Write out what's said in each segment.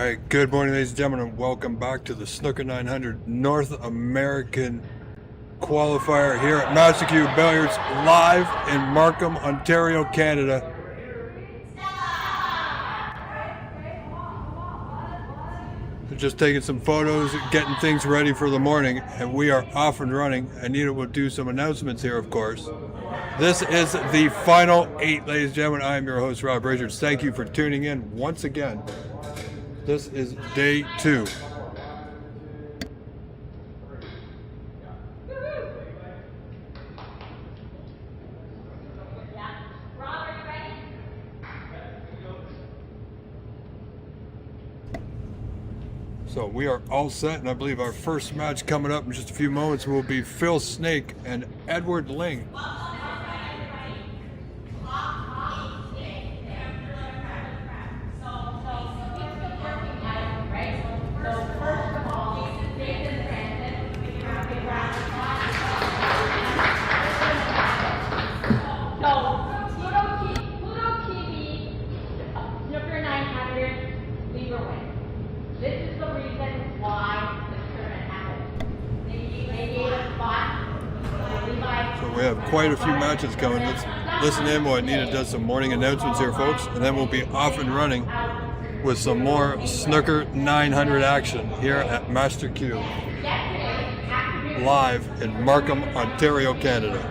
Alright, good morning ladies and gentlemen, and welcome back to the Snooker 900 North American Qualifier here at Master Q Billiards, live in Markham, Ontario, Canada. They're just taking some photos, getting things ready for the morning, and we are off and running. Anita will do some announcements here, of course. This is the final 8, ladies and gentlemen. I am your host, Rob Richards. Thank you for tuning in once again. This is day 2. So we are all set, and I believe our first match coming up in just a few moments will be Phil Snake and Edward Ling. We have quite a few matches coming. Let's listen in while Anita does some morning announcements here, folks, and then we'll be off and running with some more Snooker 900 action here at Master Q, live in Markham, Ontario, Canada.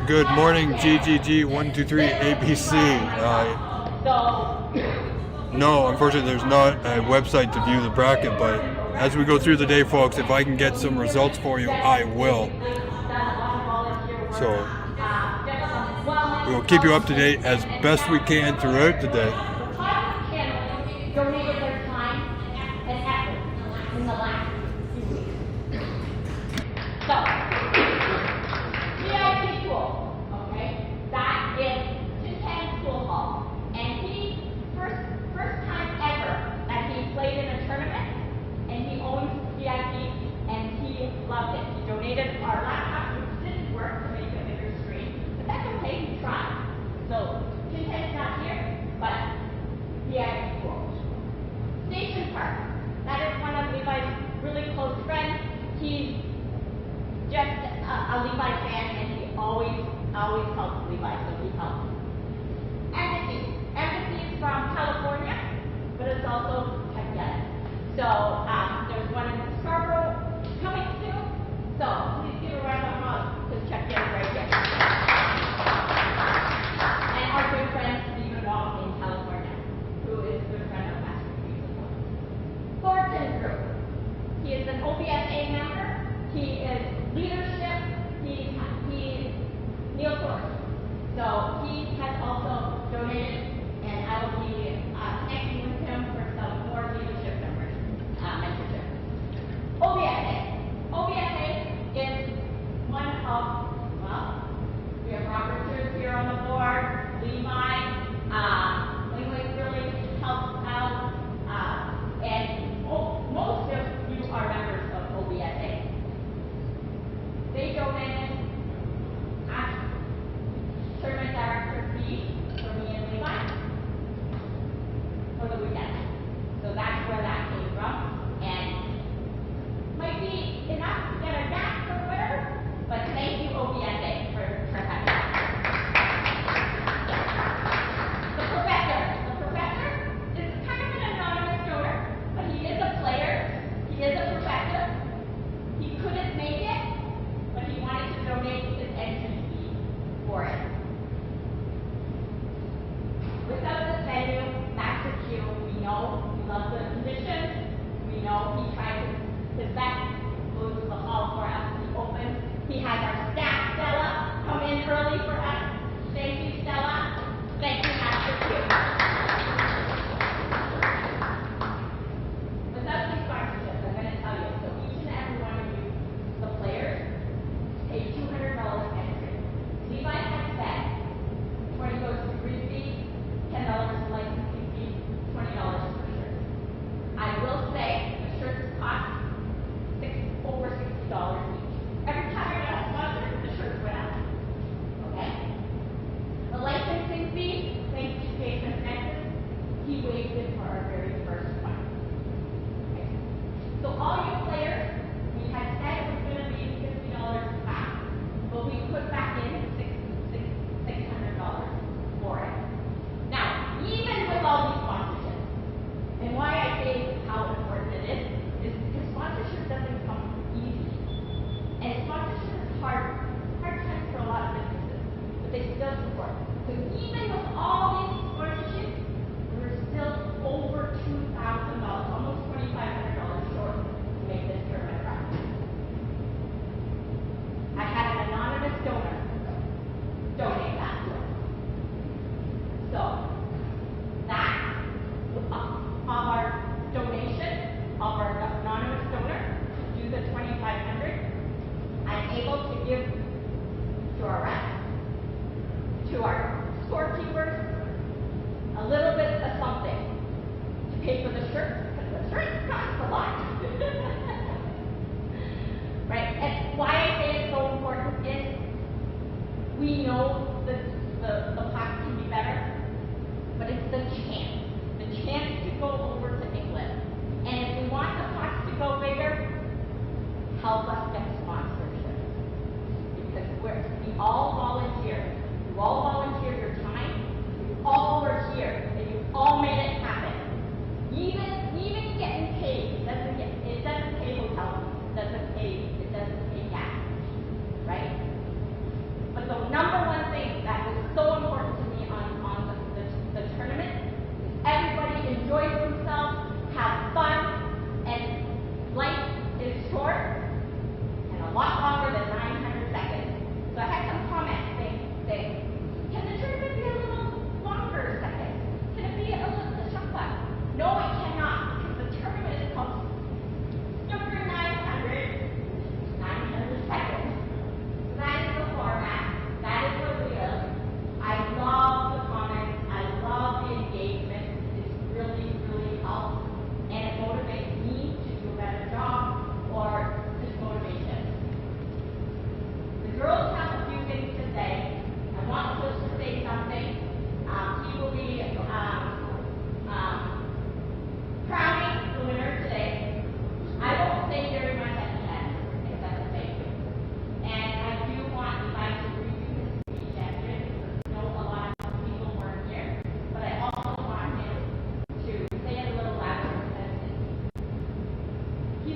Good morning, GGG123ABC. No, unfortunately, there's not a website to view the bracket, but as we go through the day, folks, if I can get some results for you, I will. So we will keep you up to date as best we can throughout the day.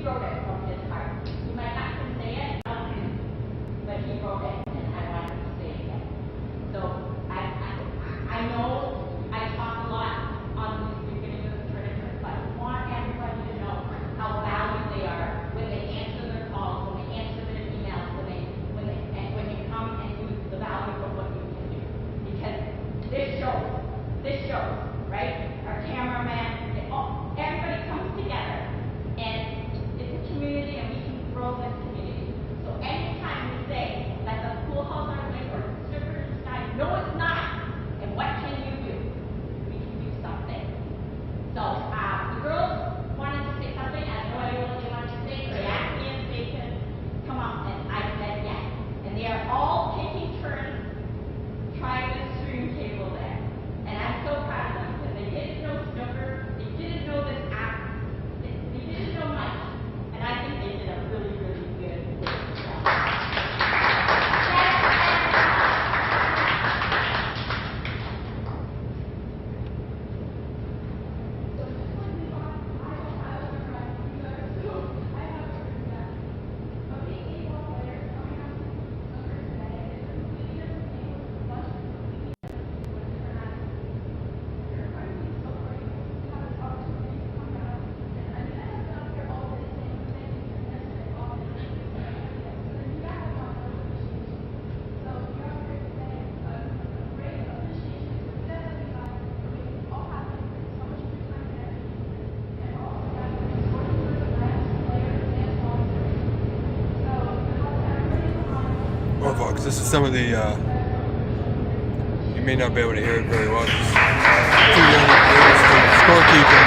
wrote it from his heart. You might not can say it, but he wrote it, and I want him to say it again. So I know I talk a lot on the beginning of the tournament, but I want everybody to know how valued they are when they answer their calls, when they answer their emails, when you come and do the value of what you can do. Because this shows, right? Our cameraman, everybody comes together, and it's a community, and we can grow this community. So anytime we say that the pool halls are late or Snooker is dying, no, it's not. And what can you do? We can do something. So the girls wanted to say something. I have no idea what they wanted to say. They asked me if they could come up, and I said yes. And they are all taking turns trying to stream cable there. And I'm so proud of them because they didn't know Snooker, they didn't know this app, they didn't know much. And I think they did a really, really good job. Well, folks, this is some of the, you may not be able to hear it very well, just 2 young girls, scorekeeping.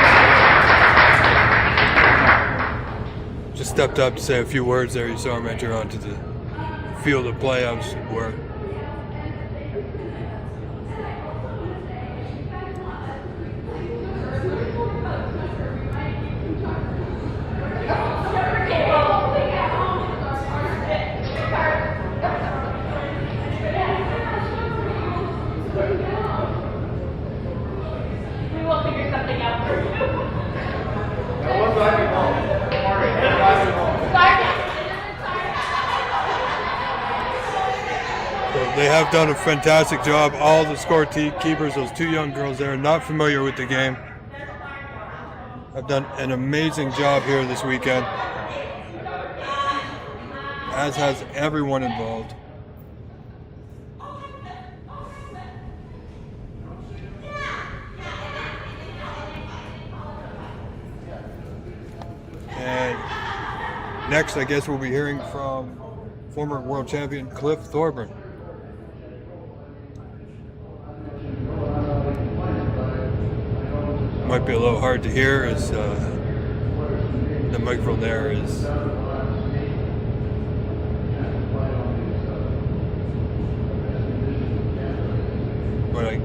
Just stepped up to say a few words there. You saw him enter onto the field of playoffs where We will figure something out for you. they have done a fantastic job. All the scorekeepers, those 2 young girls there, not familiar with the game, have done an amazing job here this weekend, as has everyone involved. And next, I guess we'll be hearing from former world champion Cliff Thorburn. Might be a little hard to hear as the microphone there is. But I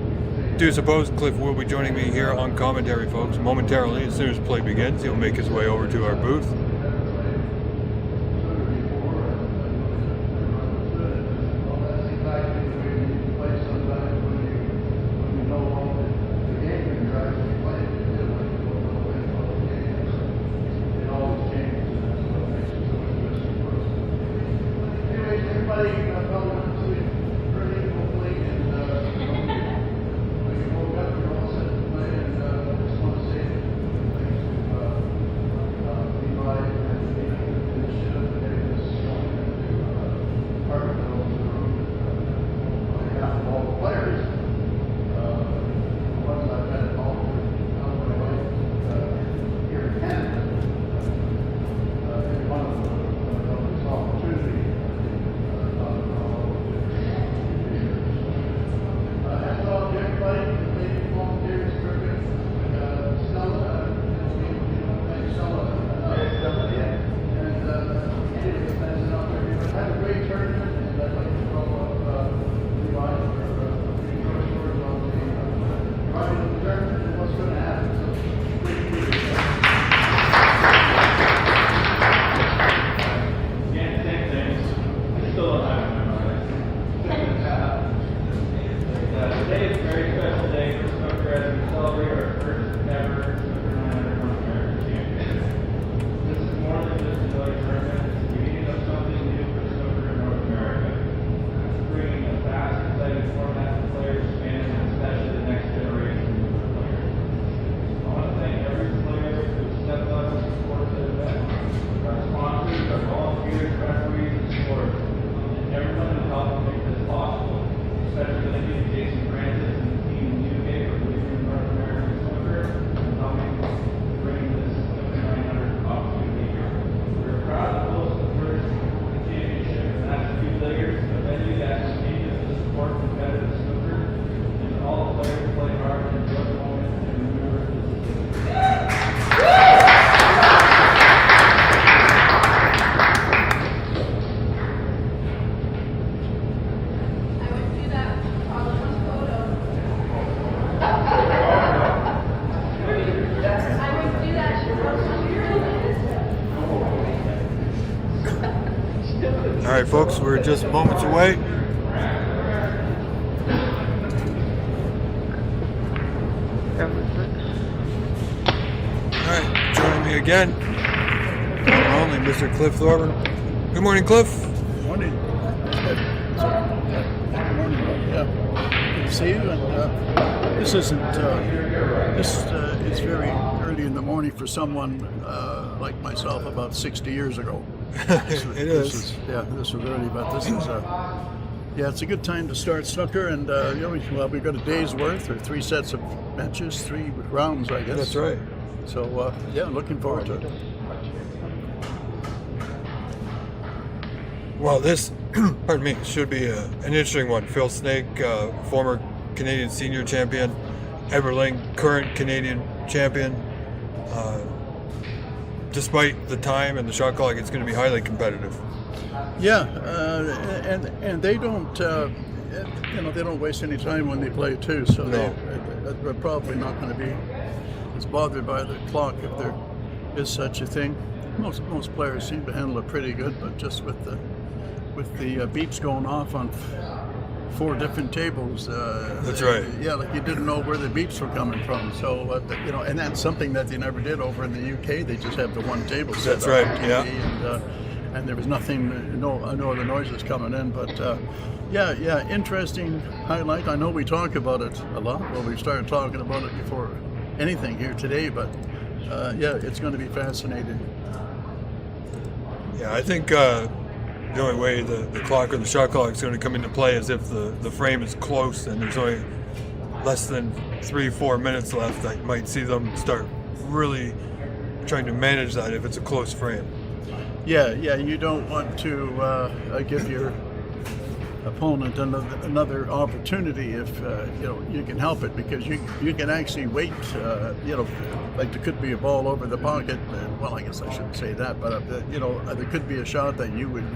do suppose Cliff will be joining me here on commentary, folks, momentarily. As soon as play begins, he'll make his way over to our booth. All right, folks, we're just moments away. All right, joining me again, only Mr. Cliff Thorburn. Good morning, Cliff. Good morning. Good morning. Yeah, good to see you. And this isn't. This is very early in the morning for someone like myself, about 60 years ago. This is. This was early, but this is. Yeah, it's a good time to start snooker, and we've got a day's worth, or 3 sets of matches, 3 rounds, I guess. That's right. So looking forward to it. Well, this, pardon me, should be an interesting one. Phil Snake, former Canadian senior champion. Edward Ling, current Canadian champion. Despite the time and the shot clock, it's going to be highly competitive. Yeah, and they don't, they don't waste any time when they play too. So No. they're probably not going to be as bothered by the clock if there is such a thing. Most players seem to handle it pretty good, but just with the beeps going off on 4 different tables. That's right. Yeah, like you didn't know where the beeps were coming from. So and that's something that they never did over in the UK. They just have the one table set. That's up right. on TV, Yeah. and there was nothing, no other noises coming in. But interesting highlight. I know we talk about it a lot. Well, we started talking about it before anything here today, but it's going to be fascinating. Yeah, I think the only way the clock or the shot clock is going to come into play is if the frame is close and there's only less than 3-4 minutes left. I might see them start really trying to manage that if it's a close frame. Yeah, you don't want to give your opponent another opportunity if you can help it, because you can actually wait. Like there could be a ball over the pocket. Well, I guess I shouldn't say that, but there could be a shot that you would.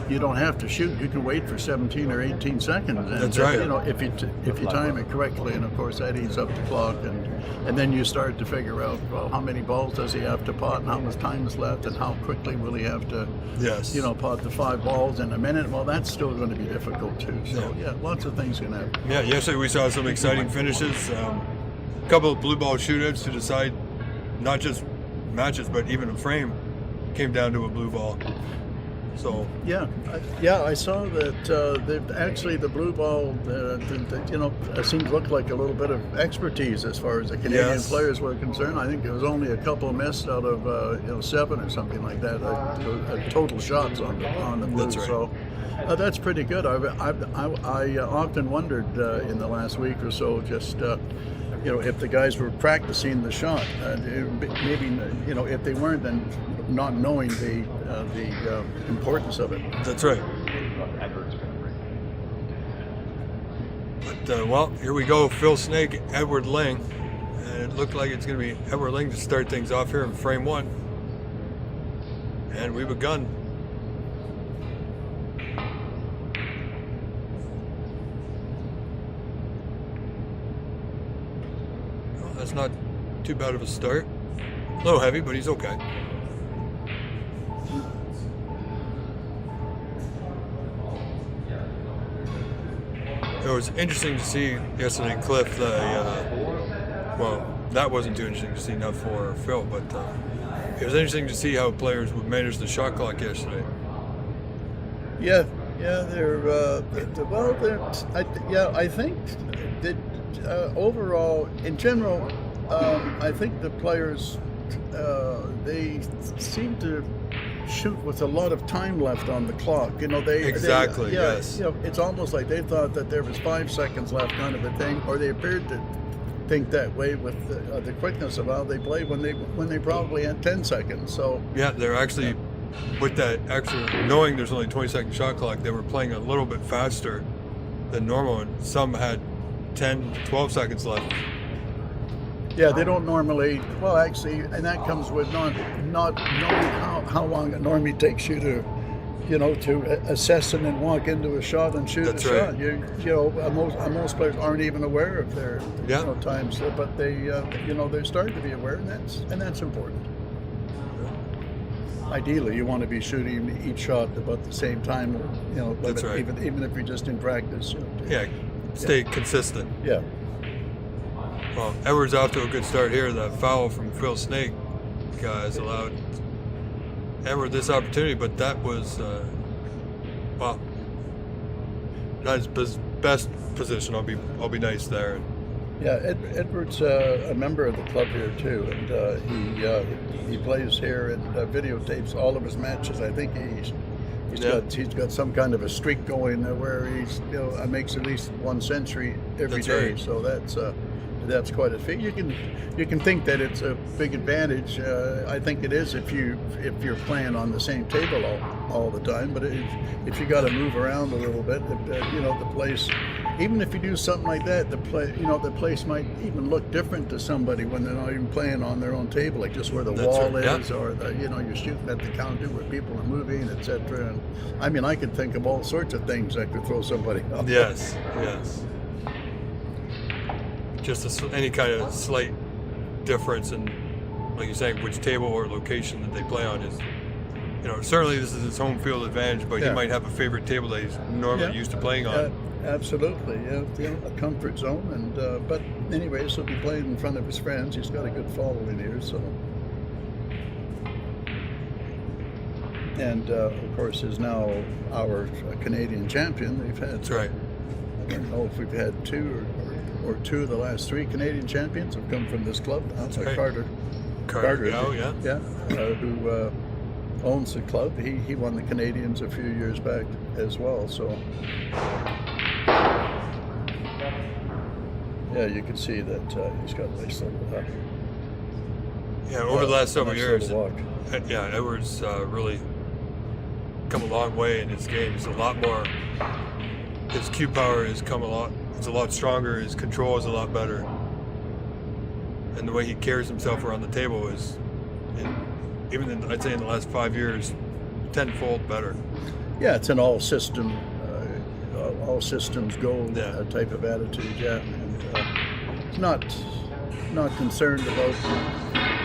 You don't have to shoot. You can wait for 17 or 18 seconds. And, That's right. If you time it correctly, and of course that eats up the clock, and then you start to figure out, well, how many balls does he have to pot, and how much time is left, and how quickly will he have to, Yes. pot the 5 balls in a minute. Well, that's still going to be difficult too. So lots of things can happen. Yeah, yesterday we saw some exciting finishes. A couple of blue ball shootouts to decide not just matches, but even a frame came down to a blue ball. So I saw that the blue ball, seemed to look like a little bit of expertise as far as the Canadian players were concerned. I think there was only a couple missed out of 7 or something like that. Total shots on the blue. That's right. So that's pretty good. I often wondered in the last week or so just. If the guys were practicing the shot, maybe if they weren't, then not knowing the importance of it. that's right. But here we go. Phil Snake, Edward Ling, and it looked like it's going to be Edward Ling to start things off here in frame 1, and we've begun. That's not too bad of a start. A little heavy, but he's okay. It was interesting to see yesterday, Cliff. That wasn't too interesting to see, not for Phil, but it was interesting to see how players would manage the shot clock yesterday. I think that overall, in general, I think the players they seem to shoot with a lot of time left on the clock. Exactly. Yes. It's almost like they thought that there was 5 seconds left, kind of a thing, or they appeared to think that way with the quickness of how they play when they probably had 10 seconds. So they're actually with that actual knowing there's only 20-second shot clock, they were playing a little bit faster than normal, and some had 10, 12 seconds left. Yeah, they don't normally. Well, actually, and that comes with not knowing how long it normally takes you to assess and then walk into a shot and shoot That's a right. shot. Most players aren't even aware of their times, but they they're starting to be aware, and that's important. ideally you want to be shooting each shot about the same time, you know. That's right. Even if you're just in practice. You know, Yeah, stay consistent. Yeah. Well, Edwards off to a good start here. The foul from Phil Snake has allowed Edward this opportunity, but that was, well, not his best position. I'll be nice there. Yeah, Edward's a member of the club here too, and he plays here and videotapes all of his matches. I think he's got some kind of a streak going where he's makes at least one century every That's day. right. So that's quite a feat. You can think that it's a big advantage. I think it is if you're playing on the same table all the time. But if you got to move around a little bit, the place. Even if you do something like that, the place might even look different to somebody when they're not even playing on their own table, like just where the That's wall right, is, yeah. or you're shooting at the counter where people are moving, etc. And I mean, I could think of all sorts of things that could throw somebody off. Yes. Just any kind of slight difference in, like you're saying, which table or location that they play on is, certainly this is his home field advantage, but Yeah. he might have a favorite table that he's normally used to playing on. Absolutely, yeah, a comfort zone, and but anyways, he'll be playing in front of his friends. He's got a good following here, so. And of course, is now our Canadian champion. We've had. That's right. I don't know if we've had two or two of the last three Canadian champions have come from this club. That's right. Carter, yeah. who owns the club. He won the Canadians a few years back as well. So. Yeah, you can see that he's got a nice little. Over the last several nice years, little walk. Edwards really come a long way in his game. He's a lot more. His cue power has come a lot. It's a lot stronger. His control is a lot better, and the way he carries himself around the table is, I'd say in the last 5 years, tenfold better. Yeah, it's an all systems go Yeah. type of attitude. Yeah, and not concerned about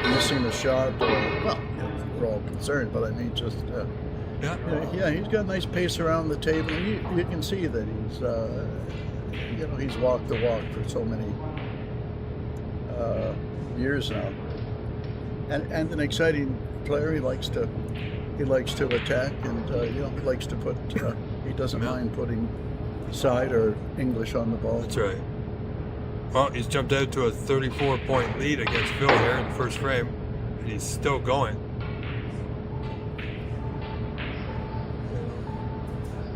missing a shot. We're all concerned, but I mean just. Yeah, he's got a nice pace around the table. And you can see that he's walked the walk for so many years now, and an exciting player. He likes to attack, and he likes to put. He doesn't mind putting side or English on the ball. That's right. Well, he's jumped out to a 34-point lead against Phil here in the first frame, and he's still going.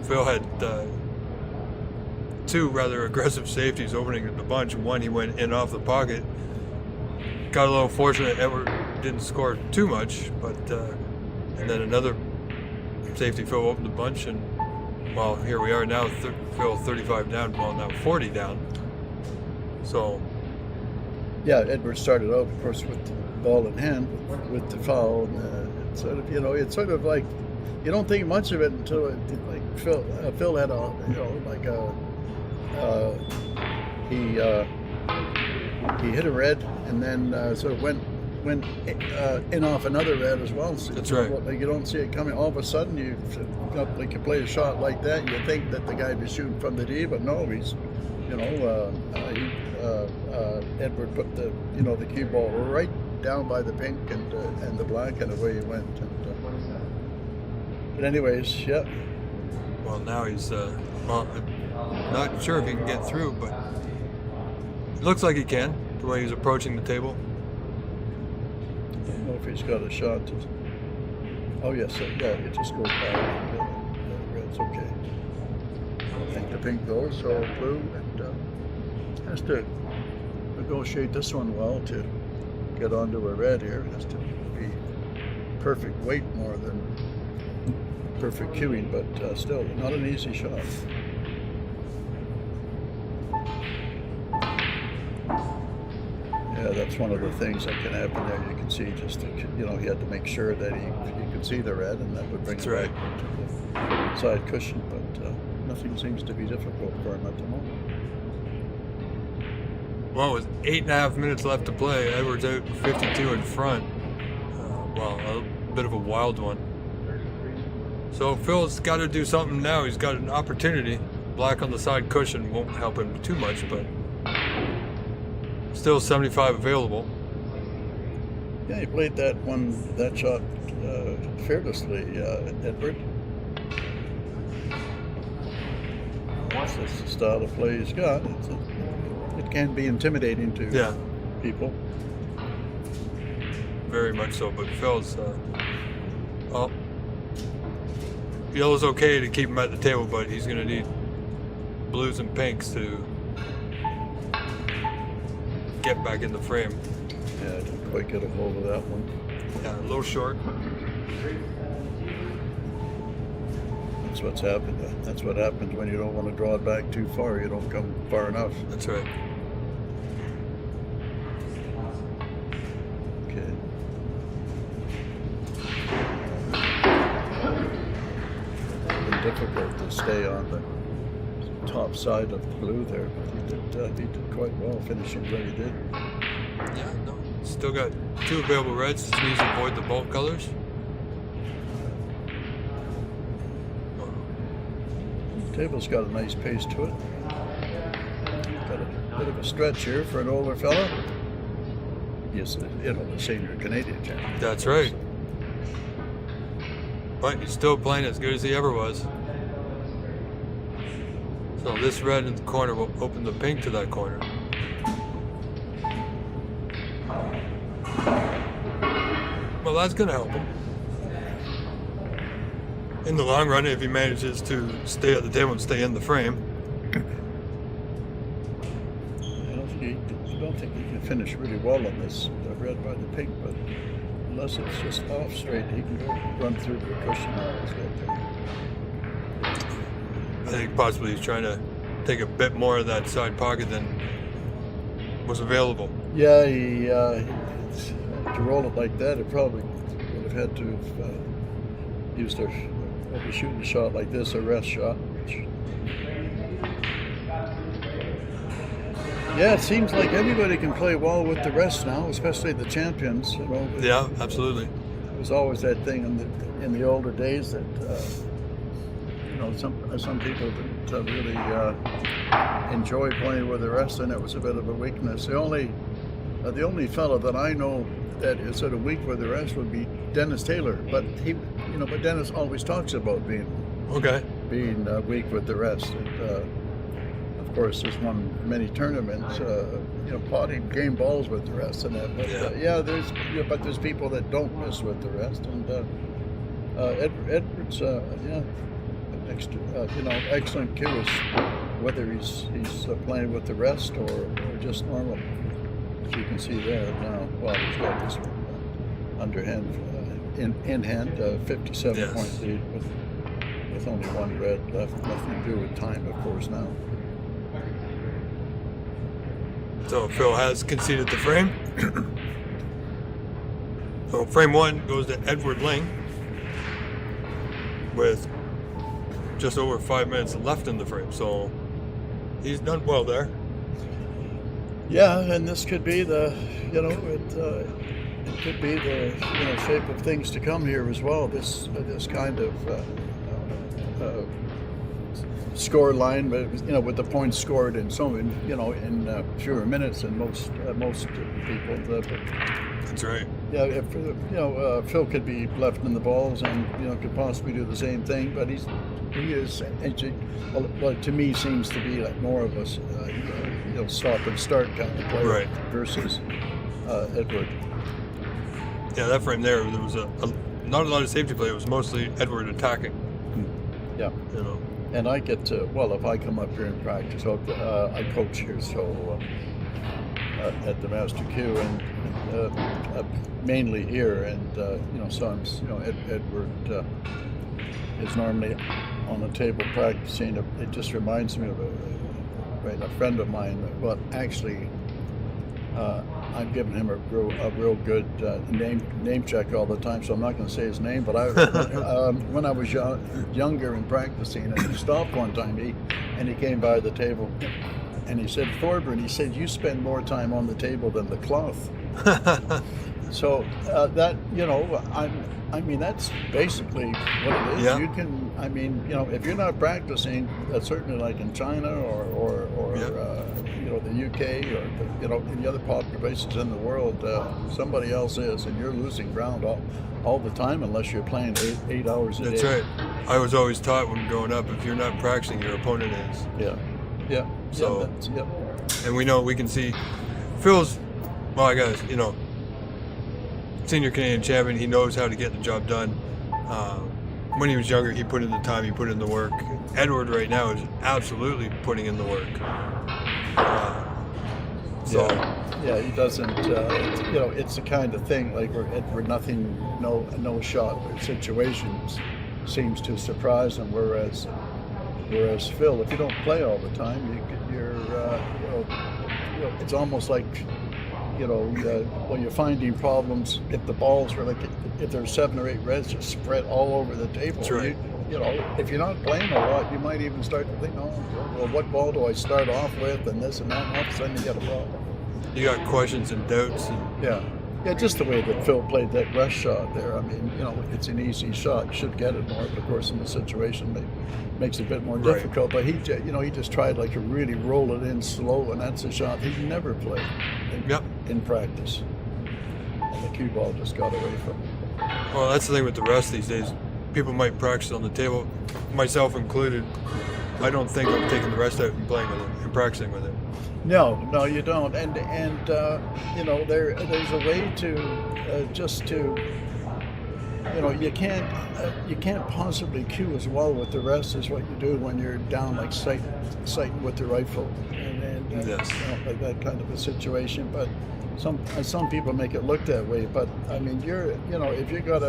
Phil had two rather aggressive safeties opening the bunch. One, he went in off the pocket. Got a little fortunate. Edward didn't score too much, but and then another safety Phil opened the bunch, and well, here we are now. Phil 35 down. Well, now 40 down. So. Yeah, Edward started out, of course, with the ball in hand with the foul. And, it's sort of like. You don't think much of it until Phil had he hit a red and then sort of went in off another red as well. So, That's right. You don't see it coming. All of a sudden, you play a shot like that, you think that the guy was shooting from the D, but no, he's Edward put the cue ball right down by the pink and the black, and away he went. But anyways, yeah. Well, now he's not sure if he can get through, but it looks like he can, the way he's approaching the table. I don't know if he's got a shot. Oh, yes, yeah, it just goes by. Yeah, red's okay. I think the pink goes, so blue, and has to negotiate this one well to get onto a red here. It has to be perfect weight more than perfect cueing, but still not an easy shot. Yeah, that's one of the things that can happen there. You can see just, he had to make sure that he could see the red, and that would bring That's it right. back to the side cushion, but nothing seems to be difficult for him at the moment. Well, with 8.5 minutes left to play, Edwards out 52 in front. bit of a wild one. So Phil's got to do something now. He's got an opportunity. Black on the side cushion won't help him too much, but still 75 available. Yeah, he played that shot fearlessly, Edward. That's the style of play he's got. It can be intimidating to people. Very much so, but Phil's, yellow's okay to keep him at the table, but he's going to need blues and pinks to get back in the frame. Yeah, I didn't quite get a hold of that one. Yeah, a little short. That's what's happened. That's what happens when you don't want to draw it back too far. You don't come far enough. That's right. Okay. It's been difficult to stay on the top side of the blue there, but he did quite well finishing where he did. Yeah, no. Still got 2 available reds. Just needs to avoid the bulk colors. The table's got a nice pace to it. Got a bit of a stretch here for an older fella. He's the senior Canadian champion. That's right. But he's still playing as good as he ever was. So this red in the corner will open the pink to that corner. Well, that's going to help him. In the long run, if he manages to stay at the table and stay in the frame. I don't think he can finish really well on this red by the pink, but unless it's just off straight, he can go run through the cushion. I think possibly he's trying to take a bit more of that side pocket than was available. Yeah, to roll it like that, it probably would have had to have used a shooting shot like this, a rest shot. Yeah, it seems like everybody can play well with the rest now, especially the champions. You know. Yeah, absolutely. There was always that thing in the older days that some people didn't really enjoy playing with the rest, and it was a bit of a weakness. The only fellow that I know that is sort of weak with the rest would be Dennis Taylor, but but Dennis always talks about being weak with the rest. And, of course, there's won many tournaments, plotting game balls with the rest and that. But there's people that don't mess with the rest, and Edwards, excellent cue, whether he's playing with the rest or just normal. As you can see there now, well, he's got this underhand, in hand, 57-point lead with only 1 red left. Nothing to do with time, of course, now. So Phil has conceded the frame. So frame 1 goes to Edward Ling with just over 5 minutes left in the frame. So he's done well there. Yeah, and this could be it could be the shape of things to come here as well. This kind of score line, but with the points scored in fewer minutes than most people. That's right. Yeah, if Phil could be left in the balls and could possibly do the same thing, but he is to me seems to be like more of a stop and start kind of player, right, versus Edward. Yeah, that frame there was not a lot of safety play. It was mostly Edward attacking. Yeah. And I get to, if I come up here and practice, I coach here, so at the Master Q, and mainly here, and sometimes Edward is normally on the table practicing. It just reminds me of a friend of mine. Well, actually, I'm giving him a real good name check all the time, so I'm not going to say his name. But when I was younger and practicing, and he stopped one time, he came by the table, and he said, "Thorburn," he said, "you spend more time on the table than the cloth." So that I mean that's basically what it is. Yeah. You can, I mean, if you're not practicing, certainly like in China or Yeah. the UK or in the other popular places in the world, somebody else is, and you're losing ground all the time unless you're playing eight hours a That's day. right. I was always taught when growing up, if you're not practicing, your opponent is. Yeah. So- Yep. And we can see Phil's, well, I guess, senior Canadian champion. He knows how to get the job done. When he was younger, he put in the time, he put in the work. Edward right now is absolutely putting in the work. So, Yeah, he doesn't. It's the kind of thing like where nothing, no shot situations seems to surprise him. Whereas Phil, if you don't play all the time, it's almost like you're finding problems if the balls are like if there's 7 or 8 reds just spread all over the table. That's right. If you're not playing a lot, you might even start to think, oh, well, what ball do I start off with, and this and that, and all of a sudden you get a problem. you got questions and doubts. And, Yeah, just the way that Phil played that rush shot there. I mean, it's an easy shot. You should get it more, but of course, in the situation, makes it a bit more Right. difficult. But he just tried like to really roll it in slow, and that's a shot he never played in practice. And the cue ball just got away from him. well, that's the thing with the rest these days. People might practice on the table, myself included. I don't think I'm taking the rest out and playing with it and practicing with it. No, you don't. And there's a way to just to you can't possibly cue as well with the rest as what you do when you're down like sighting with the rifle and Yes. like that kind of a situation. But some people make it look that way. But I mean, if you've got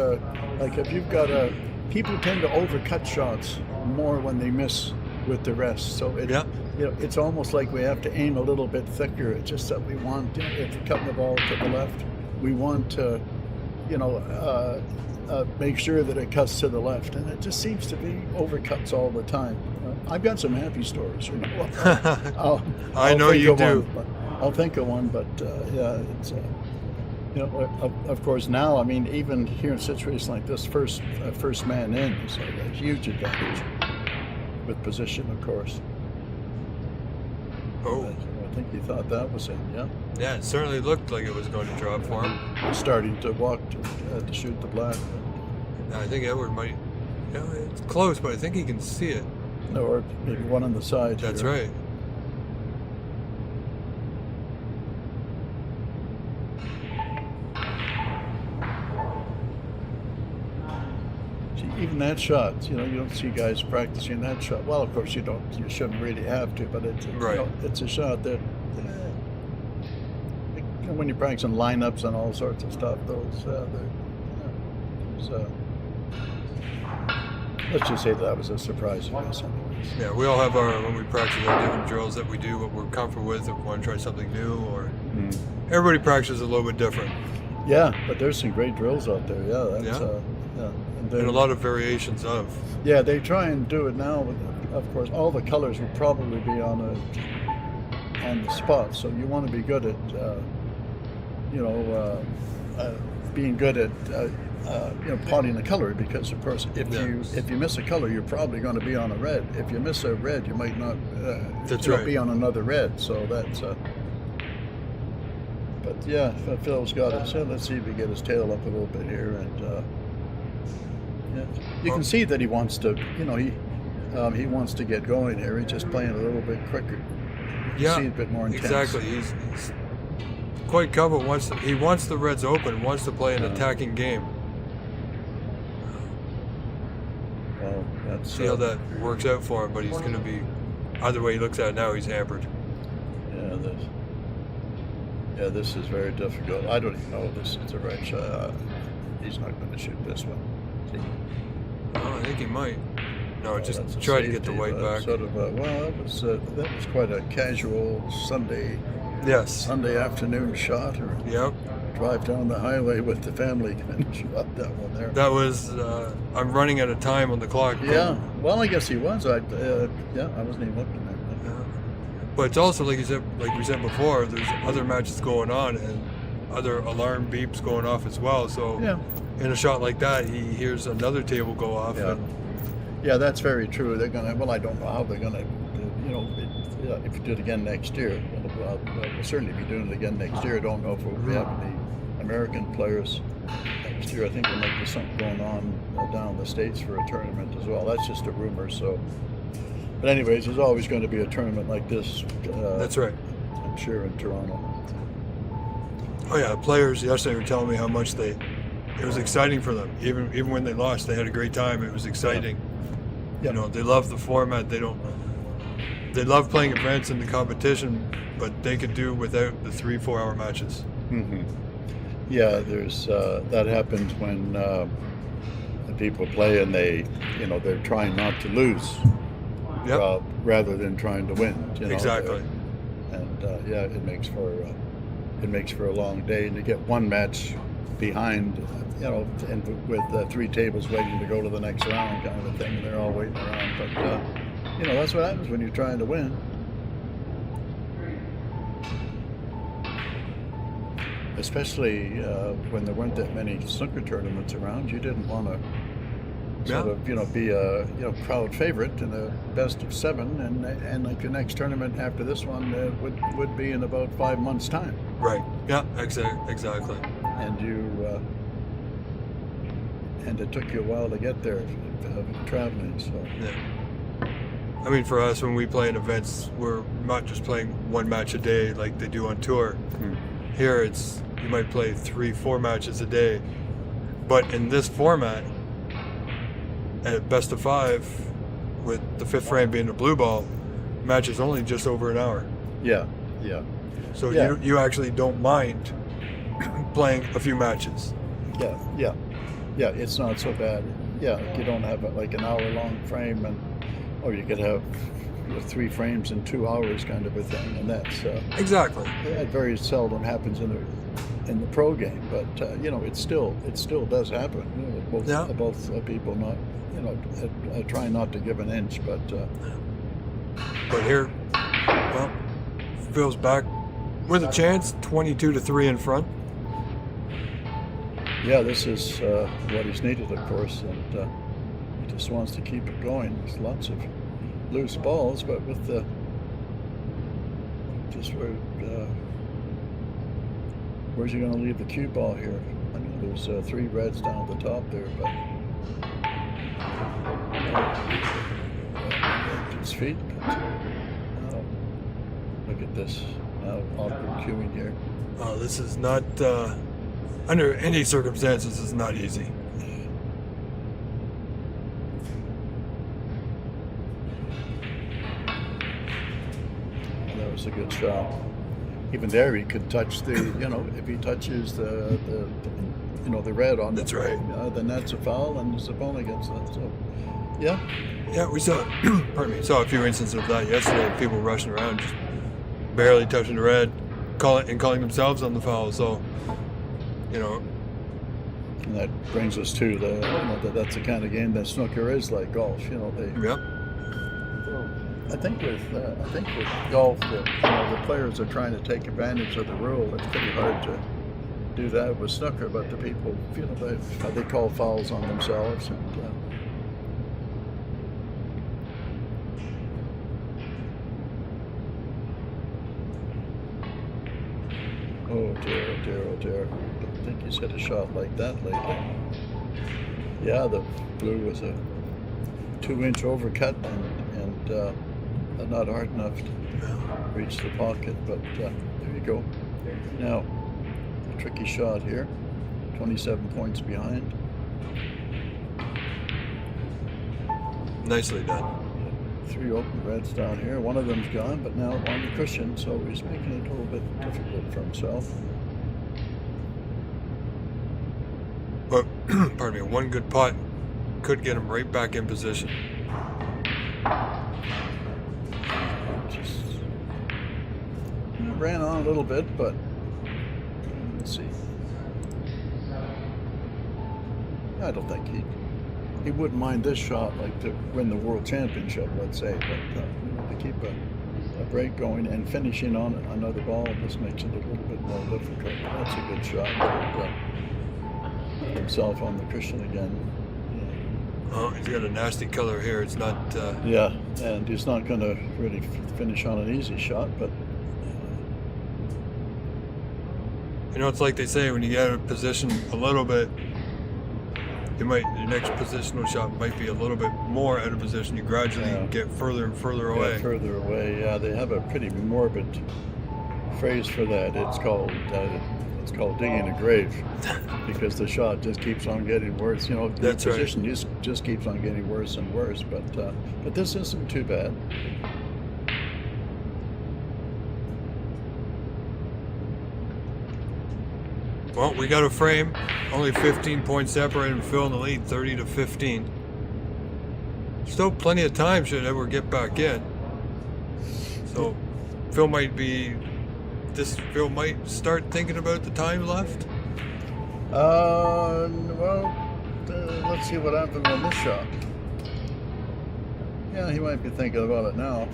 a people tend to overcut shots more when they miss with the rest. So it's almost like we have to aim a little bit thicker. It's just that we want, if we're cutting the ball to the left, we want to, make sure that it cuts to the left. And it just seems to be overcuts all the time. I've got some happy stories. I know you do. I'll think of one, but it's. Of course, now, I mean, even here in situations like this, first man in is like a huge advantage with position, of course. Oh, I think he thought that was in, yeah. yeah, it certainly looked like it was going to drop for him. He's starting to walk to shoot the black. I think Edward might, it's close, but I think he can see it. Or maybe one on the side. That's here. right. Even that shot, you don't see guys practicing that shot. Well, of course you shouldn't really have to, but it's Right. It's a shot that when you're practicing lineups and all sorts of stuff, let's just say that was a surprise to us. Anyways. Yeah, we all have when we practice our different drills that we do, what we're comfortable with, if we want to try something new, or everybody practices a little bit different. Yeah, but there's some great drills out there. Yeah, that's Yeah. And And a lot of variations of. Yeah, they try and do it now. Of course, all the colors will probably be on the spot. So you want to be good at, being good at, plotting the color. Because of course, if you miss a color, you're probably going to be on a red. If you miss a red, you might not. That's right. Be on another red. So that's. But yeah, Phil's got it. So let's see if we get his tail up a little bit here and. Yeah. You can see that he wants to, he wants to get going here. He's just playing a little bit quicker. You see a bit more intense. Exactly. He's quite covered. He wants the Reds open. Wants to play an attacking game. Well, that's See how that works out for him. But he's going to be, either way he looks at it now, he's hampered. This is very difficult. I don't even know if this is the right shot. He's not going to shoot this one. See? Oh, I think he might. No, just That's a try to get the safety, white back. Sort of. That was quite a casual Sunday afternoon shot, or Yep. drive down the highway with the family kind of shot. That one there. That was. I'm running out of time on the clock. Yeah. Well, I guess he was. I wasn't even looking at that. But it's also like we said before. There's other matches going on, and other alarm beeps going off as well. So Yeah. in a shot like that, he hears another table go off. Yeah. And Yeah, that's very true. They're gonna. Well, I don't know how they're gonna. If you do it again next year, we'll certainly be doing it again next year. I don't know if we'll be having the American players next year. I think there might be something going on down in the States for a tournament as well. That's just a rumor. So, but anyways, there's always going to be a tournament like this. that's right. I'm sure in Toronto. Oh yeah, players yesterday were telling me how much it was exciting for them. Even when they lost, they had a great time. It was exciting. Yeah. You know, they love the format. They love playing events in the competition, but they could do without the 3-4 hour matches. Mm-hmm. Yeah, there's that happens when the people play and they're trying not to lose, Yep. rather than trying to win. Exactly. And yeah, it makes for a long day, and to get one match behind, and with 3 tables waiting to go to the next round, kind of a thing, and they're all waiting around. But that's what happens when you're trying to win. Especially when there weren't that many snooker tournaments around, you didn't want to sort of be a crowd favorite in a best of 7, and like your next tournament after this one would be in about 5 months' time. Right. Yeah. Exactly. And it took you a while to get there, traveling. So Yeah. I mean, for us, when we play in events, we're not just playing one match a day like they do on tour. Here, you might play 3-4 matches a day, but in this format, at best of 5, with the 5th frame being a blue ball, match is only just over an hour. yeah. So Yeah. you actually don't mind playing a few matches. Yeah, it's not so bad. Yeah, you don't have like an hour-long frame, or you could have 3 frames in 2 hours, kind of a thing, and that's Exactly. that very seldom happens in the pro game. But it still does happen. Both people not try not to give an inch, but But here, well, Phil's back with a chance, 22-3 in front. yeah, this is what he's needed, of course, and he just wants to keep it going. There's lots of loose balls, but with the where's he going to leave the cue ball here? I know there's 3 reds down at the top there, but his feet. But, look at this awkward cueing here. This is not, under any circumstances, is not easy. That was a good shot. Even there, he could touch the, if he touches the red on That's the right. then that's a foul, and his opponent gets that. So, yeah. Yeah, we saw, saw a few instances of that yesterday. People rushing around, just barely touching the red, calling themselves on the foul. So, And that brings us to that's the kind of game that snooker is like golf. Yep. I think with golf, the players are trying to take advantage of the rule. It's pretty hard to do that with snooker, but the people, they call fouls on themselves, and oh dear. I don't think he's hit a shot like that lately. Yeah, the blue was a 2-inch overcut, and not hard enough to reach the pocket, but there you go. Now, a tricky shot here, 27 points behind. Nicely done. 3 open reds down here. One of them's gone, but now on the cushion, so he's making it a little bit difficult for himself. But, pardon me, one good putt could get him right back in position. Just ran on a little bit, but let's see. I don't think he wouldn't mind this shot, like to win the world championship, let's say, but to keep a break going and finishing on another ball just makes it a little bit more difficult. That's a good shot. Put himself on the cushion again. Oh, he's got a nasty color here. It's not. Yeah, and he's not going to really finish on an easy shot, but. You know, it's like they say, when you get out of position a little bit, your next positional shot might be a little bit more out of position. You gradually get further and further away. Further away, yeah. They have a pretty morbid phrase for that. It's called digging a grave, because the shot just keeps on getting worse. You know, the position just keeps on getting worse and worse. But this isn't too bad. Well, we got a frame. Only 15 points separating Phil in the lead, 30-15. Still plenty of time should Edward get back in. So Phil might start thinking about the time left. Let's see what happens on this shot. Yeah, he might be thinking about it now.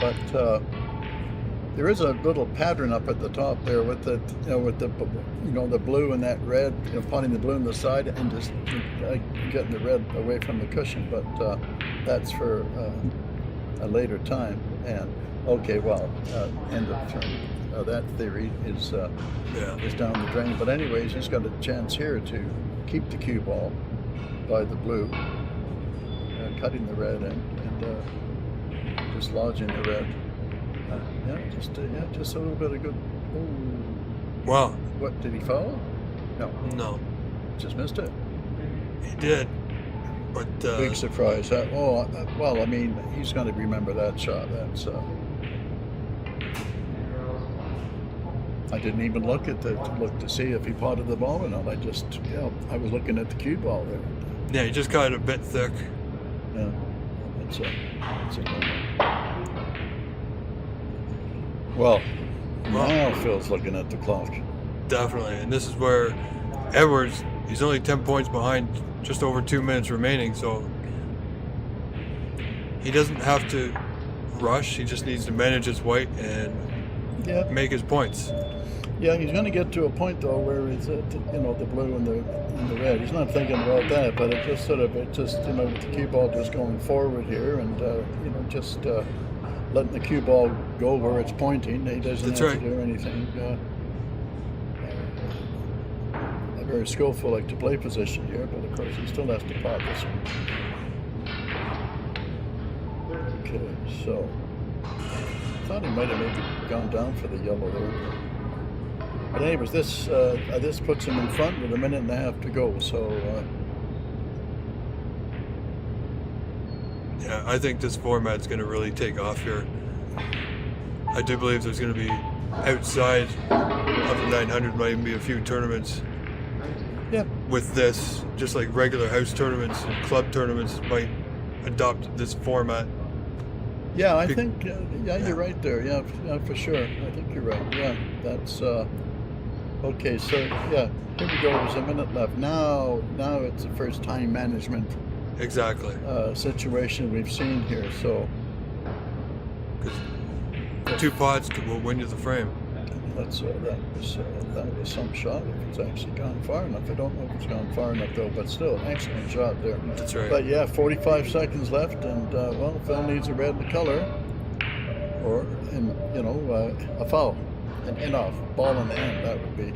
But there is a little pattern up at the top there with the blue and that red, putting the blue on the side and just getting the red away from the cushion. But that's for a later time. And okay, well, end of turn. That theory is down the drain. But anyways, he's got a chance here to keep the cue ball by the blue, cutting the red and dislodging the red. Just a little bit of good. Ooh. Wow. What, did he foul? No. Just missed it. He did. But big surprise. Well, I mean, he's going to remember that shot. That's. I didn't even look to see if he potted the ball or not. I just, I was looking at the cue ball there. Yeah, he just got it a bit thick. Yeah, that's a good one. Well, now Phil's looking at the clock. Definitely, and this is where Edwards, he's only 10 points behind, just over 2 minutes remaining, so he doesn't have to rush. He just needs to manage his white and make his points. Yeah, he's going to get to a point though where it's the blue and the red. He's not thinking about that, but it just with the cue ball just going forward here and just letting the cue ball go where it's pointing. He doesn't have to do anything. Very skillful to play position here, but of course he still has to pot this one. Okay, so I thought he might have maybe gone down for the yellow there. But anyways, this puts him in front with a minute and a half to go. So yeah, I think this format's going to really take off here. I do believe there's going to be outside of the 900, might even be a few tournaments. Yeah. With this, just like regular house tournaments and club tournaments might adopt this format. Yeah, I think you're right there. Yeah, for sure. I think you're right. Yeah, that's okay. So here we go. There's a minute left. Now it's the first time management situation we've seen here. So 2 pots will win you the frame. That was some shot. If it's actually gone far enough, I don't know if it's gone far enough though. But still, excellent shot there. That's right. But yeah, 45 seconds left, and Phil needs a red color, or a foul, an in-off ball in the end. That would be.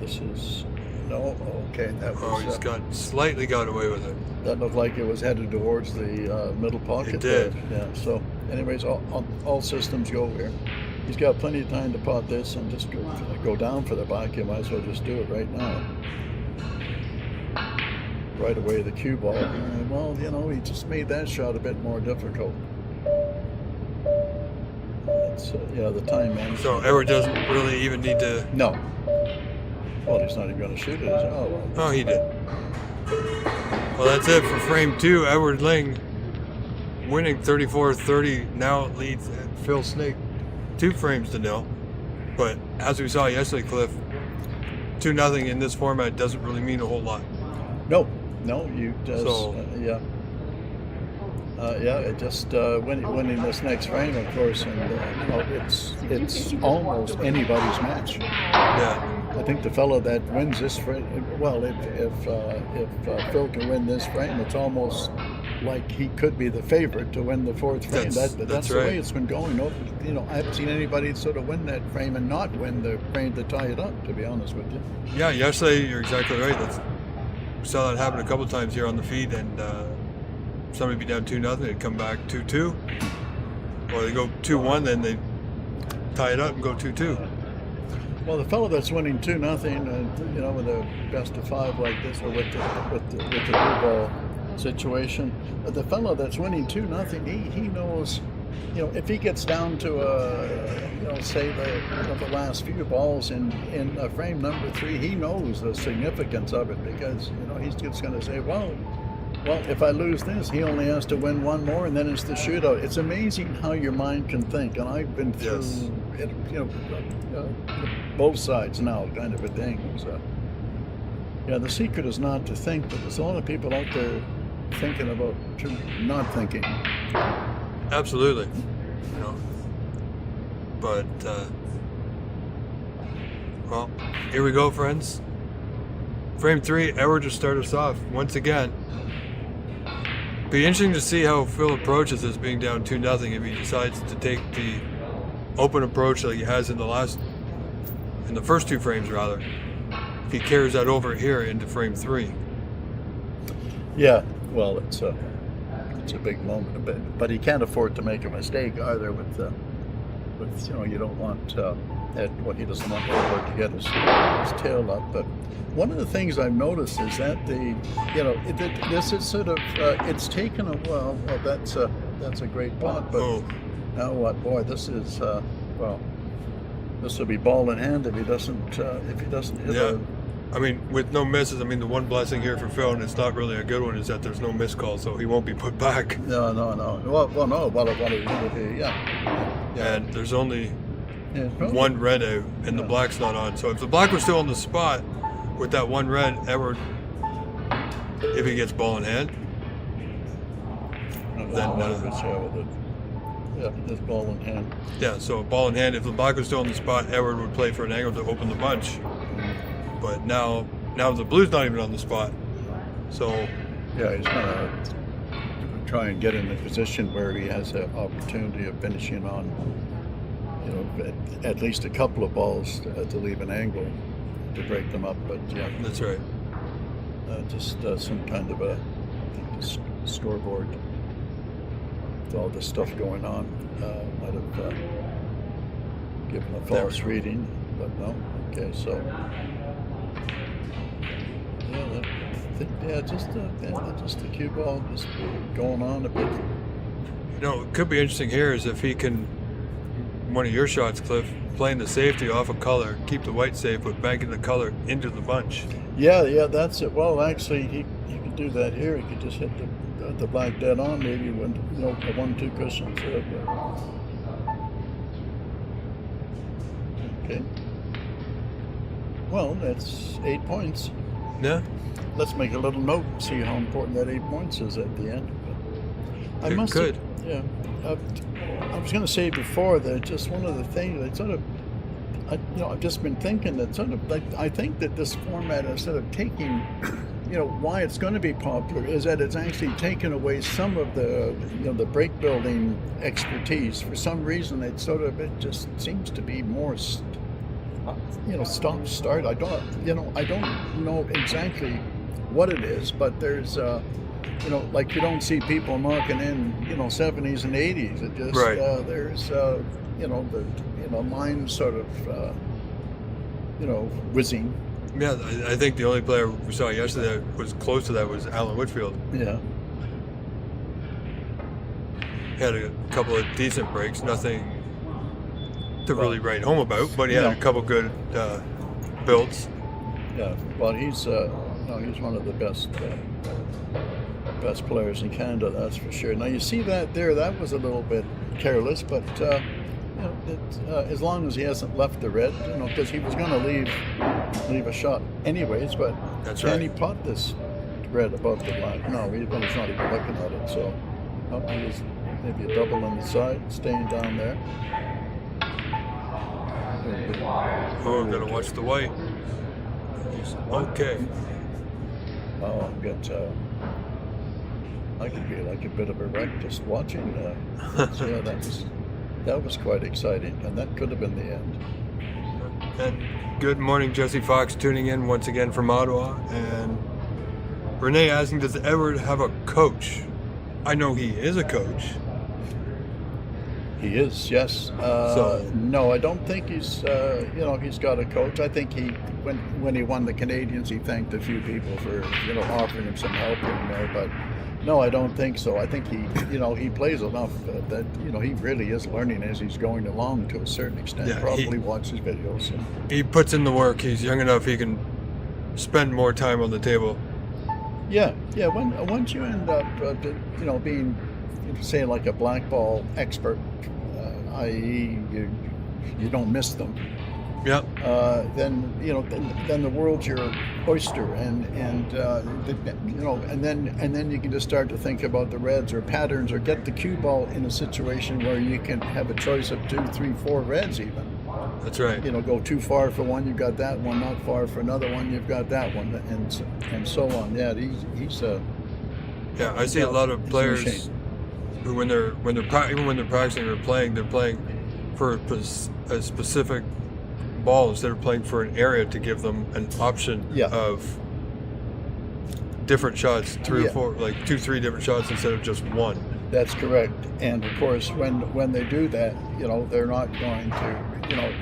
This is okay. That was. He's slightly got away with it. That looked like it was headed towards the middle pocket. It did. Yeah. So, anyways, all systems go here. He's got plenty of time to pot this and just go down for the back. You might as well just do it right now. Right away, the cue ball. He just made that shot a bit more difficult. It's the time man. So Edward doesn't really even need to. No. Well, he's not even going to shoot it. Oh, he did. Well, that's it for frame 2. Edward Ling winning 34-30. Now leads Phil Snake 2 frames to 0. But as we saw yesterday, Cliff, 2-0 in this format doesn't really mean a whole lot. No, you does. So, yeah. Yeah, it just winning this next frame, of course, and it's almost anybody's match. Yeah. I think the fellow that wins this frame, well, if Phil can win this frame, it's almost like he could be the favorite to win the fourth frame. That's the right. way it's been going. I haven't seen anybody sort of win that frame and not win the frame to tie it up, to be honest with you. Yeah, yesterday you're exactly right. We saw that happen a couple of times here on the feed, and somebody be down 2-0, they'd come back 2-2, or they go 2-1, then they tie it up and go 2-2. Well, the fellow that's winning 2-0, with a best of 5 like this, or with the blue ball situation, the fellow that's winning 2-0, he knows, if he gets down to say the last few balls in frame number 3, he knows the significance of it, because he's just going to say, well, if I lose this, he only has to win one more, and then it's the shootout. It's amazing how your mind can think, and I've been through both sides now, kind of a thing. So, yeah, the secret is not to think, but there's a lot of people out there thinking about not thinking. Absolutely. But well, here we go, friends. Frame 3, Edward just started us off once again. Be interesting to see how Phil approaches this being down 2-0, if he decides to take the open approach like he has in the first 2 frames rather. If he carries that over here into frame 3. Yeah, well, it's a big moment, but he can't afford to make a mistake either. With you don't want he doesn't want Edward to get his tail up. But one of the things I've noticed is that this is sort of it's taken a while. Well, that's a great pot, but now what? Boy, this is this will be ball in hand if he doesn't hit a. I mean, with no misses, the one blessing here for Phil, and it's not really a good one, is that there's no missed call, so he won't be put back. No. Well, no. What it be? Yeah. And there's only one red out, and the black's not on. So if the black was still on the spot with that one red, Edward, if he gets ball in hand, then this ball in hand. Yeah, so ball in hand. If the black was still on the spot, Edward would play for an angle to open the bunch. But now the blue's not even on the spot. So yeah, he's gonna try and get in a position where he has an opportunity of finishing on, at least a couple of balls to leave an angle to break them up. But yeah, that's right. Just some kind of a scoreboard with all this stuff going on might have given a false reading, but no. Okay, so. Just the cue ball just going on a bit. It could be interesting here is if he can, one of your shots, Cliff, playing the safety off a color, keep the white safe, but banking the color into the bunch. Yeah, that's it. Well, actually, he could do that here. He could just hit the black dead on, maybe when a 1-2 cushion. Okay. Well, that's 8 points. Yeah. Let's make a little note and see how important that 8 points is at the end. I was going to say before that just one of the things that sort of, I've just been thinking that sort of like I think that this format instead of taking, why it's going to be popular is that it's actually taken away some of the the break building expertise. For some reason, it just seems to be more. Stop start. I don't know exactly what it is, but there's like you don't see people knocking in 70s and 80s. It just right. There's mine sort of whizzing. Yeah, I think the only player we saw yesterday that was close to that was Alan Whitfield. Yeah. He had a couple of decent breaks, nothing to really write home about, but he had a couple good builds. Yeah, well, he's one of the best players in Canada, that's for sure. Now you see that there, that was a little bit careless, but as long as he hasn't left the red, because he was going to leave a shot anyways. But that's can right. he pot this red above the black? No, he's not even looking at it. So Oh, he was maybe a double on the side, staying down there. Oh, I'm gonna watch the white. Okay. Oh, I've got. I could be like a bit of a wreck just watching. Yeah, that was quite exciting, and that could have been the end. And good morning, Jesse Fox, tuning in once again from Ottawa. And Renee asking, does Edward have a coach? I know he is a coach. He is, yes. No, I don't think he's. He's got a coach. I think when he won the Canadians, he thanked a few people for offering him some help in there. But no, I don't think so. I think he plays enough that he really is learning as he's going along to a certain extent. Yeah, Probably watches videos. He puts in the work. He's young enough. He can spend more time on the table. Yeah. Once you end up, being, say, like a black ball expert, i.e., you don't miss them. Yep. Then the world's your oyster, and then you can just start to think about the reds or patterns, or get the cue ball in a situation where you can have a choice of 2, 3, 4 reds even. That's right. Go too far for one, you've got that one. Not far for another one, you've got that one, and so on. Yeah, he's a. Yeah, I see a lot of players who, when they're practicing or playing, they're playing for a specific ball instead of playing for an area to give them an option of different shots, 3 or 4, like 2, 3 different shots instead of just one. That's correct. And of course, when they do that, they're not going to,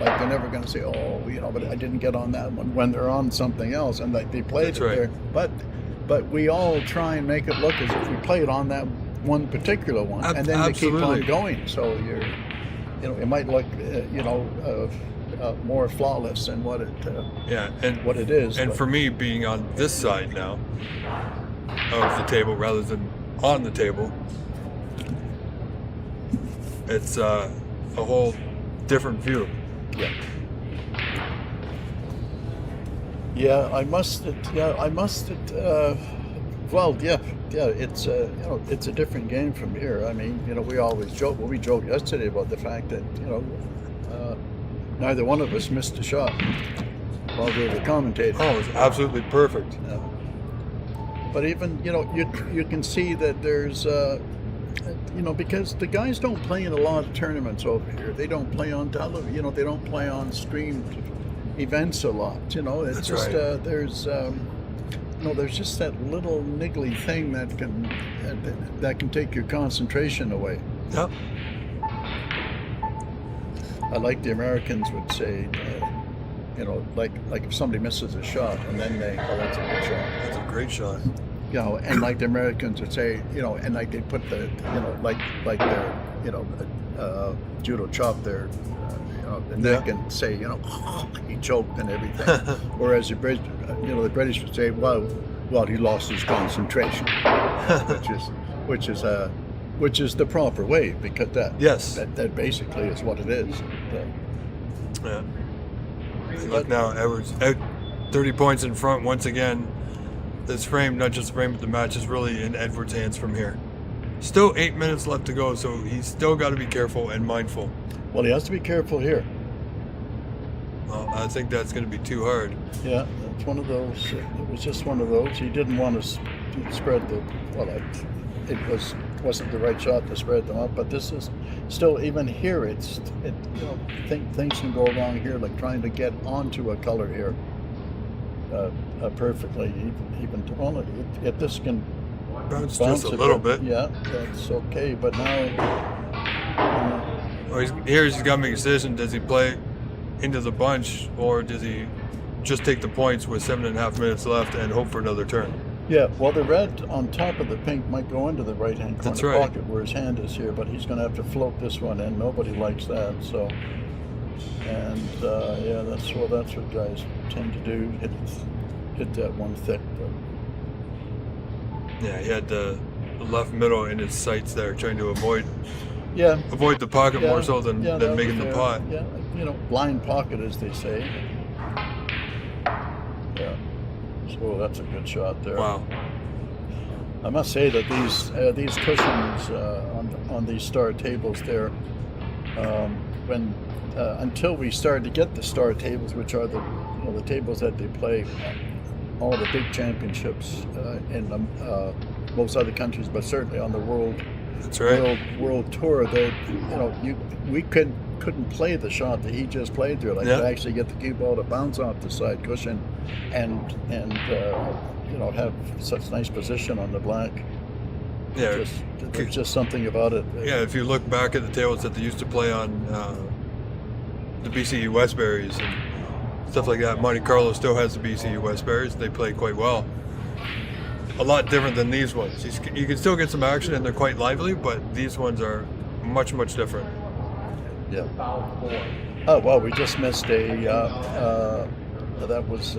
like, they're never going to say, but I didn't get on that one, when they're on something else, and like they played That's it right. there. But we all try and make it look as if we played on that one particular one, and then Absolutely. you keep on going. So it might look, more flawless than what it what it is. And for me, being on this side now of the table rather than on the table, it's a whole different view. Yeah, I must. Well, yeah. It's it's a different game from here. I mean, we always joke. Well, we joked yesterday about the fact that neither one of us missed a shot while we were commentating. Oh, it's absolutely perfect. But even you can see that there's because the guys don't play in a lot of tournaments over here. They don't play on television. They don't play on streamed events a lot. It's That's just right. there's just that little niggly thing that can take your concentration away. Yep. I like the Americans would say, like if somebody misses a shot and then that's a good shot. That's a great shot. And like the Americans would say, and like they put the, like their, judo chop their, the neck and say, he choked and everything. Whereas the British would say, well, he lost his concentration, which is the proper way, because that basically is what it is. Yeah. And look now, Edwards out 30 points in front once again. This frame, not just the frame, but the match is really in Edwards' hands from here. Still 8 minutes left to go, so he's still got to be careful and mindful. Well, he has to be careful here. Well, I think that's going to be too hard. Yeah, it's one of those. It was just one of those. He didn't want to spread the. Well, it wasn't the right shot to spread them up. But this is still, even here, things can go wrong here, like trying to get onto a color here perfectly. If this can bounce just a little bit. Yeah, that's okay. But now. He's got to make a decision. Does he play into the bunch, or does he just take the points with 7.5 minutes left and hope for another turn? Yeah, well, the red on top of the pink might go into the right-hand That's corner right. pocket where his hand is here, but he's going to have to float this one in. Nobody likes that, so. And that's what guys tend to do. Hit that one thick. But. Yeah, he had the left middle in his sights there, trying to avoid the pocket more so than making the pot. Yeah, blind pocket, as they say. Yeah. So that's a good shot there. Wow. I must say that these cushions on these star tables there, when until we started to get the star tables, which are the tables that they play all the big championships in most other countries, but certainly on the That's right. world tour, that we couldn't play the shot that he just played there, like Yeah. to actually get the cue ball to bounce off the side cushion and have such nice position on the black. Yeah. There's just something about it. Yeah, if you look back at the tables that they used to play on the BCE Westberries and stuff like that, Monte Carlo still has the BCE Westberries. They play quite well. A lot different than these ones. You can still get some action and they're quite lively, but these ones are much, much different. Yeah. Oh well, we just missed that was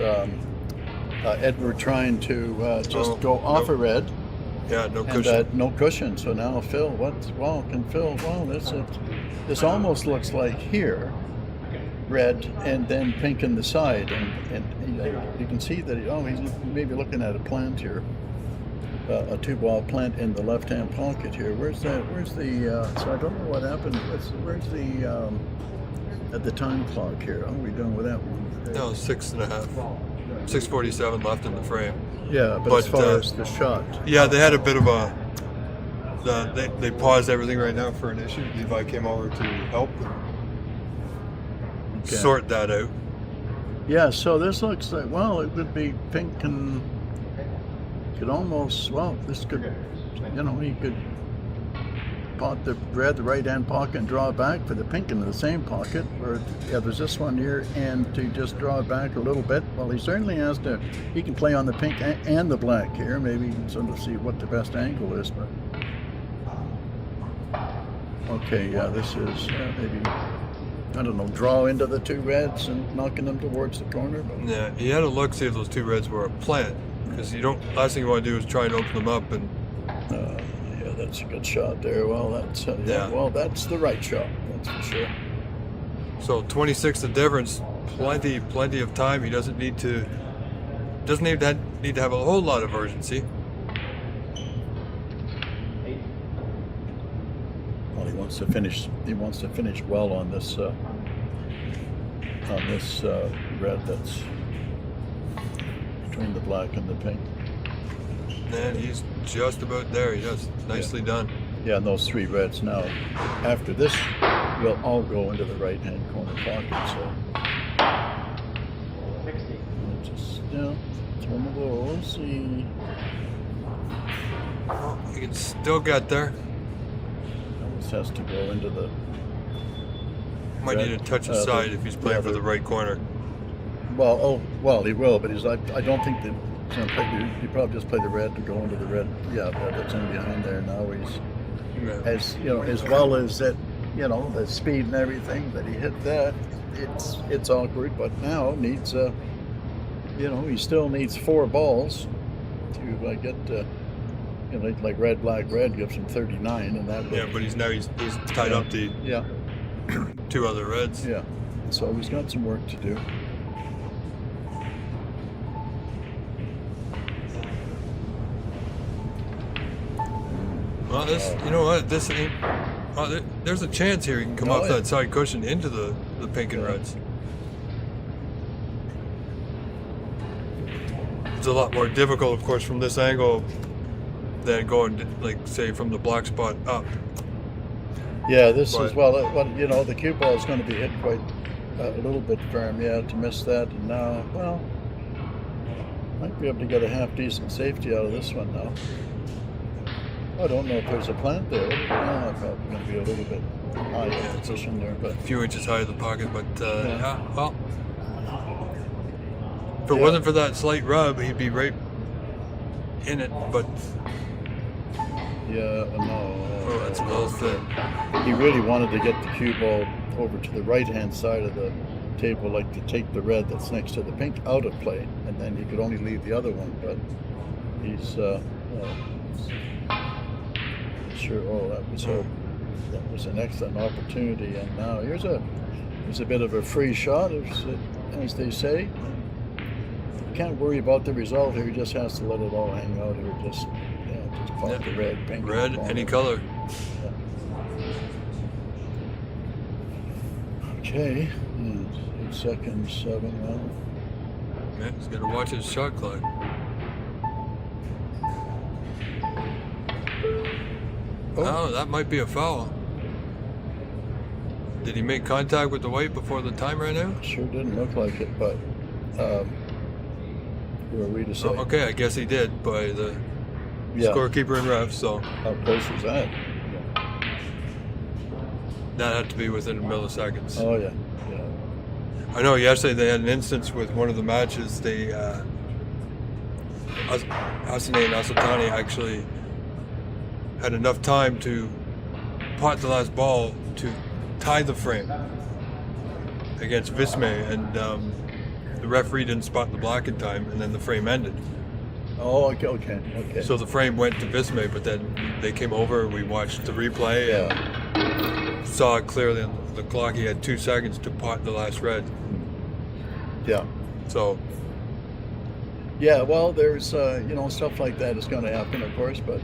Edward trying to just go off a red. Yeah, no And cushion. no cushion. So now Phil, this almost looks like here, red and then pink in the side, and you can see that he's maybe looking at a plant here, a 2-ball plant in the left-hand pocket here. Where's the? So I don't know what happened. Where's the at the time clock here? How are we doing with that one? No, 6.5. 6:47 left in the frame. Yeah, but as far as the shot. Yeah, they had a bit of they paused everything right now for an issue. Levi came over to help sort that out. Yeah, so this looks like, well, it would be pink and could almost, this could, he could pot the red, the right-hand pocket and draw it back for the pink into the same pocket, or there's this one here, and to just draw it back a little bit. Well, he certainly has to, he can play on the pink and the black here. Maybe you can sort of see what the best angle is, but. Okay, yeah, this is maybe, I don't know, draw into the 2 reds and knocking them towards the corner. But. Yeah, you had to look, see if those 2 reds were a plant, because last thing you want to do is try and open them up and. Yeah, that's a good shot there. Well, that's that's the right shot. That's for sure. So 26 the difference, plenty of time. He doesn't need to have a whole lot of urgency. Well, he wants to finish. He wants to finish well on this red that's between the black and the pink. And he's just about there. Yes, nicely done. Yeah, and those 3 reds now. After this, will all go into the right-hand corner pocket. So, 60. just it's one of those. He can still get there. This has to go into the. Might need to touch his side if he's playing for the right corner. Well, he will, but I don't think that. He probably just play the red to go into the red. Yeah, that's in behind there now. He's as well as that, the speed and everything that he hit that. It's awkward, but now needs he still needs 4 balls to get like red, black, red gives him 39, and that. Yeah, but he's tied up the 2 other reds. Yeah, so he's got some work to do. Well, there's a chance here he can come off that side cushion into the pink and reds. It's a lot more difficult, of course, from this angle than going, say, from the black spot up. Yeah, this is, the cue ball is going to be hit quite a little bit firm, to miss that. And now, might be able to get a half-decent safety out of this one now. I don't know if there's a plant there. Probably going to be a little bit high in position there, but a few inches high in the pocket, but if it wasn't for that slight rub, he'd be right in it. But that's well fit. He really wanted to get the cue ball over to the right-hand side of the table, like to take the red that's next to the pink out of play, and then he could only leave the other one. But he's sure. That was an excellent opportunity, and now here's a bit of a free shot, as they say. You can't worry about the result here. He just has to let it all hang out here. Just just pop the red, pink. Red, any color. Okay, and 8 seconds, 7 now. Okay, he's got to watch his shot clock. Oh, that might be a foul. Did he make contact with the white before the time ran out? Sure didn't look like it, but who are we to say? Oh, okay, I guess he did by the scorekeeper and ref, so how close was that? that had to be within milliseconds. Oh, yeah. I know yesterday they had an instance with one of the matches. They, Asane and Asatani actually had enough time to pot the last ball to tie the frame against Visme, and the referee didn't spot the black in time, and then the frame ended. Oh, okay. So the frame went to Visme, but then they came over, we watched the replay, and saw it clearly on the clock. He had 2 seconds to pot the last red. Yeah. So. Yeah, well, there's stuff like that is going to happen, of course, but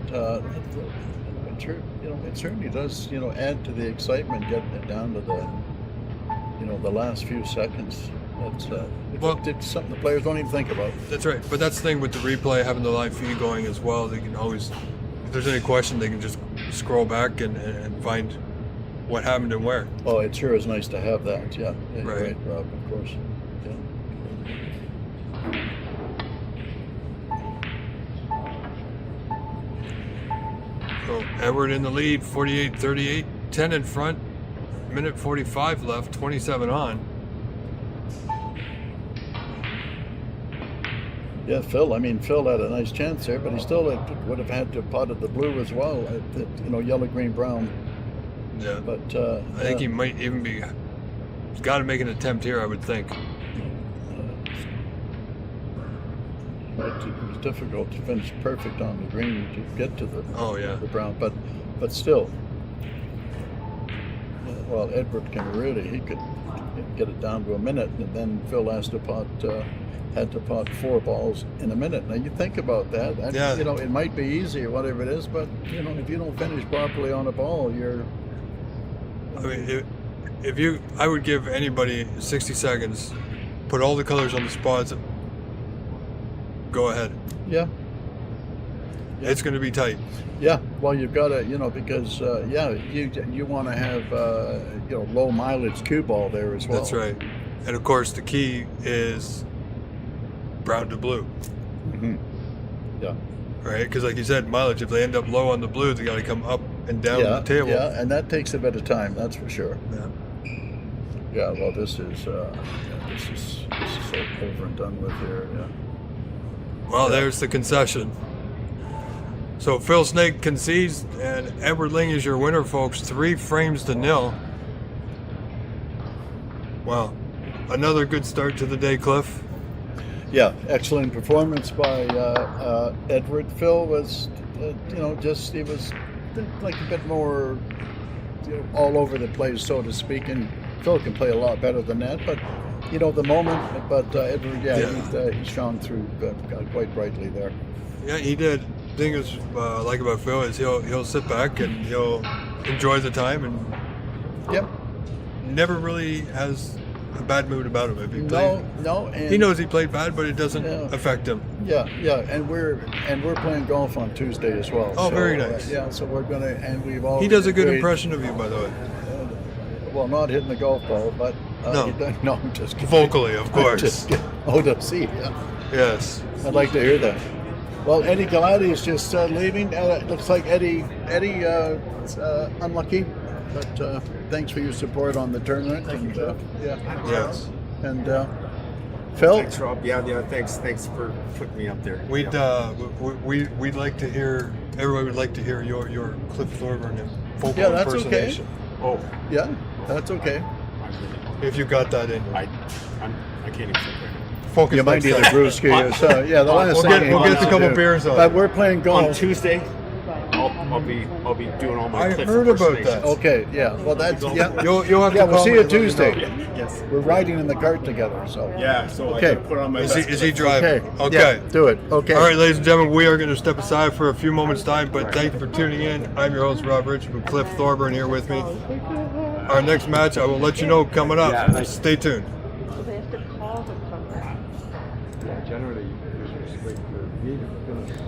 it certainly does add to the excitement, getting it down to the last few seconds. It's something the players don't even think about. That's right, but that's the thing with the replay, having the live feed going as well. They can always, if there's any question, they can just scroll back and find what happened and where. Oh, it sure is nice to have that. Yeah, right, Rob, of course. Yeah. So Edward in the lead, 48-38, 10 in front, minute 45 left, 27 on. Yeah, Phil had a nice chance there, but he still would have had to have potted the blue as well, yellow, green, brown. Yeah. But I think he might even be, he's got to make an attempt here, I would think. It was difficult to finish perfect on the green to get to the brown, but still. Well, Edward he could get it down to a minute, and then Phil had to pot 4 balls in a minute. Now you think about that. It might be easy or whatever it is, but if you don't finish properly on a ball, you're. I mean, I would give anybody 60 seconds, put all the colors on the spots. Go ahead. Yeah. It's going to be tight. Yeah. Well, you've got to, because you want to have low mileage cue ball there as well. That's right. And of course, the key is brown to blue. Mm-hmm. Yeah. Right, because like you said, mileage. If they end up low on the blue, they got to come up and down the table. Yeah, and that takes a bit of time. That's for sure. Yeah. Yeah. Well, this is so over and done with here. Yeah. Well, there's the concession. So Phil Snake concedes, and Edward Ling is your winner, folks. 3 frames to 0. Wow. Another good start to the day, Cliff. Yeah, excellent performance by Edward. Phil was, he was like a bit more all over the place, so to speak. And Phil can play a lot better than that, but the moment. But Edward, he shone through quite brightly there. Yeah, he did. The thing is, like about Phil is he'll sit back and he'll enjoy the time, and never really has a bad mood about him. If he no, and he knows he played bad, but it doesn't affect him. Yeah, and we're playing golf on Tuesday as well. Oh, so, very nice. So we're gonna, and we've all. He does a good impression of you, by the way. Well, not hitting the golf ball, but no, I'm just kidding. Vocally, of course. Does he? Yeah. Yes. I'd like to hear that. Well, Eddie Galati is just leaving. It looks like Eddie unlucky, but thanks for your support on the tournament. Thank you. Yes. And Phil. Thanks, Rob. Yeah. Thanks for putting me up there. We'd like to hear. Everybody would like to hear your Cliff Thorburn vocal impersonation. Okay. Oh. Yeah, that's okay. If you got that in. I can't even think right now. Focus. You might need a brewski. The last thing we'll get a couple beers on. But we're playing golf on Tuesday. I'll be doing all my I Cliff heard about impersonations. that. Okay, yeah. Well, that's yeah. You'll have to Yeah, we'll call see me you and let me Tuesday. know. Yes. We're riding in the cart together, so. Yeah. So Okay. I can put on my Is best. he Cliff. driving? Okay. Okay. Yeah, do it. Okay. All right, ladies and gentlemen, we are going to step aside for a few moments' time, but thank you for tuning in. I'm your host, Rob Richard, with Cliff Thorburn here with me. Our next match, I will let you know coming up. Yeah, nice. Stay tuned. So they have to call them from that. Yeah, generally, you just wait for me to finish.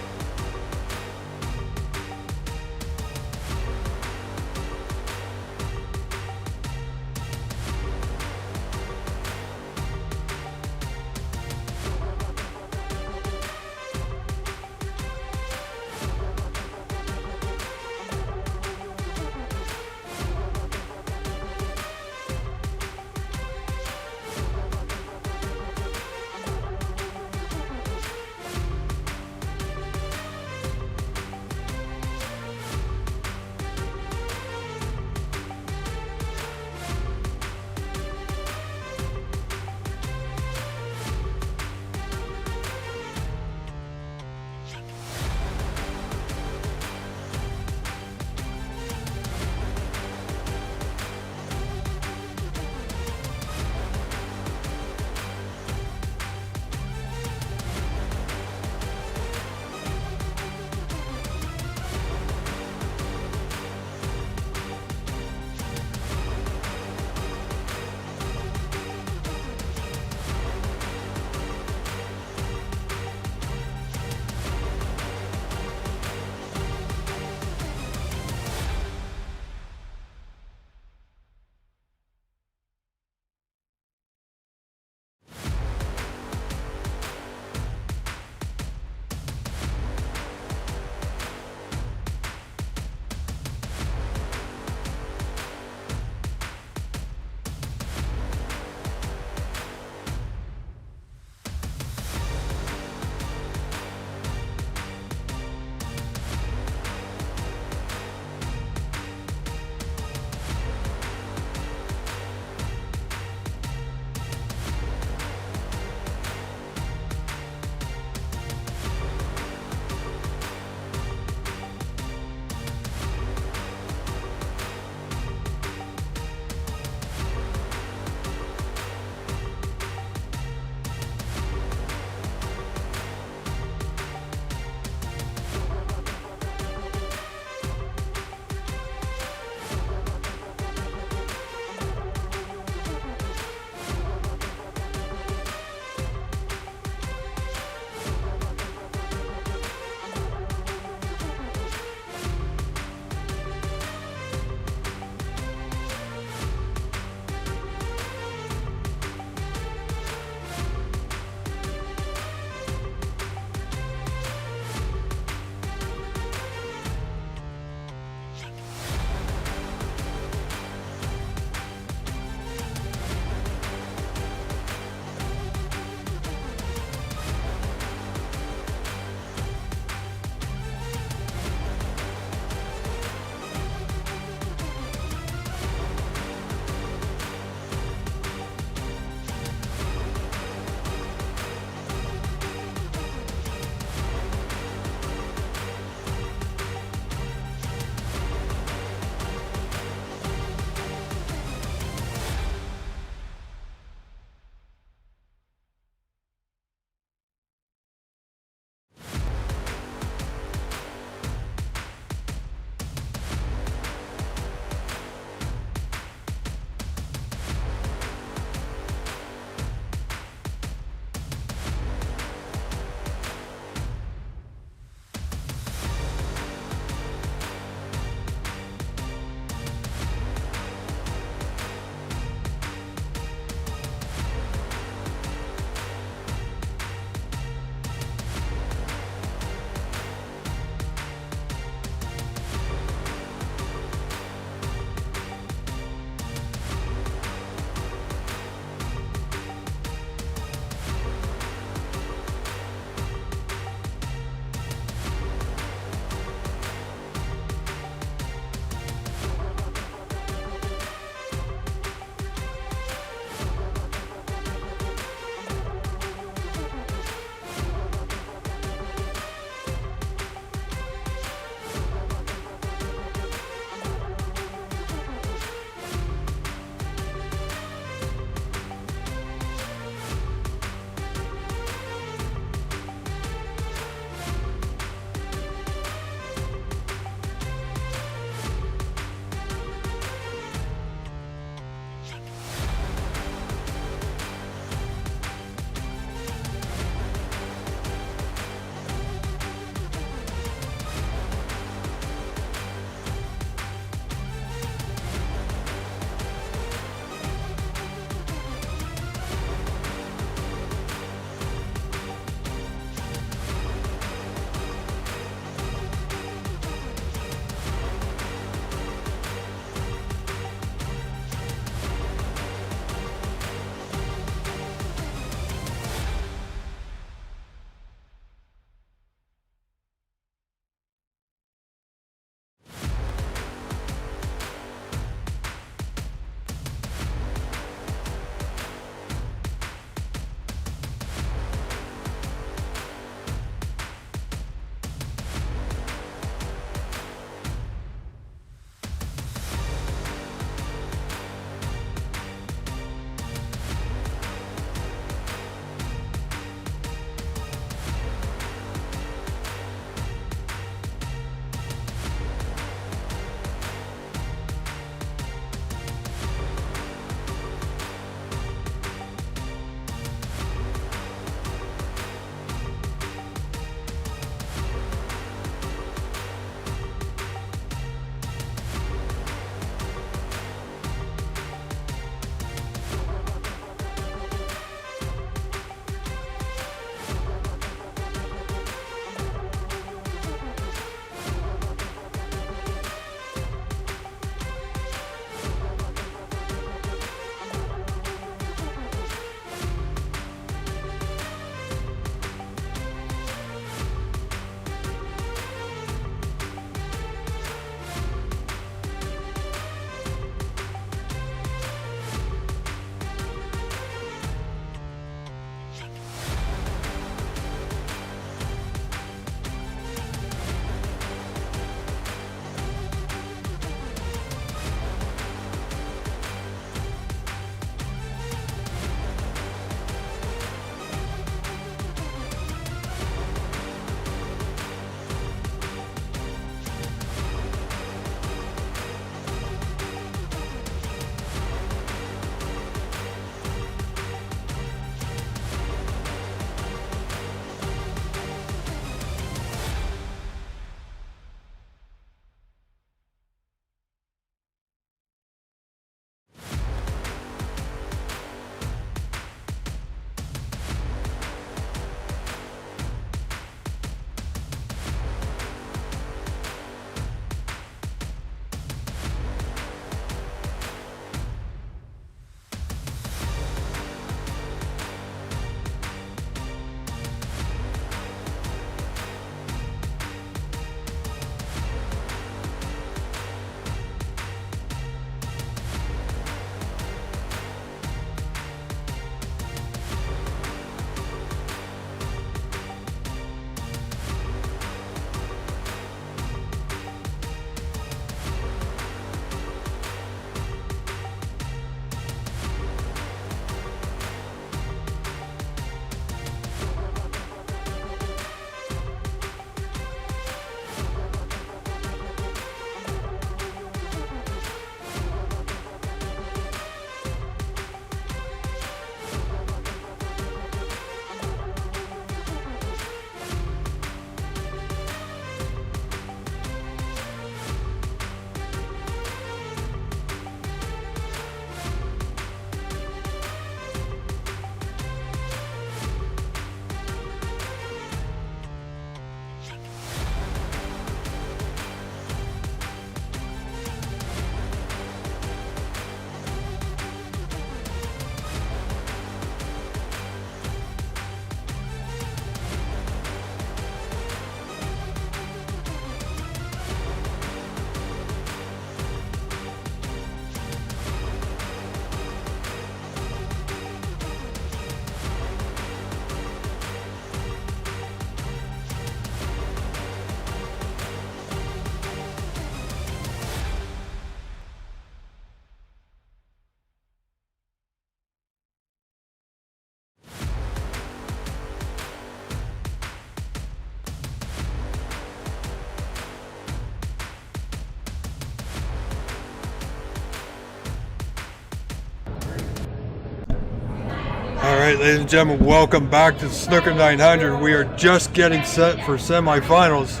right, ladies and gentlemen, welcome back to Snooker 900. We are just getting set for semifinals.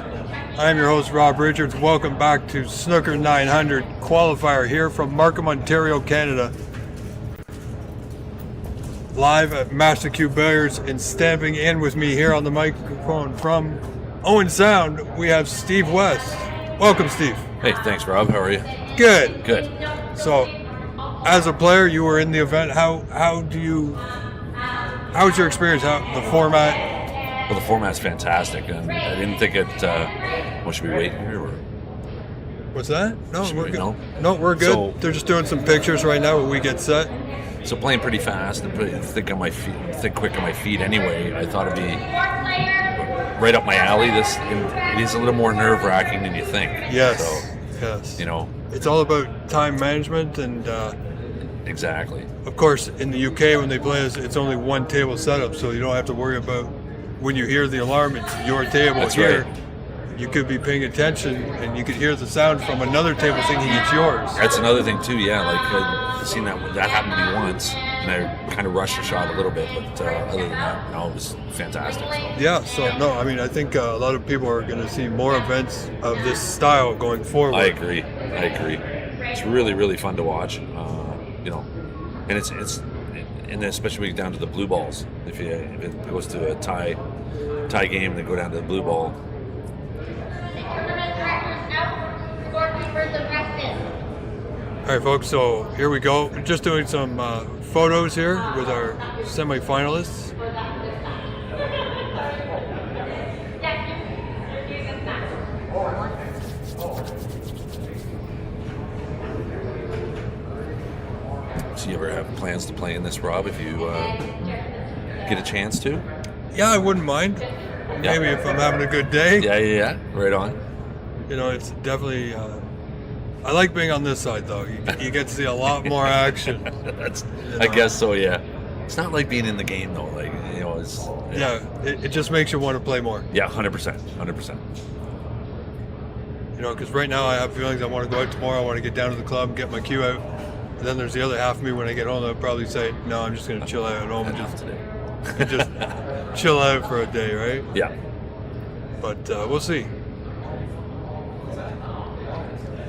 I am your host, Rob Richards. Welcome back to Snooker 900 Qualifier here from Markham, Ontario, Canada. Live at Master Q Billiards, and stamping in with me here on the microphone from Owen Sound, we have Steve West. Welcome, Steve. Hey, thanks, Rob. How are you? Good. Good. So, as a player, you were in the event. How was your experience? How the format? Well, the format's fantastic, and I didn't think it. What should we wait here? Or? What's that? No, Should we're we good. know? No, we're good. So- They're just doing some pictures right now when we get set. So playing pretty fast and think quick on my feet. Anyway, I thought it'd be right up my alley. It is a little more nerve-wracking than you think. Yes. So, Yes. you know, It's all about time management, and exactly. of course, in the UK when they play, it's only one table setup, so you don't have to worry about when you hear the alarm. It's your table. That's here. right. You could be paying attention, and you could hear the sound from another table thinking it's yours. That's another thing too. Yeah, like I've seen that happened to me once, and I kind of rushed the shot a little bit, but other than that, no, it was fantastic. So. Yeah, so no, I mean, I think a lot of people are going to see more events of this style going forward. I agree. It's really, really fun to watch. You know, and it's and especially when you get down to the blue balls. If it goes to a tie game, then go down to the blue ball. All right, folks, so here we go. We're just doing some photos here with our semifinalists. So you ever have plans to play in this, Rob, if you get a chance to? Yeah, I wouldn't mind. Maybe if I'm having a good day. Yeah. Right on. You know, it's definitely... I like being on this side, though. You get to see a lot more action. I guess so, yeah. It's not like being in the game, though. Like, you know, it's... Yeah, it just makes you want to play more. Yeah, 100%. You know, because right now I have feelings I want to go out tomorrow. I want to get down to the club, get my cue out. And then there's the other half of me when I get home. I'll probably say, no, I'm just going to chill out at home and just chill out for a day, right? Yeah. But we'll see.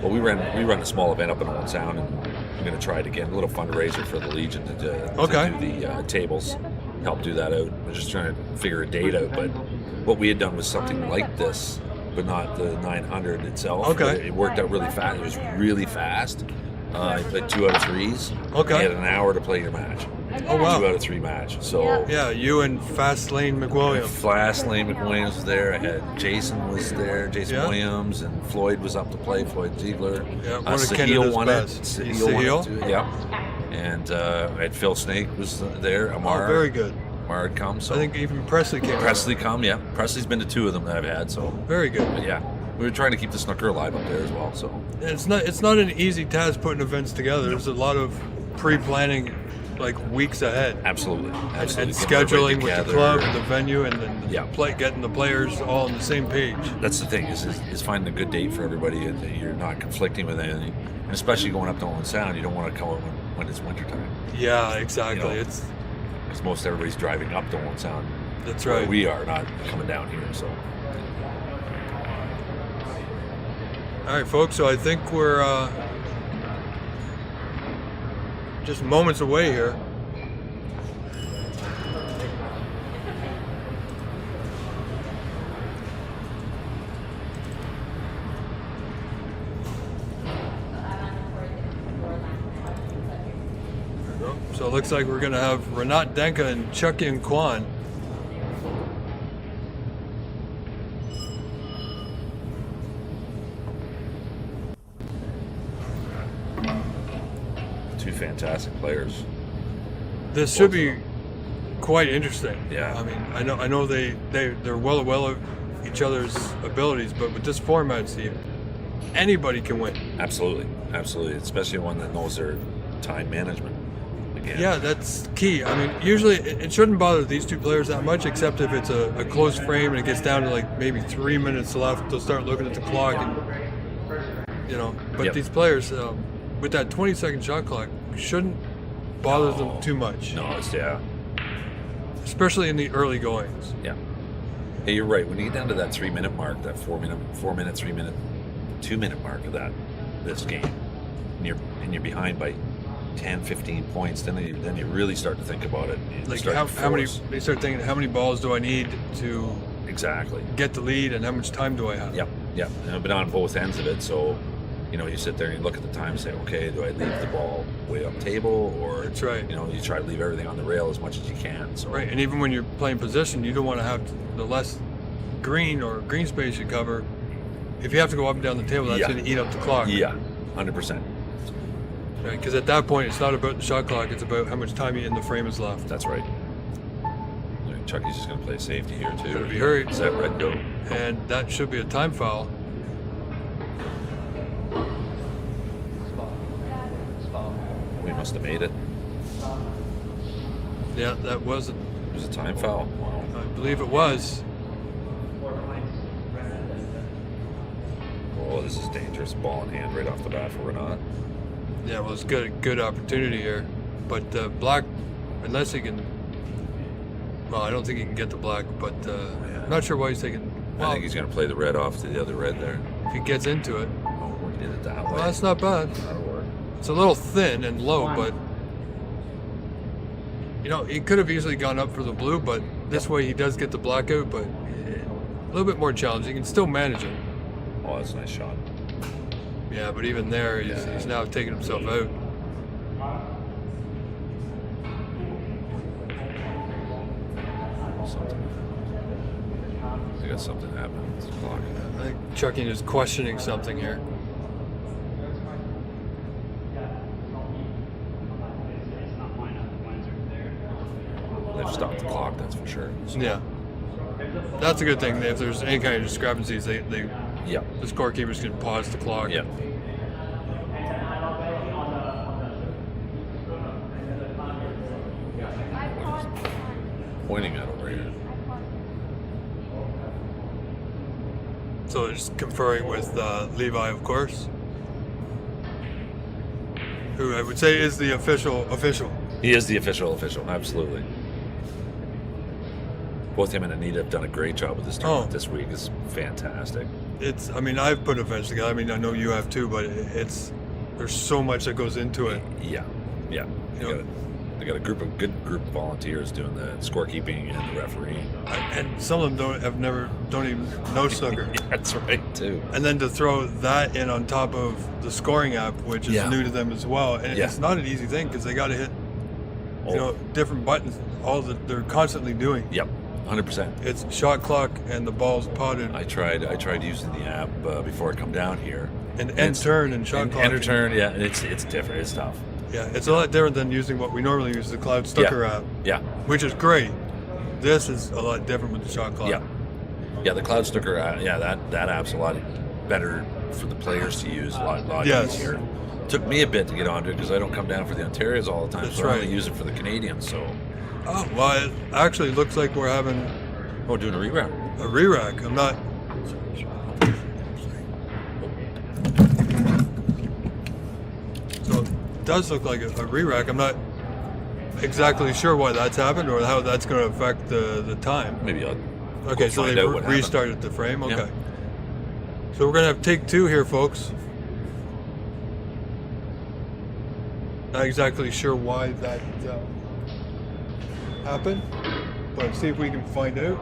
Well, we run a small event up in Owen Sound, and I'm going to try it again. A little fundraiser for the Legion to do the tables, help do that out. We're just trying to figure a date out. But what we had done was something like this, but not the 900 itself. Okay. It worked out really fast. It was really fast. I played 2 out of 3s. Okay. You had an hour to play your match. Oh, wow. 2 out of 3 match. So Yeah, you and Fast Lane McWilliams. Flash Lane McWilliams was there. I had Jason was there. Jason Yeah. Williams, and Floyd was up to play. Floyd Ziegler. Yeah, one of Sahil Canada's won best. it. Sahil? Won it too. Yeah. And I had Phil Snake was there. Amar. Oh, very good. Amar had come. So I think even Presley came. Presley come. Yeah. Presley's been to 2 of them that I've had. So Very good. but yeah, we were trying to keep the snooker alive up there as well. So It's not an easy task putting events together. There's a lot of pre-planning, like weeks ahead, absolutely. and Getting scheduling everybody with the together. club and the venue, and then Yeah. getting the players all on the same page. That's the thing is finding a good date for everybody that you're not conflicting with anything, and especially going up to Owen Sound, you don't want to come when it's wintertime. Yeah, exactly. You know, It's because most everybody's driving up to Owen Sound. that's where right. We are not coming down here, so All right, folks. So I think we're just moments away here. So it looks like we're going to have Renat Denka and Chucky and Kwan. two fantastic players. This should be quite interesting. Yeah. I mean, I know they're well of each other's abilities, but with this format, Steve, anybody can win. Absolutely, especially one that knows their time management. Again. Yeah, that's key. I mean, usually it shouldn't bother these two players that much, except if it's a close frame and it gets down to like maybe 3 minutes left. They'll start looking at the clock, and But Yep. these players, with that 20-second shot clock, shouldn't bother them too much. No, it's yeah. especially in the early goings. Yeah. Hey, you're right. When you get down to that 3 minute mark, that 4 minute, 3 minute, 2 minute mark of this game, and you're behind by 10, 15 points, then you really start to think about it. You Like start to how many? force. They start thinking, how many balls do I need to Exactly. get the lead, and how much time do I have? Yep. And I've been on both ends of it, so you sit there and you look at the time and say, okay, do I leave the ball way up table, or That's right. you try to leave everything on the rail as much as you can. So Right, and even when you're playing position, you don't want to have the less green or green space you cover. If you have to go up and down the table, that's Yeah. going to eat up the clock. Yeah, 100%. Right, because at that point, it's not about the shot clock; it's about how much time in the frame is left. That's right. Chucky's just going to play safety here too. Gotta be hurried. Set, red, go. And that should be a time foul. We must have made it. Yeah, that was, It was a time foul. Wow. I believe it was. Oh, this is dangerous. Ball in hand right off the bat for Renat. Yeah, well, it's good opportunity here, but Black, unless he can. Well, I don't think he can get the black, but not sure why he's taking. Well, I think he's going to play the red off to the other red there. if he gets into it, Oh, we did it that way. well, that's not bad. That'll work. It's a little thin and low, but he could have easily gone up for the blue, but this way he does get the blackout, but a little bit more challenging. He can still manage it. Oh, that's a nice shot. Yeah, but even there, he's now taking himself out. I got something happening with the clock. I think Chucky is questioning something here. They've stopped the clock, that's for sure. So, Yeah. That's a good thing. If there's any kind of discrepancies, the yeah. scorekeepers can pause the clock. Yeah. Pointing at over here. So just conferring with Levi, of course, who I would say is the official. He is the official, absolutely. Both him and Anita have done a great job with this tournament this week. It's fantastic. I've put events together. I mean, I know you have too, but there's so much that goes into it. Yeah. They got a good group of volunteers doing the scorekeeping and the refereeing. And some of them don't even know snooker. Yeah, that's right too. And then to throw that in on top of the scoring app, which is new to them as well, and it's not an easy thing because they got to hit, different buttons. They're constantly doing. Yep, 100%. It's shot clock and the ball's potted. I tried using the app before I come down here. And end turn and shot clock. End turn, yeah, and it's different. It's tough. Yeah, it's a lot different than using what we normally use, the Cloud Snooker app. Yeah. Which is great. This is a lot different with the shot clock. Yeah. Yeah, the Cloud Snooker app, that app's a lot better for the players to use, a lot easier. Took me a bit to get onto it because I don't come down for the Ontarios all the time, That's so I right. only use it for the Canadians, so. Oh, well, it actually looks like we're having Doing a reround. a re-rack. I'm not... So it does look like a re-rack. I'm not exactly sure why that's happened or how that's going to affect the time. Maybe I'll Okay, go so find they out what happened. restarted the frame. Okay. Yeah. So we're going to have take two here, folks. Not exactly sure why that happened, but see if we can find out.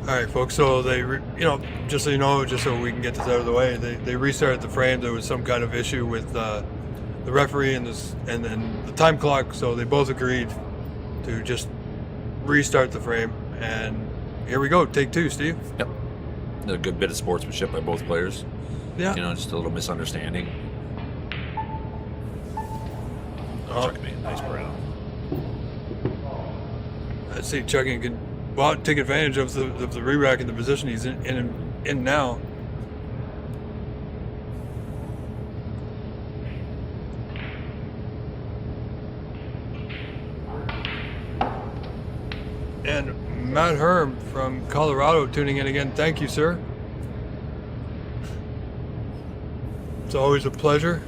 All right, folks. So they, just so we can get this out of the way, they restarted the frame. There was some kind of issue with the referee and then the time clock. So they both agreed to just restart the frame, and here we go. Take 2, Steve. Yep. A good bit of sportsmanship by both players. Yeah. You know, just a little misunderstanding. Chuck made a nice brown. I'd say Chucking can take advantage of the re-rack in the position he's in now. And Matt Herm from Colorado tuning in again. Thank you, sir. It's always a pleasure.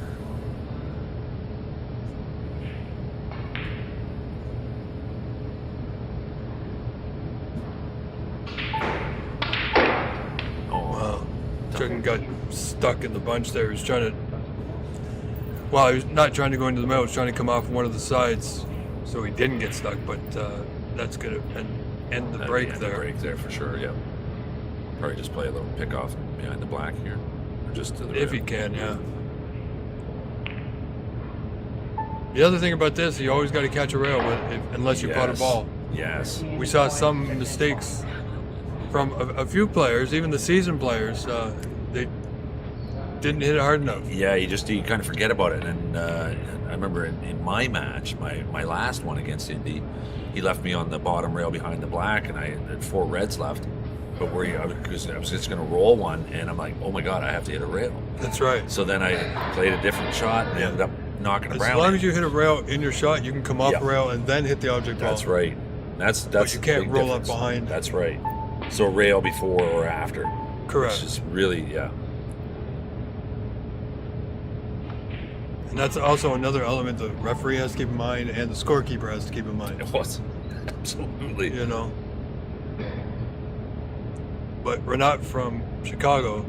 Chucking got stuck in the bunch there. He was trying to, well, he was not trying to go into the middle. He was trying to come off one of the sides so he didn't get stuck, but that's going to end the break there. The break there for sure, yeah. Probably just play a little pick off behind the black here. Or just to the if rim. he can, yeah. The other thing about this, you always got to catch a rail unless you pot a ball. Yes. We saw some mistakes from a few players, even the seasoned players. They didn't hit it hard enough. Yeah, you kind of forget about it. And I remember in my match, my last one against Indy, he left me on the bottom rail behind the black, and I had 4 reds left. But I was just going to roll one, and I'm like, oh my God, I have to hit a rail. That's right. So then I played a different shot and ended up knocking a brown. As long as you hit a rail in your shot, you can come off a rail and then hit the object ball. That's right. That's but you can't roll up behind. That's right. So rail before or after. Correct. Which is really, yeah. And that's also another element the referee has to keep in mind and the scorekeeper has to keep in mind. It was. Absolutely. You know. But Renat from Chicago.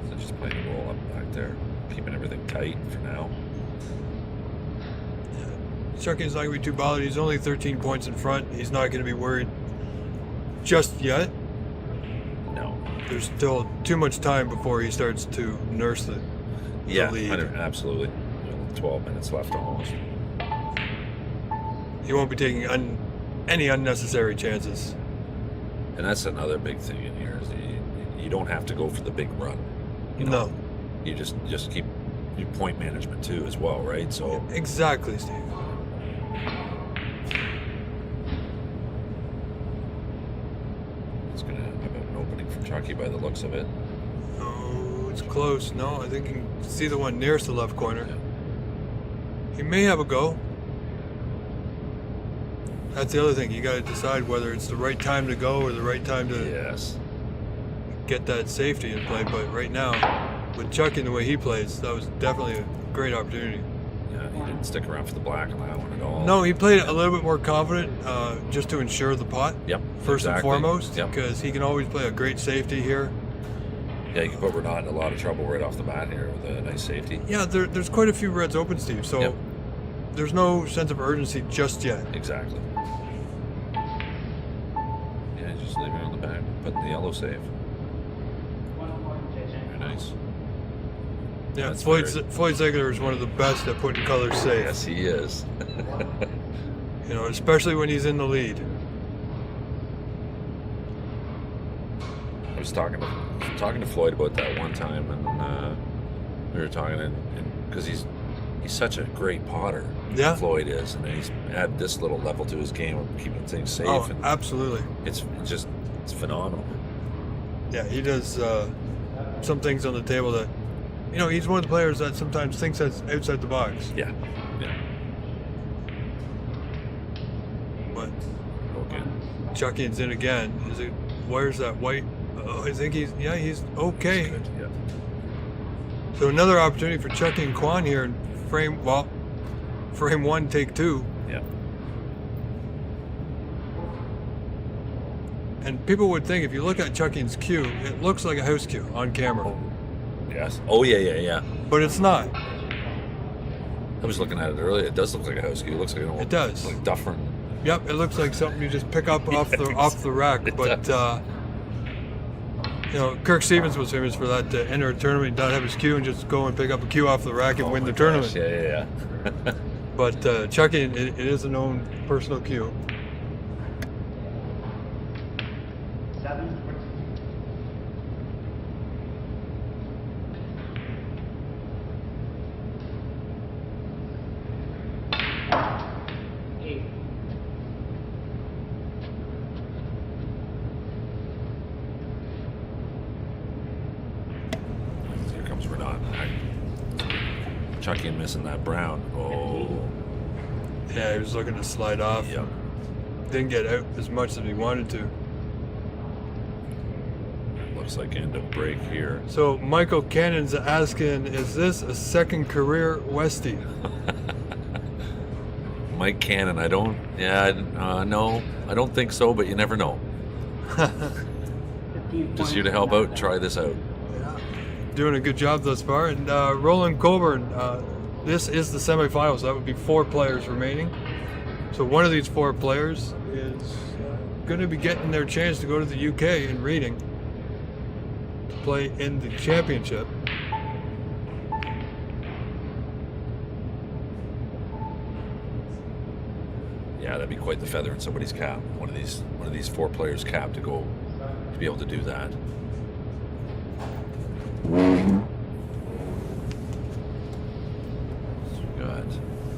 So just playing the roll up back there. Keeping everything tight for now. Chucking's not going to be too bothered. He's only 13 points in front. He's not going to be worried just yet. No. There's still too much time before he starts to nurse the lead. Absolutely. 12 minutes left almost. He won't be taking any unnecessary chances. And that's another big thing in here is you don't have to go for the big run. You know? No. You just keep your point management too as well, right? So exactly, Steve. It's gonna have an opening for Chucky by the looks of it. Oh, it's close. No, I think you can see the one nearest the left corner. He may have a go. That's the other thing. You got to decide whether it's the right time to go or the right time to get that safety in play. But right now, with Chucky the way he plays, that was definitely a great opportunity. Yeah, he didn't stick around for the black on that one at all. No, he played a little bit more confident just to ensure the pot. Yep. First and foremost, Yep. because he can always play a great safety here. Yeah, you can put Renat in a lot of trouble right off the bat here with a nice safety. Yeah, there's quite a few reds open, Steve. So there's no sense of urgency just yet. Exactly. Yeah, just leave it on the back, put the yellow safe. Very nice. Yeah, Floyd Ziegler is one of the best at putting colors safe. Yes, he is. You know, especially when he's in the lead. I was talking to Floyd about that one time, and we were talking, because he's such a great potter. Yeah, Floyd is, and he's added this little level to his game of keeping things safe. Oh, and absolutely. It's phenomenal. Yeah, he does some things on the table that, you know, he's one of the players that sometimes thinks that's outside the box. Yeah. But okay. Chucky's in again. Where's that white? Oh, I think he's okay. Good, yeah. So another opportunity for Chucky and Quan here in frame one, take 2. Yeah. And people would think if you look at Chucky's cue, it looks like a house cue on camera. Yes. Oh yeah. But it's not. I was looking at it earlier. It does look like a house key. It looks like an old, It does. like Dufferin. Yep, it looks like something you just pick up off the rack. But You know, Kirk Stevens was famous for that, to enter a tournament, not have his cue, and just go and pick up a cue off the rack and win the tournament. Yeah. But Chucky, it is a known personal cue. Here comes Renaud. Chucky missing that brown. Oh. Yeah, he was looking to slide off. Yep. Didn't get out as much as he wanted to. Looks like end of break here. So Michael Cannon's asking, is this a second career Westie? Mike Cannon, no, I don't think so, but you never know. Just here to help out and try this out. Doing a good job thus far. And Roland Colburn, this is the semifinals. That would be 4 players remaining. So one of these 4 players is going to be getting their chance to go to the UK in Reading to play in the championship. Yeah, that'd be quite the feather in somebody's cap. One of these 4 players' cap to be able to do that. So we got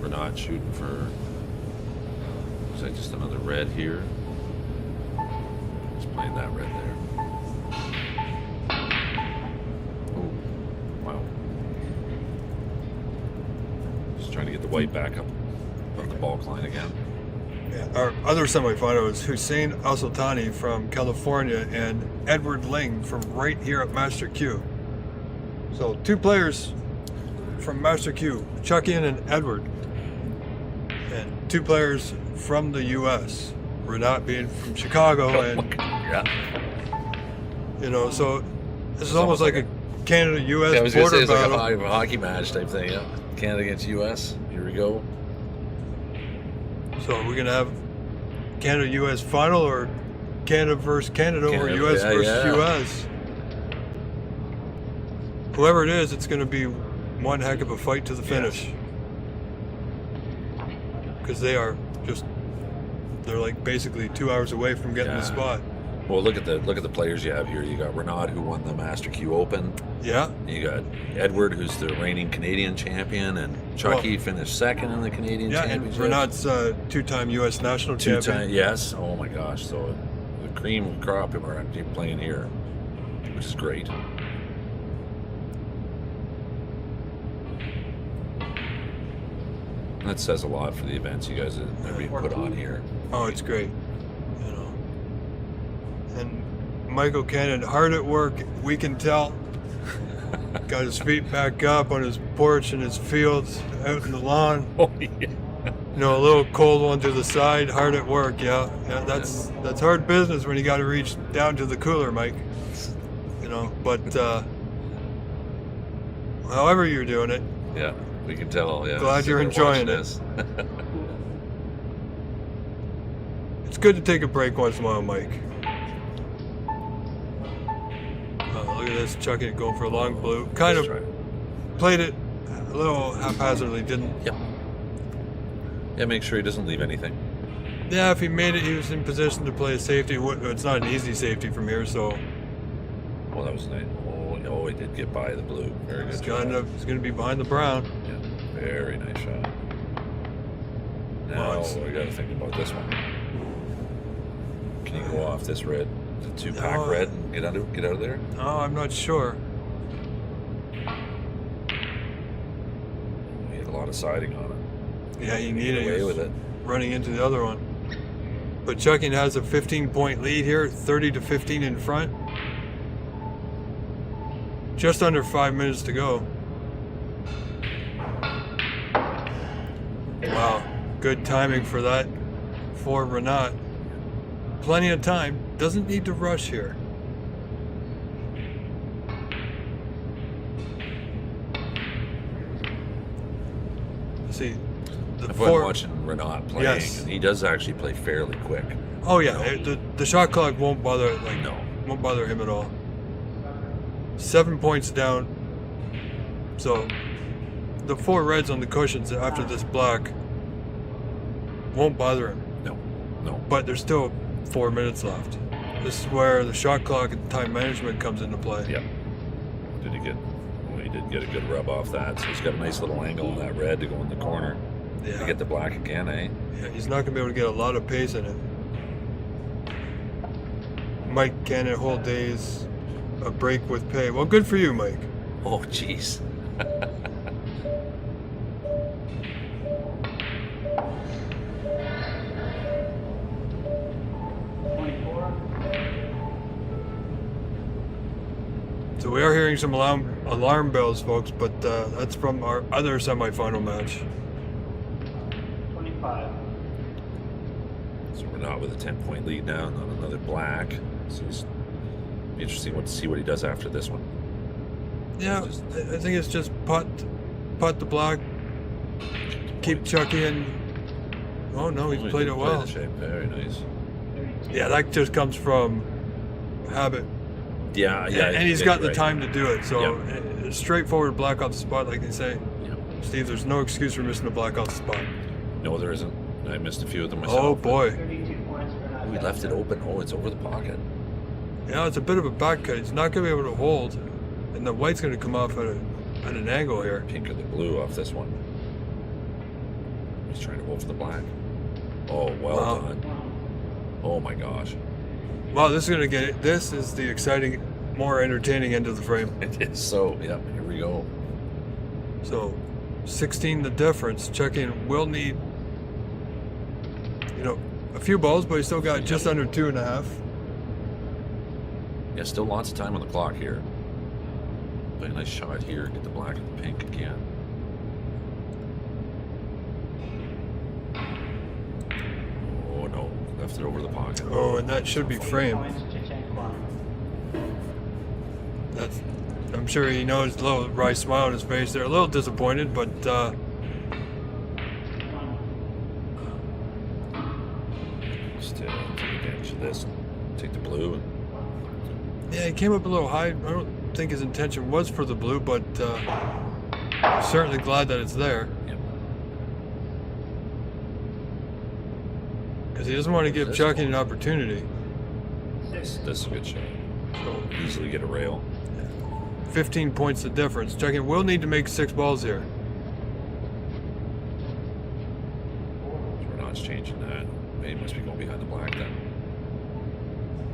Renaud shooting for, looks like just another red here. Just playing that red there. Oh, wow. Just trying to get the white back up on the ball line again. Yeah, our other semifinal is Hussein Al-Sultani from California and Edward Ling from right here at Master Q. So 2 players from Master Q, Chuckian and Edward. And 2 players from the U.S., Renaud being from Chicago. And, Yeah. you know, so this is almost like a Canada-U.S. I was going to say border it's like battle. a hockey match type thing, yeah. Canada against U.S. Here we go. So we're going to have Canada-U.S. final, or Canada versus Canada, or Canada, U.S. yeah, versus yeah. U.S. Whoever it is, it's going to be one heck of a fight to the finish. Because they're like basically 2 hours away from getting the spot. Well, look at the players you have here. You got Renaud, who won the Master Q Open. Yeah. You got Edward, who's the reigning Canadian champion, and Chucky finished second in the Canadian championship. And Renaud's 2-time U.S. national champion. 2-time, yes. Oh my gosh! So the cream of crop are playing here, which is great. That says a lot for the events you guys are being put on here. Oh, it's great. You know. And Michael Cannon, hard at work, we can tell. Got his feet back up on his porch in his fields, out in the lawn. Oh yeah. You know, a little cold one to the side, hard at work. Yeah, that's hard business when you got to reach down to the cooler, Mike. You know, but however you're doing it. Yeah, we can tell. Yeah. Glad you're enjoying this. It's good to take a break once in a while, Mike. Look at this, chucking it, going for a long blue. Kind of played it a little haphazardly, didn't. Yep. Yeah, make sure he doesn't leave anything. Yeah, if he made it, he was in position to play a safety. It's not an easy safety from here, so. Oh, that was nice. Oh, he did get by the blue. Very good. He's going to be behind the brown. Yeah, very nice shot. Now we got to think about this one. Can you go off this red, the 2-pack red, and get out of there? Oh, I'm not sure. He had a lot of siding on it. Yeah, you need it. Away with it. Running into the other one. But Chucking has a 15-point lead here, 30-15 in front. Just under 5 minutes to go. Wow, good timing for that for Renaud. Plenty of time. Doesn't need to rush here. See, I've been watching Renaud playing, and he does actually play fairly quick. Oh yeah, the shot clock won't bother won't bother him at all. 7 points down. So the 4 reds on the cushions after this black won't bother him. No. But there's still 4 minutes left. This is where the shot clock and time management comes into play. Yep. He did get a good rub off that. So he's got a nice little angle on that red to go in the corner. Yeah. To get the black again, eh? Yeah, he's not going to be able to get a lot of pace in it. Mike Cannon, whole days, a break with pay. Well, good for you, Mike. Oh, jeez. So we are hearing some alarm bells, folks, but that's from our other semifinal match. 25. So we're not with a 10-point lead now on another black. So it's interesting to see what he does after this one. Yeah, I think it's just putt the black, keep chucking. Oh no, he's played it well. The shape. Very nice. Yeah, that just comes from habit. Yeah. And he's got the right. time to do it. So Yep. it's straightforward black off the spot, like they say. Yep. Steve, there's no excuse for missing a black off the spot. No, there isn't. I missed a few of them myself. Oh boy. 32 points for not We left it open. Oh, it's over the pocket. Yeah, it's a bit of a back cut. He's not going to be able to hold. And the white's going to come off at an angle here. Pink or the blue off this one. He's trying to go for the black. Oh, well Wow. done. Oh my gosh. Wow, this is going to get it. This is the exciting, more entertaining end of the frame. It is so. Yep. Here we go. So 16 the difference. Check-in will need, a few balls, but he still got just under 2.5. Yeah, still lots of time on the clock here. Play a nice shot here. Get the black and the pink again. Oh no, left it over the pocket. Oh, and that should be framed. points to Chen-Quan. That's, I'm sure he knows, a little wry smile on his face there. A little disappointed, but Just take advantage of this. Take the blue. And yeah, he came up a little high. I don't think his intention was for the blue, but I'm certainly glad that it's there. yep. Because he doesn't want to give This Chucky one. an opportunity. This is a good shot. So Easily get a rail. 15 points the difference. Chucky will need to make 6 balls here. Renat's changing that. He must be going behind the black then.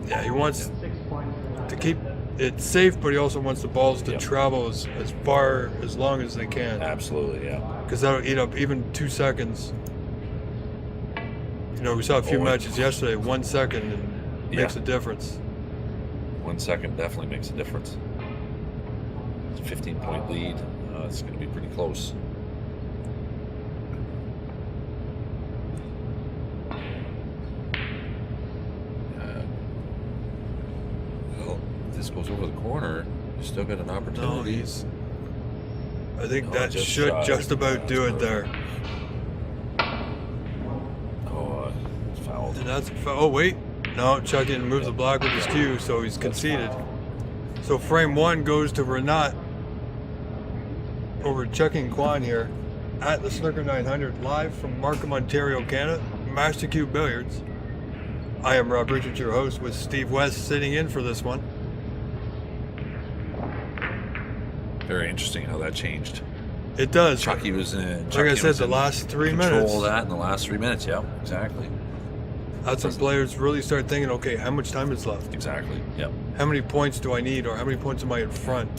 Yeah, he wants 6 points for not to keep it safe, but he also wants the balls to Yep. travel as far, as long as they can. Absolutely, yeah. Because that'll eat up even 2 seconds. We saw a few Oh, matches yesterday, 1 second, and makes Yeah. a difference. 1 second definitely makes a difference. It's a 15-point lead. It's going to be pretty close. Well, if this goes over the corner, you still got an No, opportunity. I think No, that just should shy. just about do it That's there. Oh, it's fouled. And that's oh wait, no, Chuck didn't move the block with his cue, so he's conceded. So frame 1 goes to Renat over Chuck and Quan here at the Snooker 900, live from Markham, Ontario, Canada, Master Q Billiards. I am Rob Richards, your host, with Steve West sitting in for this one. Very interesting how that changed. It does. Chucky was in. Like I Chucky said, was the in last 3 control minutes. of that in the last 3 minutes. Yeah, exactly. That's when players really start thinking, okay, how much time is left? Exactly. Yep. How many points do I need, or how many points am I in front?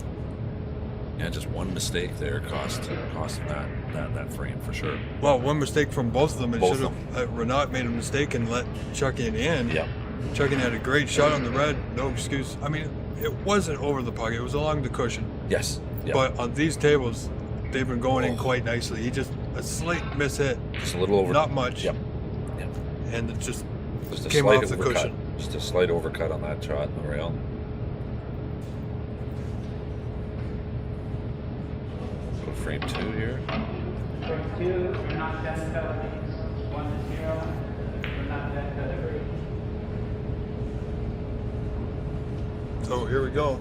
Yeah, just one mistake there cost that frame for sure. Well, one mistake from both of them. It Both should of have. Renat made a mistake and let Chucky in. Yep. Chucky had a great shot on the red. No excuse. I mean, it wasn't over the pocket. It was along the cushion. Yes. Yep. But on these tables, they've been going in Oh. quite nicely. He just a slight mishit, just a little over. not much. Yep. Yep. And it just Just a came slight off the overcut. cushion. Just a slight overcut on that shot in the rail. Go to frame 2 here. Frame 2, we're not done penalties. 1-0. We're not done penalties. So here we go.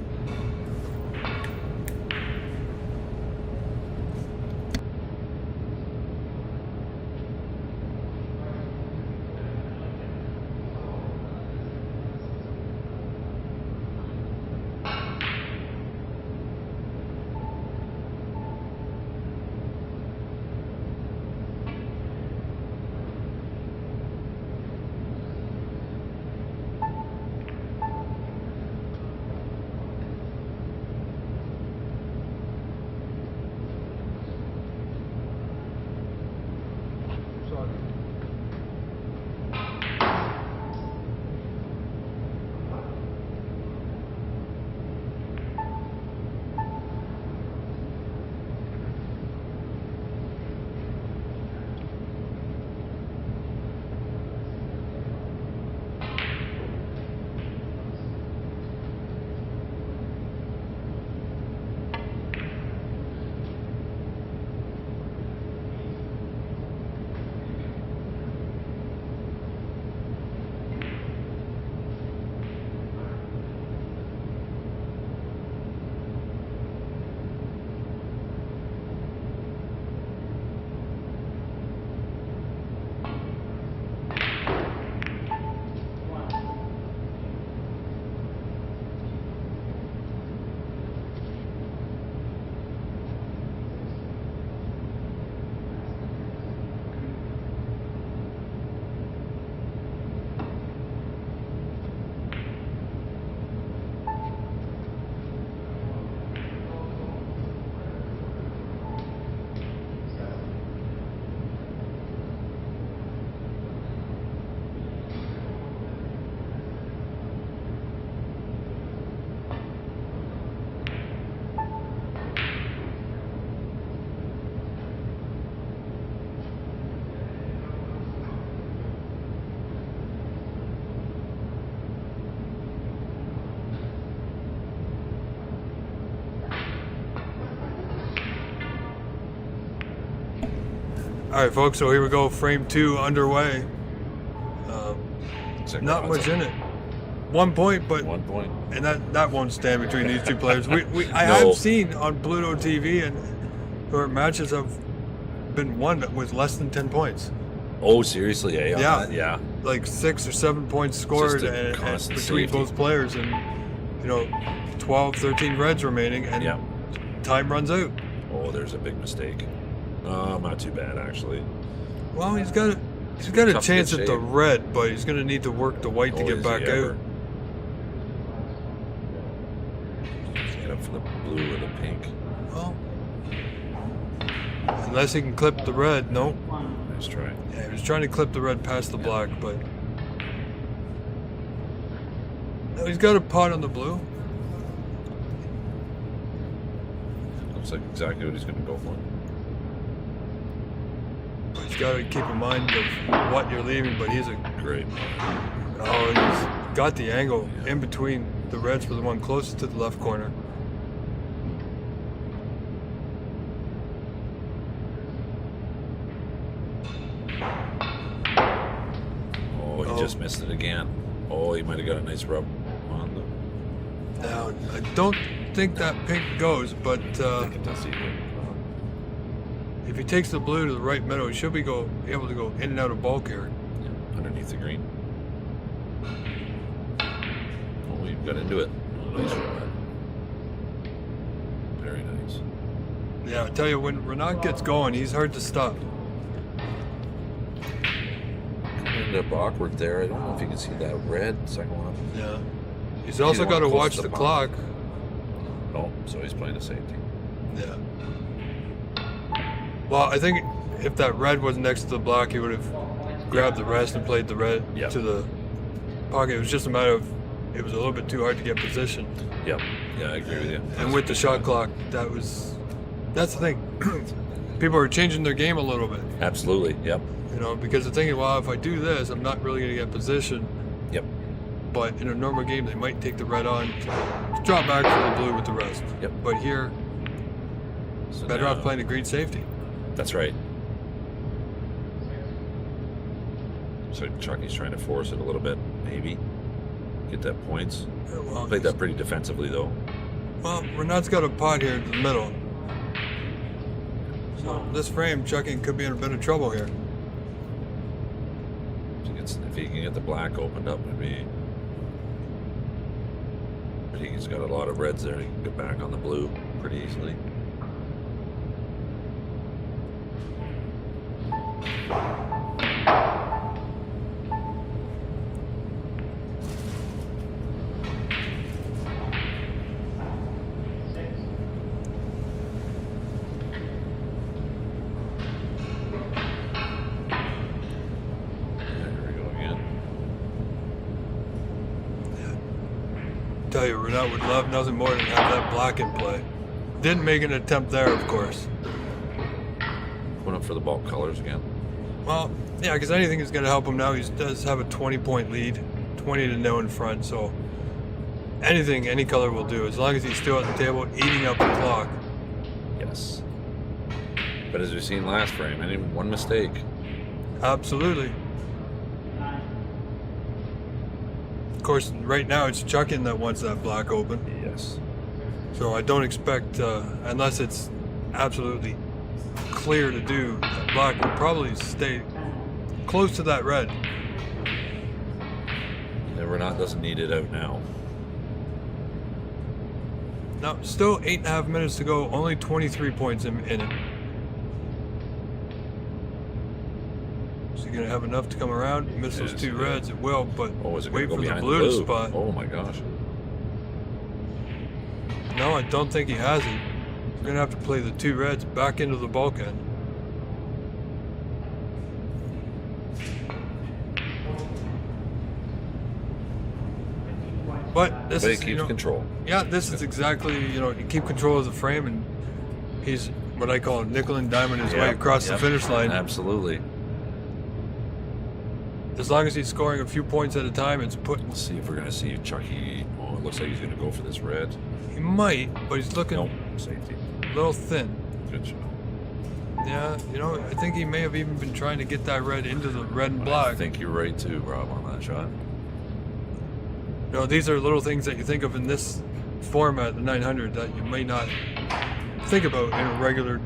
right, folks. So here we go. Frame 2 underway. Not much in it. 1 point, but 1 point. and that won't stand between these two players. I No. have seen on Pluto TV and where matches have been won with less than 10 points. Oh, seriously? Eh? Yeah. Yeah. Like 6 or 7 points scored Just a and constant between safety. both players, and 12, 13 reds remaining, and Yeah. time runs out. Oh, there's a big mistake. Not too bad, actually. Well, he's got a Tough to chance get at the saved. red, but he's going to need to work the white to Oh, get is back he ever? out. Just get up for the blue or the pink. Well, unless he can clip the red. Nope. Nice try. Yeah, he was trying to clip the red past the black, but no, he's got a pot on the blue. Looks like exactly what he's going to go for. But he's got to keep in mind of what you're leaving. But he's Great. he's got the angle in between the reds for the one closest to the left corner. Oh, he just missed it again. Oh, he might have got a nice rub on the. Now, I don't think that pink goes, but I think it does either. if he takes the blue to the right middle, he should be able to go in and out of bulk here. Yeah, underneath the green. Oh, you got into it. Oh, nice shot. Very nice. Yeah, I tell you, when Renat gets going, he's hard to stop. Ended up awkward there. I don't know if you can see that red second one. Yeah. He's also don't got to want watch close to the the clock. Oh, so he's playing a safety. Yeah. Well, I think if that red was next to the black, he would have grabbed the rest and played the red Yeah. to the pocket. It was just a matter of it was a little bit too hard to get position. Yep. Yeah, I agree with you. And with the shot clock, that's the thing. People are changing their game a little bit. Absolutely. Yep. Because they're thinking, well, if I do this, I'm not really going to get position. Yep. But in a normal game, they might take the red on, drop back to the blue with the rest. Yep. But here, So better now- off playing a green safety. That's right. So Chucky's trying to force it a little bit, maybe. Get that points. Well, Played that pretty defensively, though. Well, Renat's got a pot here in the middle. So this frame, Chucky could be in a bit of trouble here. If he can get the black opened up, it'd be. But he's got a lot of reds there. He can get back on the blue pretty easily. Tell you, Renat would love nothing more than have that black in play. Didn't make an attempt there, of course. Went up for the bulk colors again. Well, yeah, because anything is going to help him now. He does have a 20-point lead, 20-0 in front. So anything, any color will do, as long as he's still at the table, eating up the clock. Yes. But as we've seen last frame, any one mistake. Absolutely. Of course, right now it's Chuckin that wants that black open. Yes. So I don't expect, unless it's absolutely clear to do, that black will probably stay close to that red. Yeah, Renat doesn't need it out now. Now, still 8.5 minutes to go, only 23 points in it. Is he going to have enough to come around? Miss those Yes, two yeah. reds, it will, but Oh, is it wait going to for go the behind blue to spot. Oh my gosh. No, I don't think he has it. He's going to have to play the two reds back into the bulk end. But this But is, he keeps control. Yeah, this is exactly, you keep control of the frame, and he's what I call nickel and diamond his way Yep, across the yep. finish line. Absolutely. As long as he's scoring a few points at a time, it's putting. Let's see if we're going to see Chucky. Oh, it looks like he's going to go for this red. He might, but he's looking Nope. Safety. a little thin. Good shot. Yeah, you know, I think he may have even been trying to get that red into the red and black. I think you're right too, Rob, on that shot. You know, these are little things that you think of in this format, the 900, that you may not think about in a regular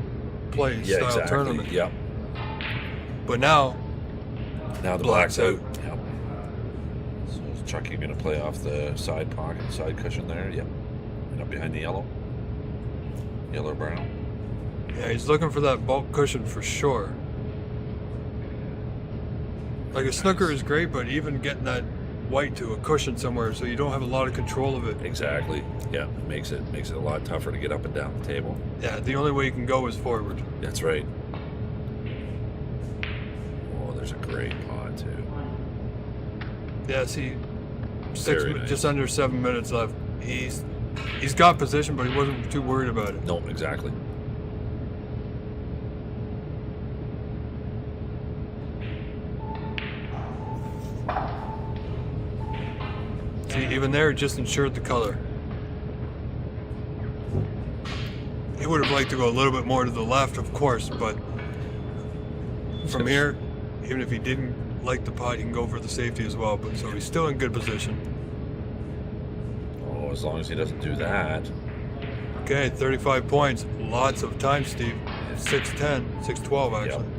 play Yeah, style exactly. tournament. Yep. But now, Now the black's out. Yep. So is Chucky going to play off the side pocket, side cushion there? Yep. And up behind the yellow. Yellow brown. yeah, he's looking for that bulk cushion for sure. Like a snooker is great, but even getting that white to a cushion somewhere so you don't have a lot of control of it. Exactly. Yeah, it makes it a lot tougher to get up and down the table. Yeah, the only way you can go is forward. That's right. Oh, there's a great pot too. Yeah, see, Very nice. just under 7 minutes left. He's got position, but he wasn't too worried about it. No, exactly. See, even there, it just ensured the color. He would have liked to go a little bit more to the left, of course, but from here, even if he didn't like the pot, he can go for the safety as well. But so he's still in good position. Oh, as long as he doesn't do that. Okay, 35 points. Lots of time, Steve. 6-10, 6-12 actually. Yep.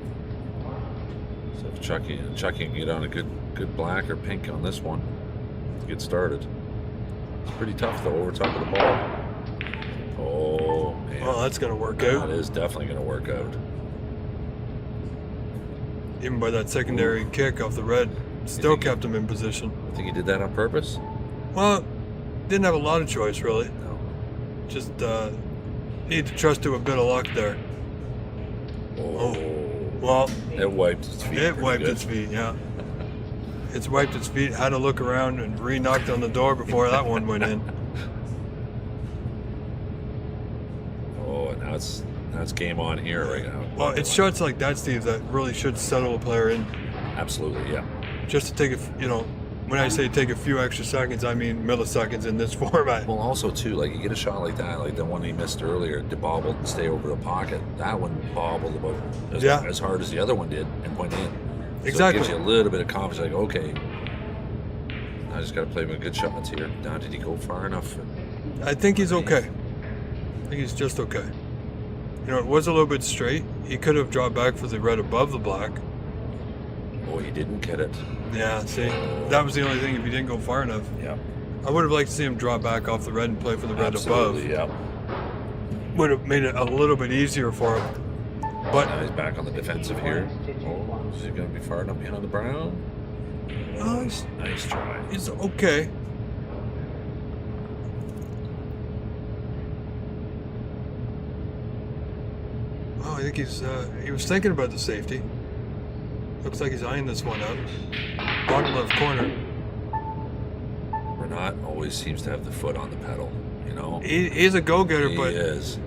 So if Chucky can get on a good black or pink on this one to get started. It's pretty tough though, over top of the ball. Oh man. Well, that's gonna work That out. is definitely gonna work out. Even by that secondary kick off the red, still kept him in position. I think he did that on purpose. Well, didn't have a lot of choice really. No. Just need to trust to a bit of luck there. Oh. Well, It wiped its feet. it pretty wiped good. its feet, yeah. It's wiped its feet, had to look around and re-knocked on the door before that one went in. Oh, and now it's game on here right now. Well, it's shots like that, Steve, that really should settle a player in. Absolutely, yeah. Just to take when I say take a few extra seconds, I mean milliseconds in this format. Well, also too, like you get a shot like that, like the one he missed earlier, to bobble and stay over the pocket. That one bobbled about as hard as the other one did and went in. So Exactly. it gives you a little bit of confidence, like okay, I just got to play my good shots here. Now, did he go far enough? I think he's okay. I think he's just okay. You know, it was a little bit straight. He could have dropped back for the red above the black. Oh, he didn't get it. Yeah, see, that was the only thing if he didn't go far enough. Yeah, I would have liked to see him drop back off the red and play for the red absolutely. above. Yeah. Would have made it a little bit easier for him. But Now he's back on the defensive here. Oh, is he going to be far enough behind the brown? Nice try. he's okay. Oh, I think he was thinking about the safety. Looks like he's eyeing this one up. Bottom left corner. Renat always seems to have the foot on the pedal, you know? He's a go-getter, He is.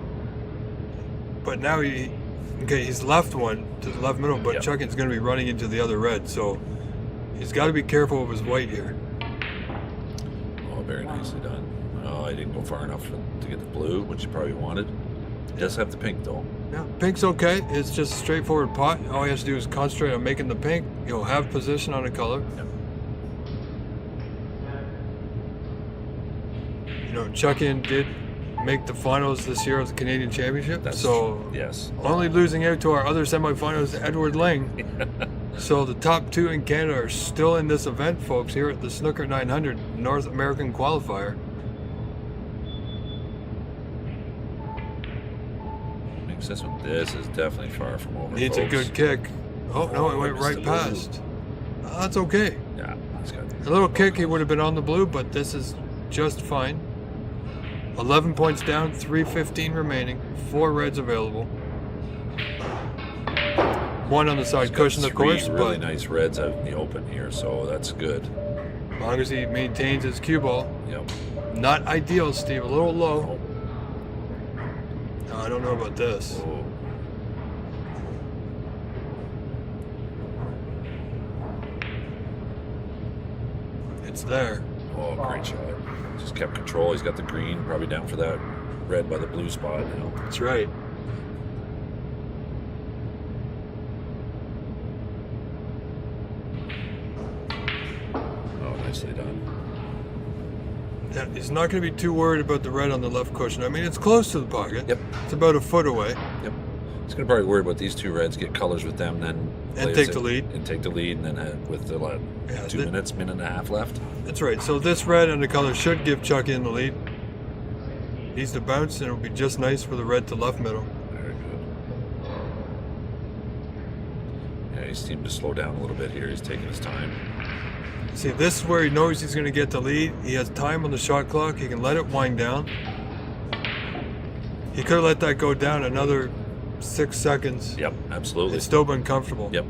but now he's left one to the left middle, but Yep. Chuckin's going to be running into the other red, so he's got to be careful of his white here. Oh, very nicely done. Oh, I didn't go far enough to get the blue, which you probably wanted. He does have the pink, though. Yeah, pink's okay. It's just a straightforward pot. All he has to do is concentrate on making the pink. He'll have position on a color. Yep. You know, Chuckin did make the finals this year of the Canadian Championship, Yes. only losing out to our other semifinalist, Edward Ling. So the top two in Canada are still in this event, folks, here at the Snooker 900 North American Qualifier. Makes this one. This is definitely far from over. Needs a folks. good kick. Oh, no, it Oh, went missed right the blue. past. That's okay. Yeah, he's got A little kick, he would have been on the blue, but this is just fine. 11 points down, 3:15 remaining, 4 reds available. One on the side cushion, of course, really but nice reds out in the open here, so that's good. as long as he maintains his cue ball. Yep. Not ideal, Steve, a little low. Oh, No, I don't know about this. oh. It's there. Oh, great shot. Just kept control. He's got the green, probably down for that red by the blue spot now. That's right. nicely done. Yeah, he's not going to be too worried about the red on the left cushion. I mean, it's close to the pocket. Yep. It's about a foot away. Yep. He's going to probably worry about these two reds, get colors with them, then And play take us the in- lead. And take the lead, and then with the Yeah, 2 minutes, minute and a half left. That's right. So this red and the color should give Chucky in the lead. Needs to bounce, and it'll be just nice for the red to left middle. Very good. Yeah, he seemed to slow down a little bit here. He's taking his time. See, this is where he knows he's going to get the lead. He has time on the shot clock. He can let it wind down. He could have let that go down another 6 seconds. Yep, absolutely. It's still been comfortable. Yep.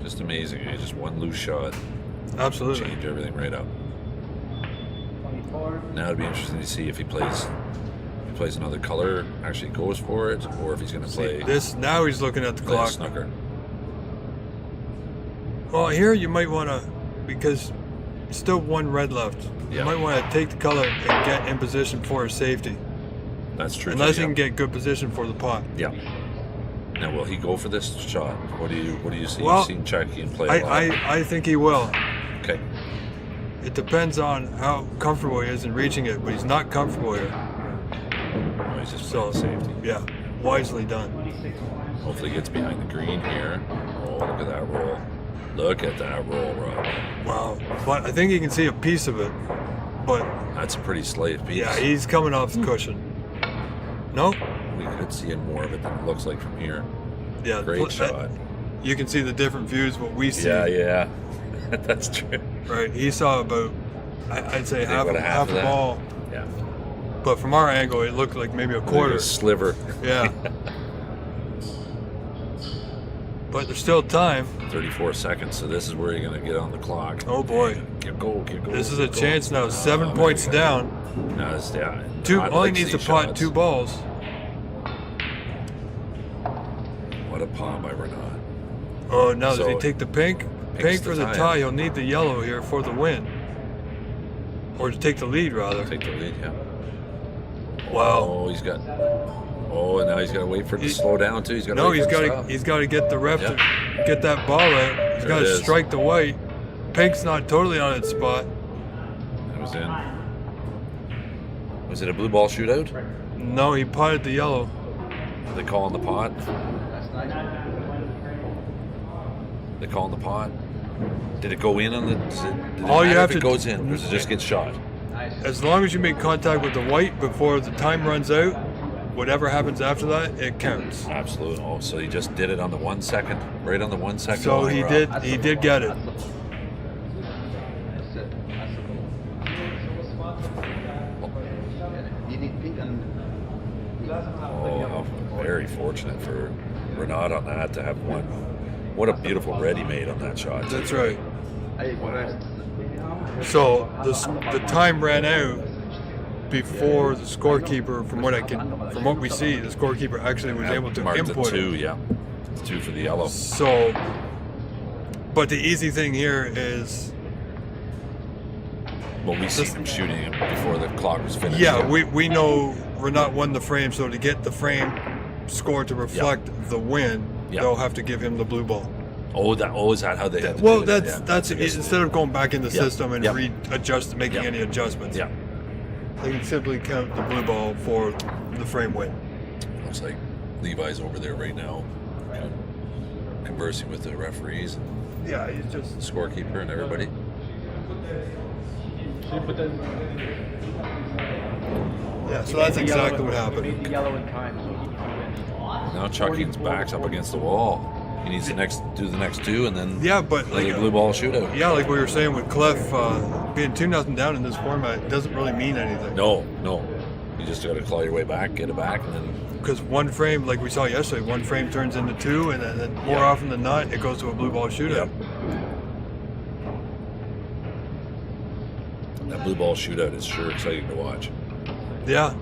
Just amazing. Eh? Just one loose shot Absolutely. changed everything right up. 24. Now it'd be interesting to see if he plays another color, actually goes for it, or if he's going to play This now he's looking at the play a clock. snooker. Well, here you might want to, because still one red left. You Yeah. might want to take the color and get in position for a safety, That's true. unless too, he yeah. can get good position for the pot. Yeah. Now, will he go for this shot? What do you see? Well, You've seen Chucky and play a lot. I think he will. Okay. It depends on how comfortable he is in reaching it, but he's not comfortable here. Oh, he's just So, playing safety. yeah, wisely done. 26 points. Hopefully, he gets behind the green here. Oh, look at that roll! Look at that roll, Rob. Wow. But I think you can see a piece of it. But That's a pretty slight piece. yeah, he's coming off the cushion. No? We could see more of it than it looks like from here. Yeah. Great shot. You can see the different views, what we see. Yeah. That's true. Right. He saw about, I'd say think half about a half a of that. ball. Yeah. But from our angle, it looked like maybe a quarter. A sliver. Yeah. But there's still time. 34 seconds. So this is where you're going to get on the clock. Oh boy. Get go. This is a chance now. 7 Oh, points there you go. down. No, it's down. Two Not only like needs to these pot shots. 2 balls. What a palm by Renaud. Oh, now does he So, take the pink? pink's Pink the for the tie. tie. He'll need the yellow here for the win. Or to take the lead, rather. Take the lead, yeah. Wow. Oh, he's got. Oh, and now he's got to wait for it to He- slow down too. He's got to. No, wait he's for it to got to stop. he's got to get the ref Yeah. to get that ball out. He's There got it to is. strike the white. Pink's not totally on its spot. It was in. Was it a blue ball shootout? No, he potted the yellow. They call in the pot. They call in the pot. Did it go in on the? Does it All you matter have if it to- goes in, or does it just get shot? As long as you make contact with the white before the time runs out, whatever happens after that, it counts. Absolutely. Oh, so he just did it on the 1 second, right on the 1 second. So line, he Rob. did get it. Oh, very fortunate for Renaud on that to have one. What a beautiful red he made on that shot. That's right. So the time ran out before the scorekeeper. From what we see, the scorekeeper actually was able to Marked input the 2, it. yeah. It's 2 for the yellow. So, but the easy thing here is, Well, we seen him shooting it before the clock was finished. yeah, we know Renaud won the frame. So to get the frame score to reflect the win, Yeah. they'll have to give him the blue ball. Oh, is that how they have to Well, do it? that's I it. guess- Instead of going back in the Yeah. system and Yeah. making Yeah. any adjustments. Yeah. They can simply count the blue ball for the frame win. Looks like Levi's over there right now, conversing with the referees and Yeah, he's just. the scorekeeper and everybody. Yeah, so that's exactly what happened. Made the yellow in time, so he can win. Now Chucky's back's up against the wall. He needs to do the next 2 and then Yeah, but another like blue ball shootout. yeah, like we were saying with Cliff, being 2-0 down in this format doesn't really mean anything. No. You just got to claw your way back, get it back, and then Because one frame, like we saw yesterday, one frame turns into 2, and then more Yeah. often than not, it goes to a blue ball shootout. Yep. That blue ball shootout is sure exciting to watch. Yeah.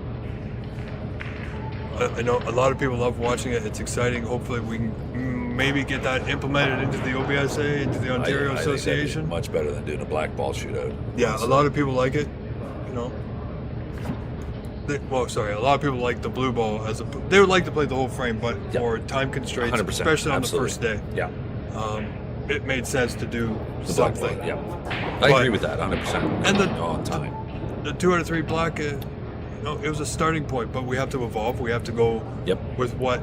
I know a lot of people love watching it. It's exciting. Hopefully, we can maybe get that implemented into the OBSA, into the Ontario I think that'd be Association. much better than doing a black ball shootout. Yeah, a lot of people like it. You know, A lot of people like the blue ball they would like to play the whole frame, but Yep. for time constraints, 100%, especially on absolutely. the first day, Yeah. it made sense to do The black something. ball, yeah. I But- agree with that 100%. And all the time. The 2 out of 3 black, it was a starting point, but we have to evolve. We have to go Yep. with what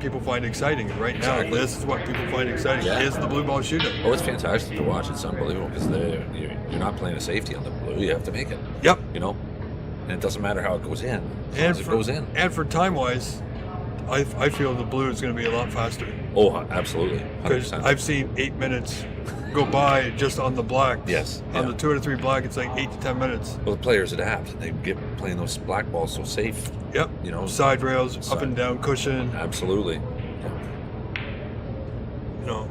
people find exciting. And right now, Exactly. this is what people find exciting: Yeah. is the blue ball shootout. Oh, it's fantastic to watch. It's unbelievable because you're not playing a safety on the blue. You have to make it. Yep. You know, and it doesn't matter how it goes in. As long And as it goes in. And for time wise, I feel the blue is going to be a lot faster Oh, absolutely. because 100%. I've seen 8 minutes go by just on the black. Yes, On yeah. the 2 out of 3 black, it's like 8 to 10 minutes. Well, the players adapt. They get playing those black balls so safe. Yep. You know, Side rails, up Side- and down cushion. Absolutely. You know.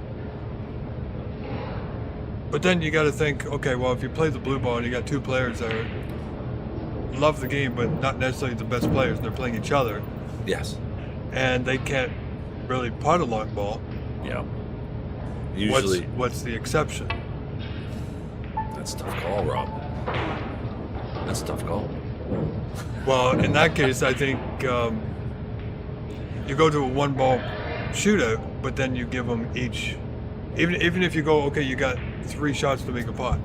But then you got to think, okay, well, if you play the blue ball and you got 2 players that love the game, but not necessarily the best players, they're playing each other, Yes. and they can't really putt a long ball. Yeah. Usually, what's the exception? that's a tough call, Rob. That's a tough call. Well, in that case, I think you go to a 1-ball shootout, but then you give them each, even if you go, okay, you got 3 shots to make a pot.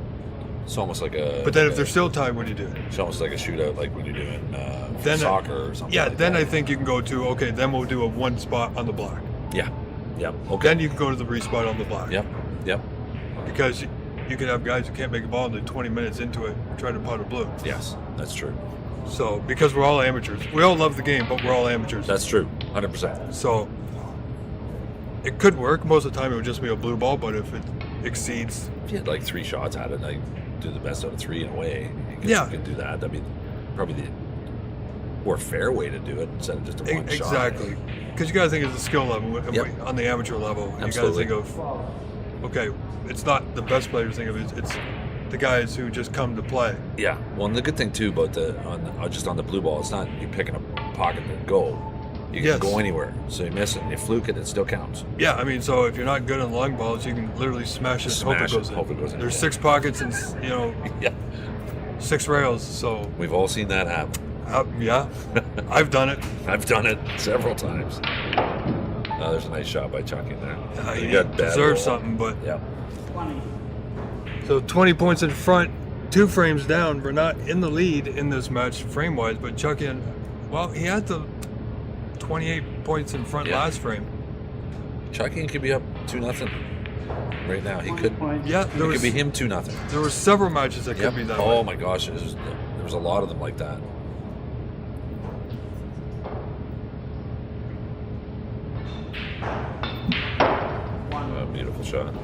It's almost like a. But then if they're still tied, what do you do? It's almost like a shootout, like when you're doing Then soccer or something. Yeah, like then that. I think you can go to, okay, then we'll do a 1 spot on the black. Yeah. Yep. Okay. Then you can go to the respot on the black. Yep. Yep. Because you can have guys who can't make a ball and they're 20 minutes into it trying to putt a blue. Yes, that's true. So, because we're all amateurs. We all love the game, but we're all amateurs. That's true. 100%. So, it could work. Most of the time it would just be a blue ball, but if it exceeds, If you had like 3 shots at it, like do the best out of 3 in a way. You Yeah. can do that. That'd be probably the more fair way to do it instead of just a one shot. exactly. Because you got to think of the skill level. Yep. On the amateur level. Absolutely. You got to think of, okay, it's not the best players think of it, it's the guys who just come to play. Yeah. Well, and the good thing too about just on the blue ball, it's not you picking a pocket to go. You can Yes. go anywhere. So you miss it and you fluke it, it still counts. Yeah, I mean, so if you're not good on long balls, you can literally smash it, Smash it, hope it goes in. There's yeah. 6 pockets and, Yeah. 6 rails, so, We've all seen that happen. yeah, I've done it. I've done it several times. There's a nice shot by Chuck in there. He You got bad deserves roll. something, but Yeah. 20. so 20 points in front, 2 frames down. We're not in the lead in this match frame wise, but Chuck he had the 28 points in front Yeah. last frame. Chucky could be up 2-0 right now. He could. Yeah, It could be him 2-0. there were several matches that could be that Oh way. my gosh, there was a lot of them like that. Oh, beautiful shot.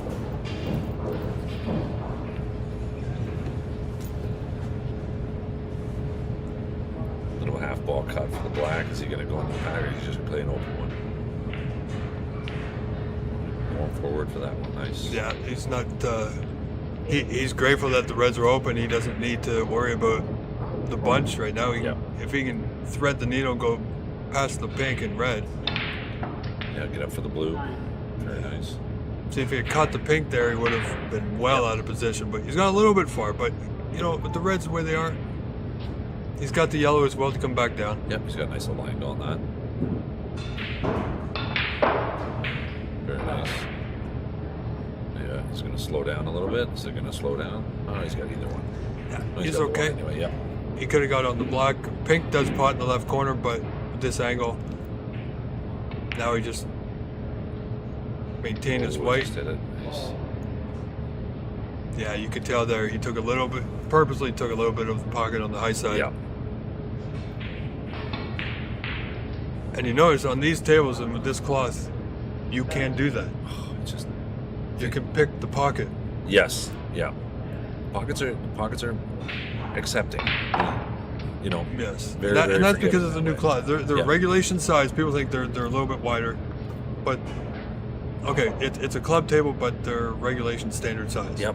Little half ball cut for the black. Is he going to go into the pack or is he just play an open one? Going forward for that one. Nice. Yeah, he's not. He's grateful that the Reds are open. He doesn't need to worry about the bunch right now. Yeah. If he can thread the needle, go past the pink and red. Yeah, get up for the blue. Very nice. See, if he had caught the pink there, he would have been well out of position. But he's got a little bit far. But with the Reds the way they are, he's got the yellow as well to come back down. Yep, he's got a nice little angle on that. Very nice. Yeah, he's going to slow down a little bit. Is it going to slow down? Oh, he's got either one. Yeah, Oh, he's got the okay. one anyway, yep. He could have got on the black. Pink does pot in the left corner, but with this angle, now he just maintained his Oh, white. just hit it. Nice. Yeah, you could tell there he purposely took a little bit of the pocket on the high side. Yeah. And you notice on these tables and with this cloth, you can't do that. Oh, it's just You can pick the pocket. yes, yeah. Pockets are accepting. Yes. Very, and very that's because forgiving of the that new way. cloth. They're Yeah. regulation size. People think they're a little bit wider, but okay, it's a club table, but they're regulation standard size. Yep.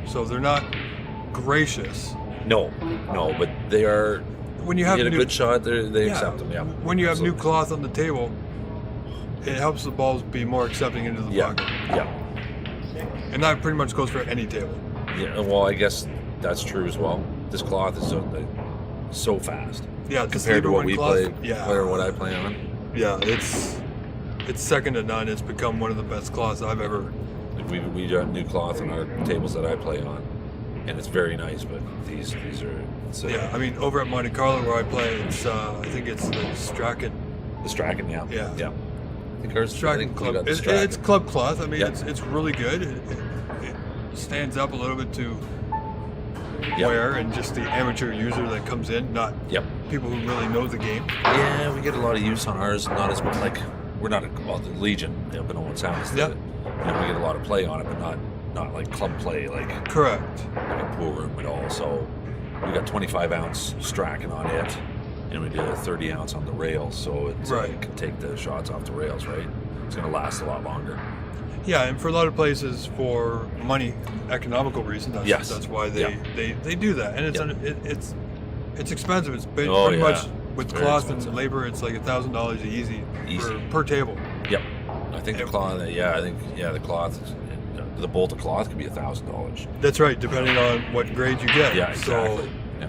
So they're not gracious. No, but they are. When you You have get a new, good shot, they yeah, accept them. Yeah. When you have new Absolutely. cloth on the table, it helps the balls be more accepting into the Yeah. pocket. Yeah. And that pretty much goes for any table. Yeah. Well, I guess that's true as well. This cloth is so fast. Yeah, the Compared to Sleeper what One we cloth, play, yeah. or what I play on. Yeah, it's second to none. It's become one of the best cloths I've ever. We got new cloth on our tables that I play on, and it's very nice. But these are Yeah, I mean, over at Monte Carlo where I play, it's I think it's the Strachan. the Strachan, yeah. Yeah. I think ours, I Strachan think we club. got the It's Strachan. club cloth. I mean, Yeah. it's really good. It stands up a little bit to Yep. wear, and just the amateur user that comes in, not Yep. people who really know the game. Yeah, we get a lot of use on ours. Not as much like we're not the Legion up in Owen Sound. Is Yeah. we get a lot of play on it, but not like club play, like Correct. a pool room at all. So we got 25 ounce Strachan on it, and we did a 30 ounce on the rails, so Right. it can take the shots off the rails. Right, it's going to last a lot longer. Yeah, and for a lot of places, for money, economical reasons, Yes. that's why they, Yeah. they do that, and it's expensive. It's pretty Oh, yeah. much with It's very cloth expensive. and labor. It's like $1,000 easy Easy. per table. Yep, I think the Yep. cloth. Yeah, the cloth. The bolt of cloth could be $1,000. That's right, depending on what grade you get. Yeah, exactly. So, Yeah.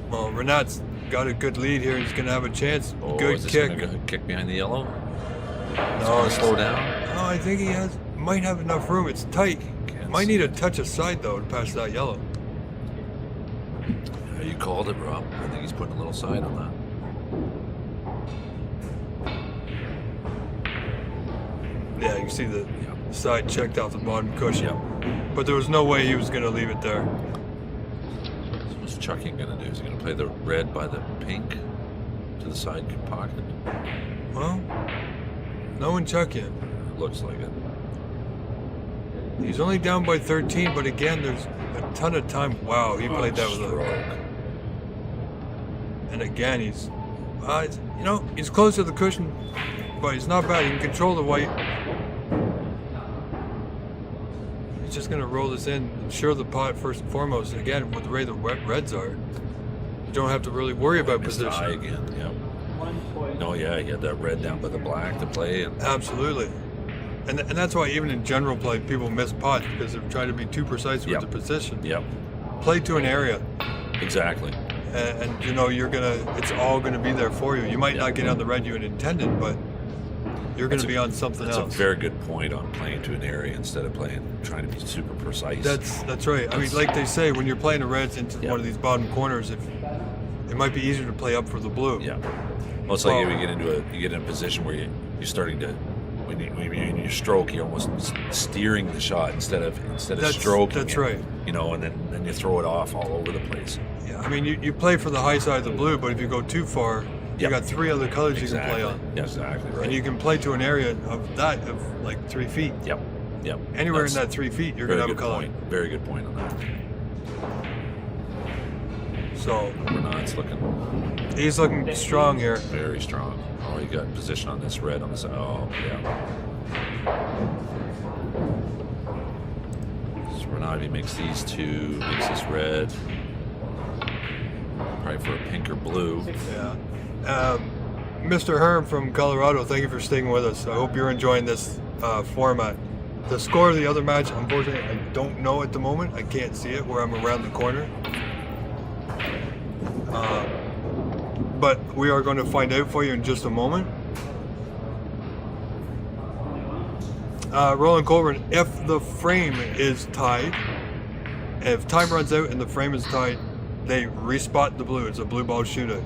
well, Renat's got a good lead here. He's going to have a chance. Oh, Good is this kick. gonna go kick behind the yellow? It's No, gonna slow down. No, I think he might have enough room. It's tight. Can't Might see need a touch of side though to pass that yellow. Yeah, you called it, Rob. I think he's putting a little side on that. Yeah, you can see the Yeah. side checked off the bottom cushion. Yeah. But there was no way he was going to leave it there. So what's Chucking gonna do? Is he gonna play the red by the pink to the side pocket? Well, no one chuck in. Looks like it. He's only down by 13, but again, there's a ton of time. Wow, he played that with a. stroke. And again, he's he's close to the cushion, but he's not bad. He can control the white. He's just going to roll this in, ensure the pot first and foremost. Again, with the way the reds are, you don't have to really worry about Missed the eye position. again. Yeah. Oh yeah, he had that red down by the black to play, and Absolutely. And that's why even in general play, people miss pots because they're trying to be too precise with Yep. the position. yep, Play to an area, exactly. and it's all gonna be there for you. You might Yeah. not get on the red you had intended, but you're gonna be on something That's else. a very good point on playing to an area instead of trying to be super precise. That's right. I mean, like they say, when you're playing the reds into Yeah. one of these bottom corners, if it might be easier to play up for the blue. Yeah. Well, it's like Well- you get in a position where you're starting to when you stroke, you're almost steering the shot instead of stroking. That's it, right. And then you throw it off all over the place. Yeah. I mean, you play for the high side of the blue, but if you go too far, you Yep. got three other colors you can play on, Yeah, exactly right. and you can play to an area of like 3 feet. Yep. Yep. Anywhere That's in that 3 feet, you're very gonna have a good color. point. Very good point on that. So Bernard's looking he's looking strong here. very strong. Oh, he got position on this red on the side. Oh, yeah. So Renavi makes these two, makes this red. Probably for a pink or blue. Yeah. Mr. Herm from Colorado, thank you for sticking with us. I hope you're enjoying this format. The score of the other match, unfortunately, I don't know at the moment. I can't see it where I'm around the corner. But we are going to find out for you in just a moment. Roland Colburn, if the frame is tied, if time runs out and the frame is tied, they respot the blue. It's a blue ball shootout.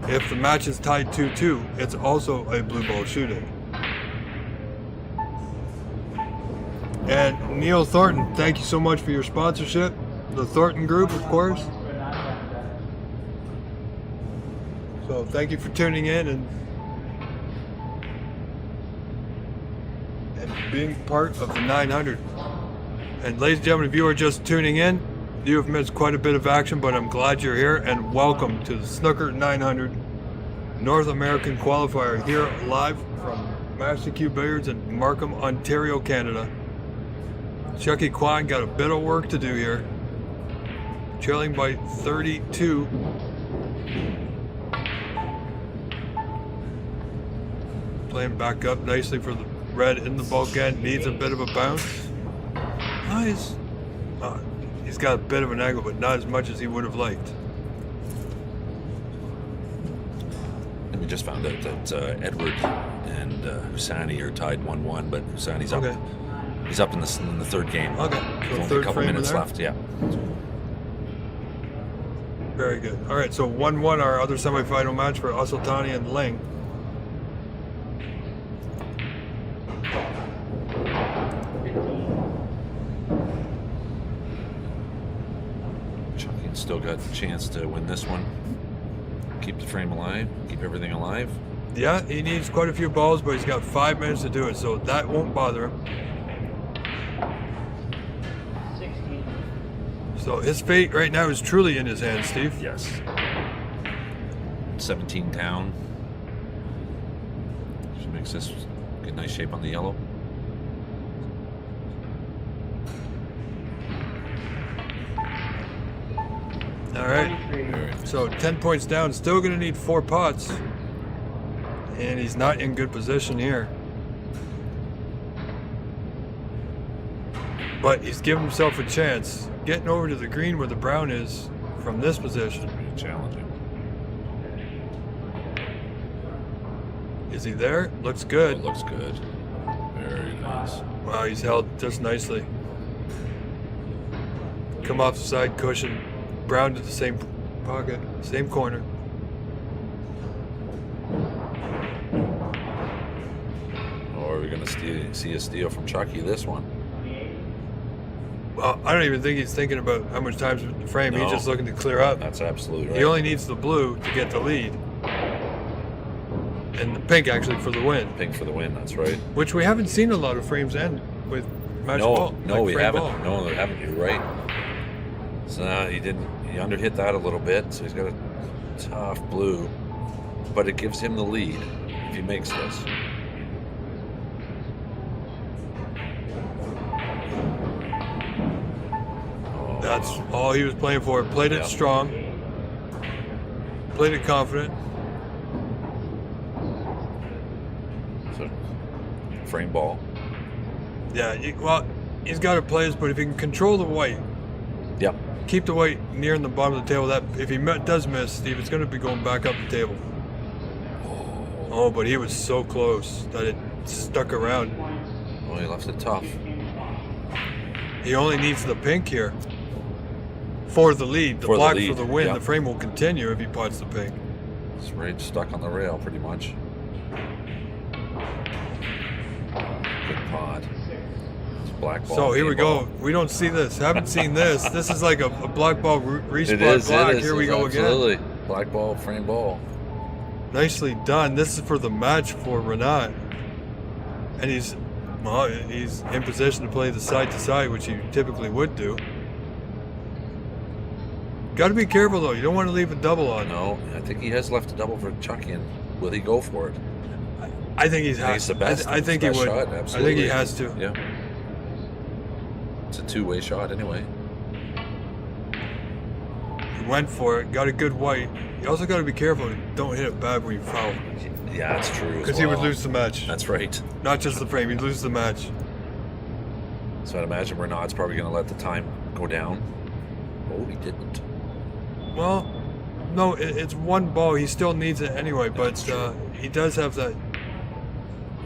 If the match is tied 2-2, it's also a blue ball shootout. And Neil Thornton, thank you so much for your sponsorship. The Thornton Group, of course. So thank you for tuning in and being part of the 900. And ladies and gentlemen, if you are just tuning in, you have missed quite a bit of action, but I'm glad you're here, and welcome to the Snooker 900 North American Qualifier here live from Master Q Billiards in Markham, Ontario, Canada. Chucky Kwan got a bit of work to do here, trailing by 32. Playing back up nicely for the red in the bulk end, needs a bit of a bounce. He's got a bit of an angle, but not as much as he would have liked. just found out that Edward and Husani are tied 1-1, but Husani's up. Okay. He's up in the third game. Okay. There's So only third a couple frame in minutes there? left. Yeah. Very good. All right, so 1-1, our other semifinal match for Asultani and Ling. Chucky's still got a chance to win this one. Keep the frame alive. Keep everything alive. Yeah, he needs quite a few balls, but he's got 5 minutes to do it, so that won't bother him. 16. So his fate right now is truly in his hands, Steve. Yes. 17 down. Should makes this get nice shape on the yellow. All right. 23. So 10 points down, still going to need 4 pots. And he's not in good position here. But he's given himself a chance. Getting over to the green where the brown is from this position. Pretty challenging. Is he there? Looks good. It looks good. Very nice. Wow, he's held just nicely. Come off the side cushion. Brown to the same pocket, same corner. Or are we going to see a steal from Chucky this one? 28. Well, I don't even think he's thinking about how much time's with the frame. No. He's just looking to clear up. That's absolutely right. He only needs the blue to get the lead. And the pink actually for the win. Pink for the win, that's right. Which we haven't seen a lot of frames end with match No, ball. no, like we frame haven't. ball. No, we haven't. You're right. So he didn't. He underhit that a little bit, so he's got a tough blue, but it gives him the lead if he makes this. Oh, That's all he was playing for. Played it Yeah. strong. Played it confident. so frame ball. Yeah, well, he's got to play this, but if he can control the white, Yep. keep the white near in the bottom of the table, that if he does miss, Steve, it's going to be going back up the table. Oh, but he was so close that it stuck around. Oh, he left it tough. He only needs the pink here for the lead. The For the block lead, for the win. yeah. The frame will continue if he pots the pink. It's right stuck on the rail, pretty much. Good pot. It's black ball. So here we game ball. go. We don't see this. Haven't seen this. This is like a black ball respot It is. black. It is. Here we go again. Absolutely. Black ball, frame ball. Nicely done. This is for the match for Renat. And he's in position to play the side to side, which he typically would do. Got to be careful though. You don't want to leave a double on. No, I think he has left a double for Chucky, and will he go for it? I think he's I think it's the best. I think he best would. Shot, I think absolutely. he has to. Yeah. It's a two-way shot anyway. He went for it. Got a good white. You also got to be careful. Don't hit it bad when you foul, Yeah, that's true. because he would lose the match. That's right. Not just the frame. He'd lose the match. So I'd imagine Renaud's probably going to let the time go down. Oh, he didn't. Well, no, it's one ball. He still needs it anyway, but he does have that.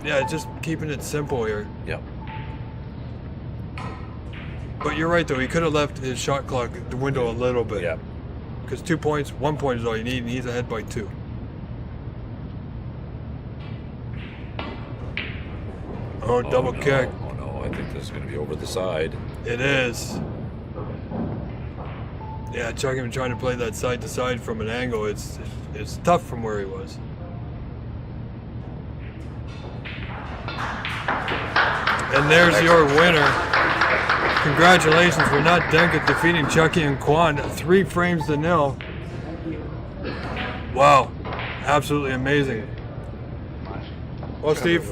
Yeah, just keeping it simple here. Yep. But you're right, though. He could have left his shot clock the window a little bit. Yep. Because 2 points, 1 point is all you need, and he's ahead by 2. Oh, double no. kick. Oh no, I think this is going to be over the side. It is. Yeah, Chucky been trying to play that side to side from an angle. It's tough from where he was. And there's your winner. Congratulations, Renat Denka defeating Chucky and Kwan 3 frames to 0. Wow, absolutely amazing. Well, Steve,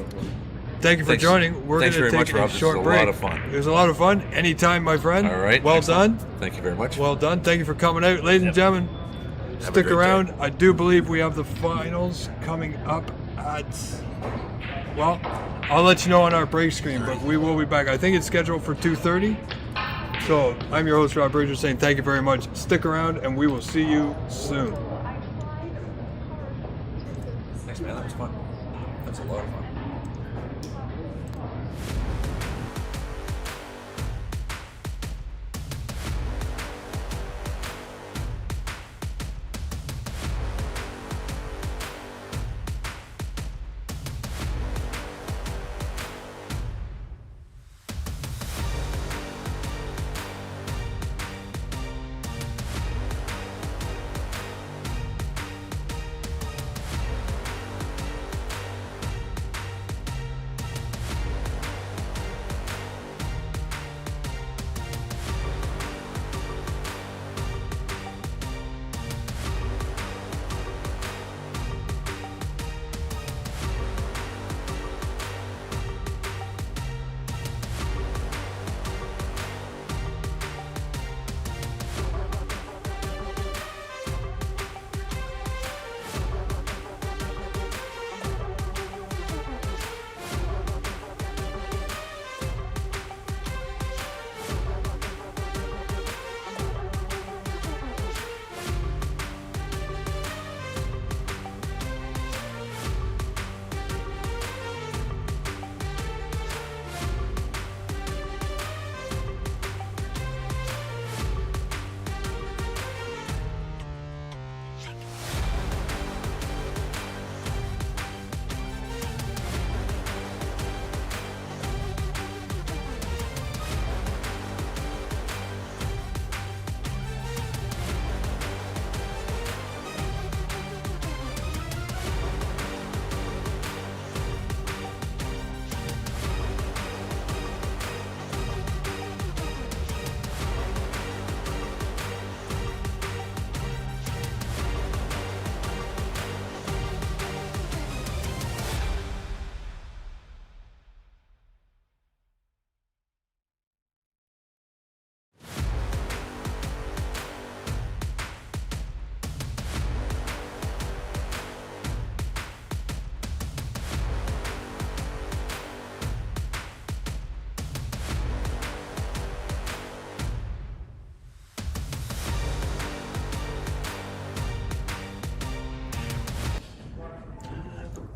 thank you for Thanks. joining. We're going Thanks to very take much, a Rob. This short was a break. lot of fun. It was a lot of fun. Anytime, my friend. All right. Well excellent. done. Thank you very much. Well done. Thank you for coming out. Ladies and Yep. gentlemen, Have a stick great around. day. I do believe we have the finals coming up at, well, I'll let you know on our break screen, but we will be back. I think it's scheduled for 2:30. So I'm your host, Rob Bridger, saying thank you very much. Stick around, and we will see you soon. That's fun. That's a lot of fun.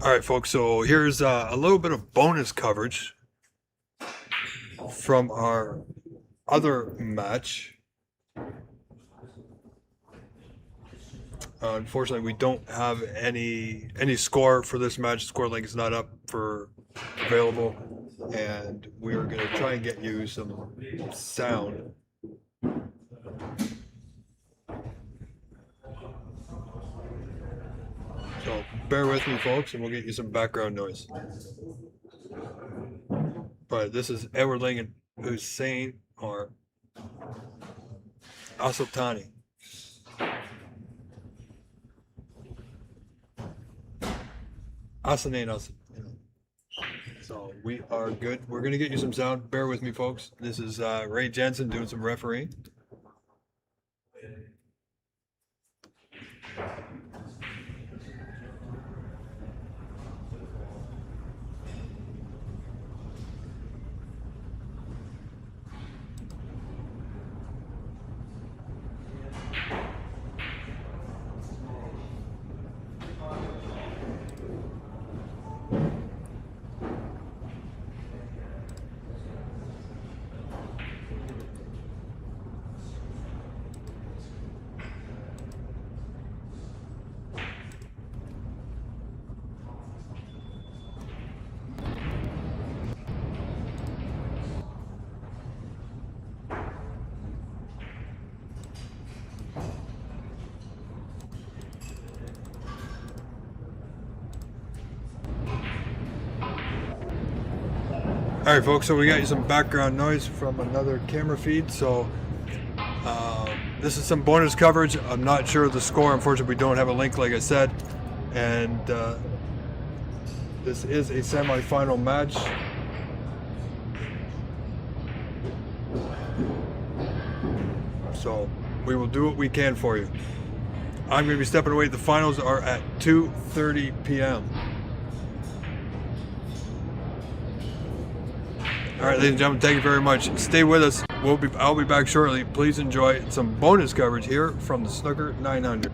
All right, folks, so here's a little bit of bonus coverage from our other match. Unfortunately, we don't have any score for this match. Score link is not up for available, and we are going to try and get you some sound. So bear with me, folks, and we'll get you some background noise. But this is Edward Lincoln Hussein or Asultani. Asanin. So we are good. We're going to get you some sound. Bear with me, folks. This is Ray Jensen doing some refereeing. All right, folks, so we got you some background noise from another camera feed. So this is some bonus coverage. I'm not sure of the score. Unfortunately, we don't have a link, like I said. And this is a semi-final match. So we will do what we can for you. I'm going to be stepping away. The finals are at 2:30 p.m. All right, ladies and gentlemen, thank you very much. Stay with us. I'll be back shortly. Please enjoy some bonus coverage here from the Snooker 900.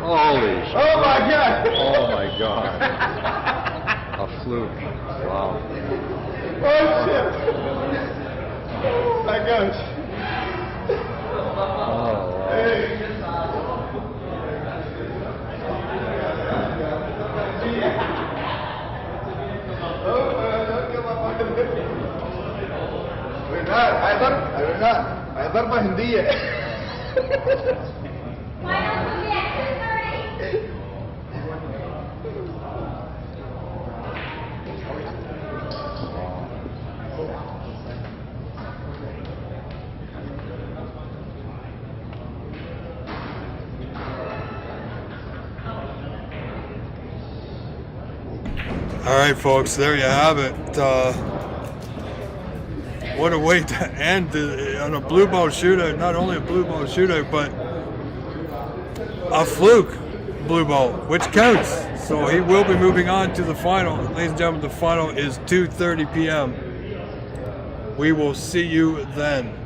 Holy shit. Oh my god. Oh my god. A fluke. Wow. Oh shit. Oh my gosh. Oh, wow. هي ضربة هندية. All right, folks, there you have it. What a way to end on a blue ball shootout. Not only a blue ball shootout, but a fluke blue ball, which counts. So he will be moving on to the final. Ladies and gentlemen, the final is 2:30 p.m. We will see you then.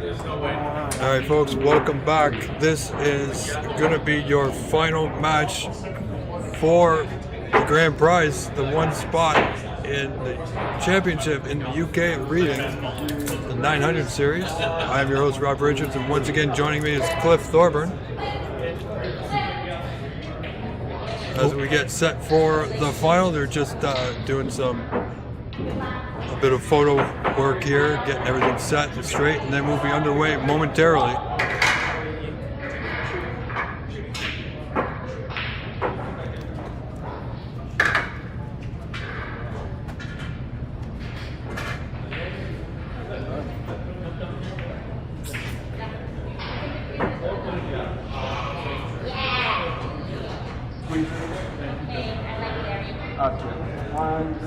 All right, folks, welcome back. This is going to be your final match for the grand prize, the one spot in the championship in the UK reading, the 900 series. I am your host, Rob Richards, and once again joining me is Cliff Thorburn. As we get set for the final, they're just doing a bit of photo work here, getting everything set and straight, and then we'll be underway momentarily.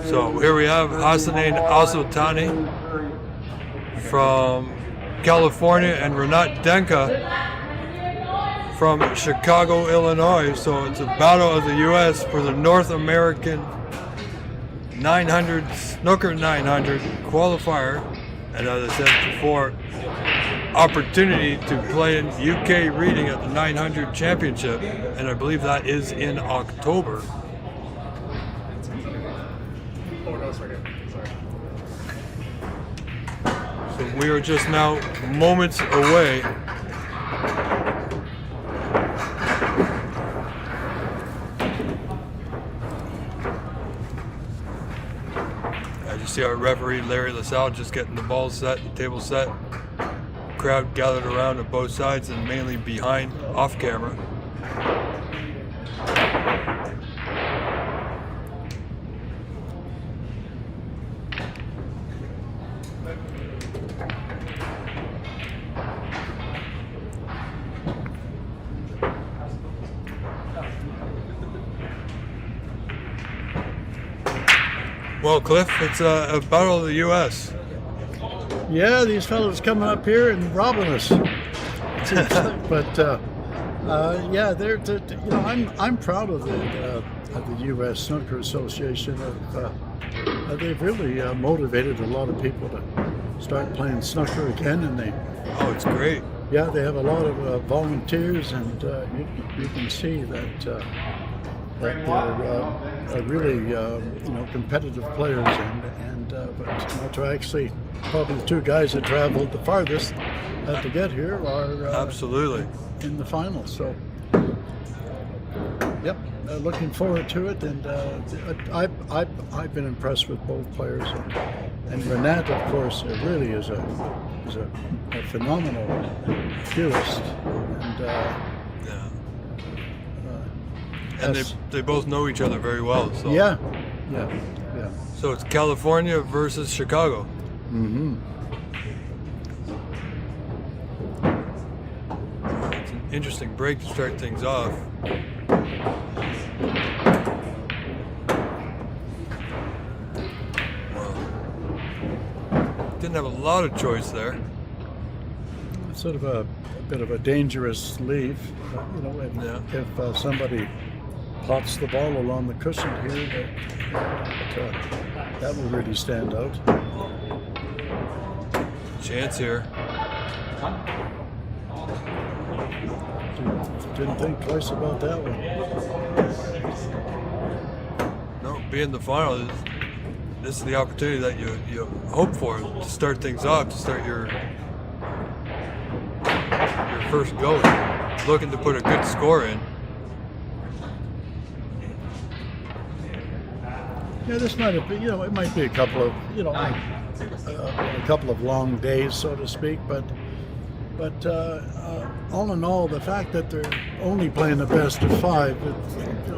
So here we have Hassanin Asotani from California and Renat Denka from Chicago, Illinois. So it's a battle of the U.S. for the North American 900 Snooker 900 qualifier, and as I said before, opportunity to play in UK reading at the 900 championship, and I believe that is in October. So we are just now moments away. As you see our referee Larry LaSalle just getting the balls set, the table set. Crowd gathered around on both sides and mainly behind off camera. Well, Cliff, it's a battle of the U.S. Yeah, these fellows coming up here and robbing us. But yeah, I'm proud of the U.S. Snooker Association. They've really motivated a lot of people to start playing snooker again, and Oh, it's great. Yeah, they have a lot of volunteers, and you can see that they're really competitive players, but to actually probably the two guys that traveled the farthest to get here are Absolutely in the finals. So yep, looking forward to it, and I've been impressed with both players, and Renat, of course, really is a phenomenal duelist, and yeah. And they both know each other very well. So yeah. So it's California versus Chicago. Mm-hmm. It's an interesting break to start things off. Well, didn't have a lot of choice there. Sort of a bit of a dangerous leave, if somebody pops the ball along the cushion here, that will really stand out. Chance here. Didn't think twice about that one. No, being the final, this is the opportunity that you hope for to start things off, to start your first go, looking to put a good score in. Yeah, this might have been, it might be a couple of, a couple of long days, so to speak, but all in all, the fact that they're only playing the best of five,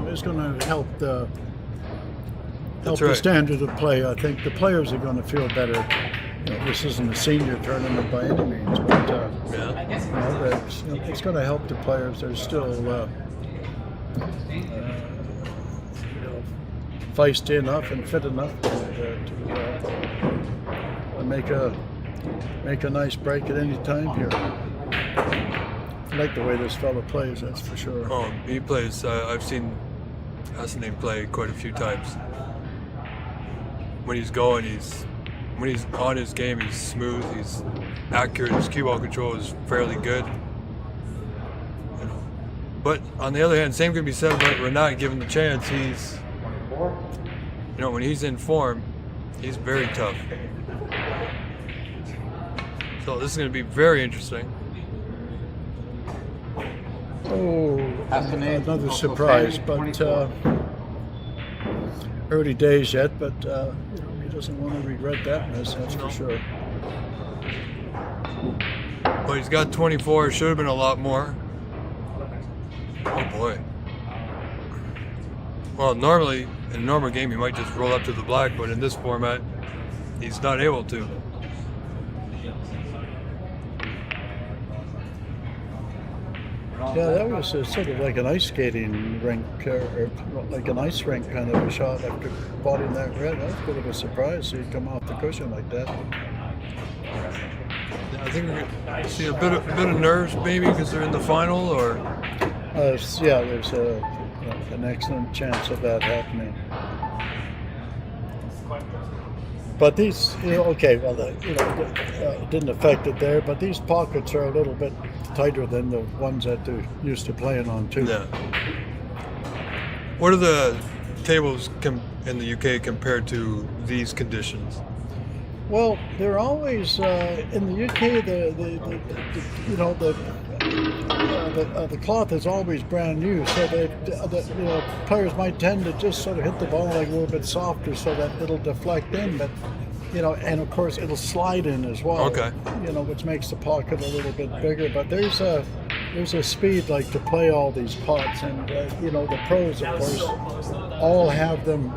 is going to help the standard of play. I think the players are going to feel better. This isn't a senior tournament by any means, but it's going to help the players. They're still feisty enough and fit enough to make a nice break at any time here. I like the way this fellow plays, that's for sure. Oh, he plays. I've seen Hassanin play quite a few times. When he's going, he's when he's on his game, he's smooth, he's accurate, his cue ball control is fairly good. But on the other hand, same can be said about Renat. Given the chance, he's, when he's in form, he's very tough. So this is going to be very interesting. Oh, another surprise, but early days yet. But he doesn't want to regret that miss, that's for sure. But he's got 24. Should have been a lot more. Oh boy. Well, normally in a normal game, he might just roll up to the black, but in this format, he's not able to. Yeah, that was sort of like an ice skating rink, or like an ice rink kind of a shot after spotting that red. That was a bit of a surprise. He'd come off the cushion like that. Yeah, I think we're going to see a bit of nerves, maybe, because they're in the final, or. Yeah, there's an excellent chance of that happening. But these, okay, well, it didn't affect it there, but these pockets are a little bit tighter than the ones that they're used to playing on, too. Yeah. What are the tables in the UK compared to these conditions? Well, they're always in the UK. The cloth is always brand new, so the players might tend to just sort of hit the ball like a little bit softer, so that it'll deflect in. But and of course it'll slide in as well. Okay. Which makes the pocket a little bit bigger. But there's a speed like to play all these pots, and the pros, of course, all have them.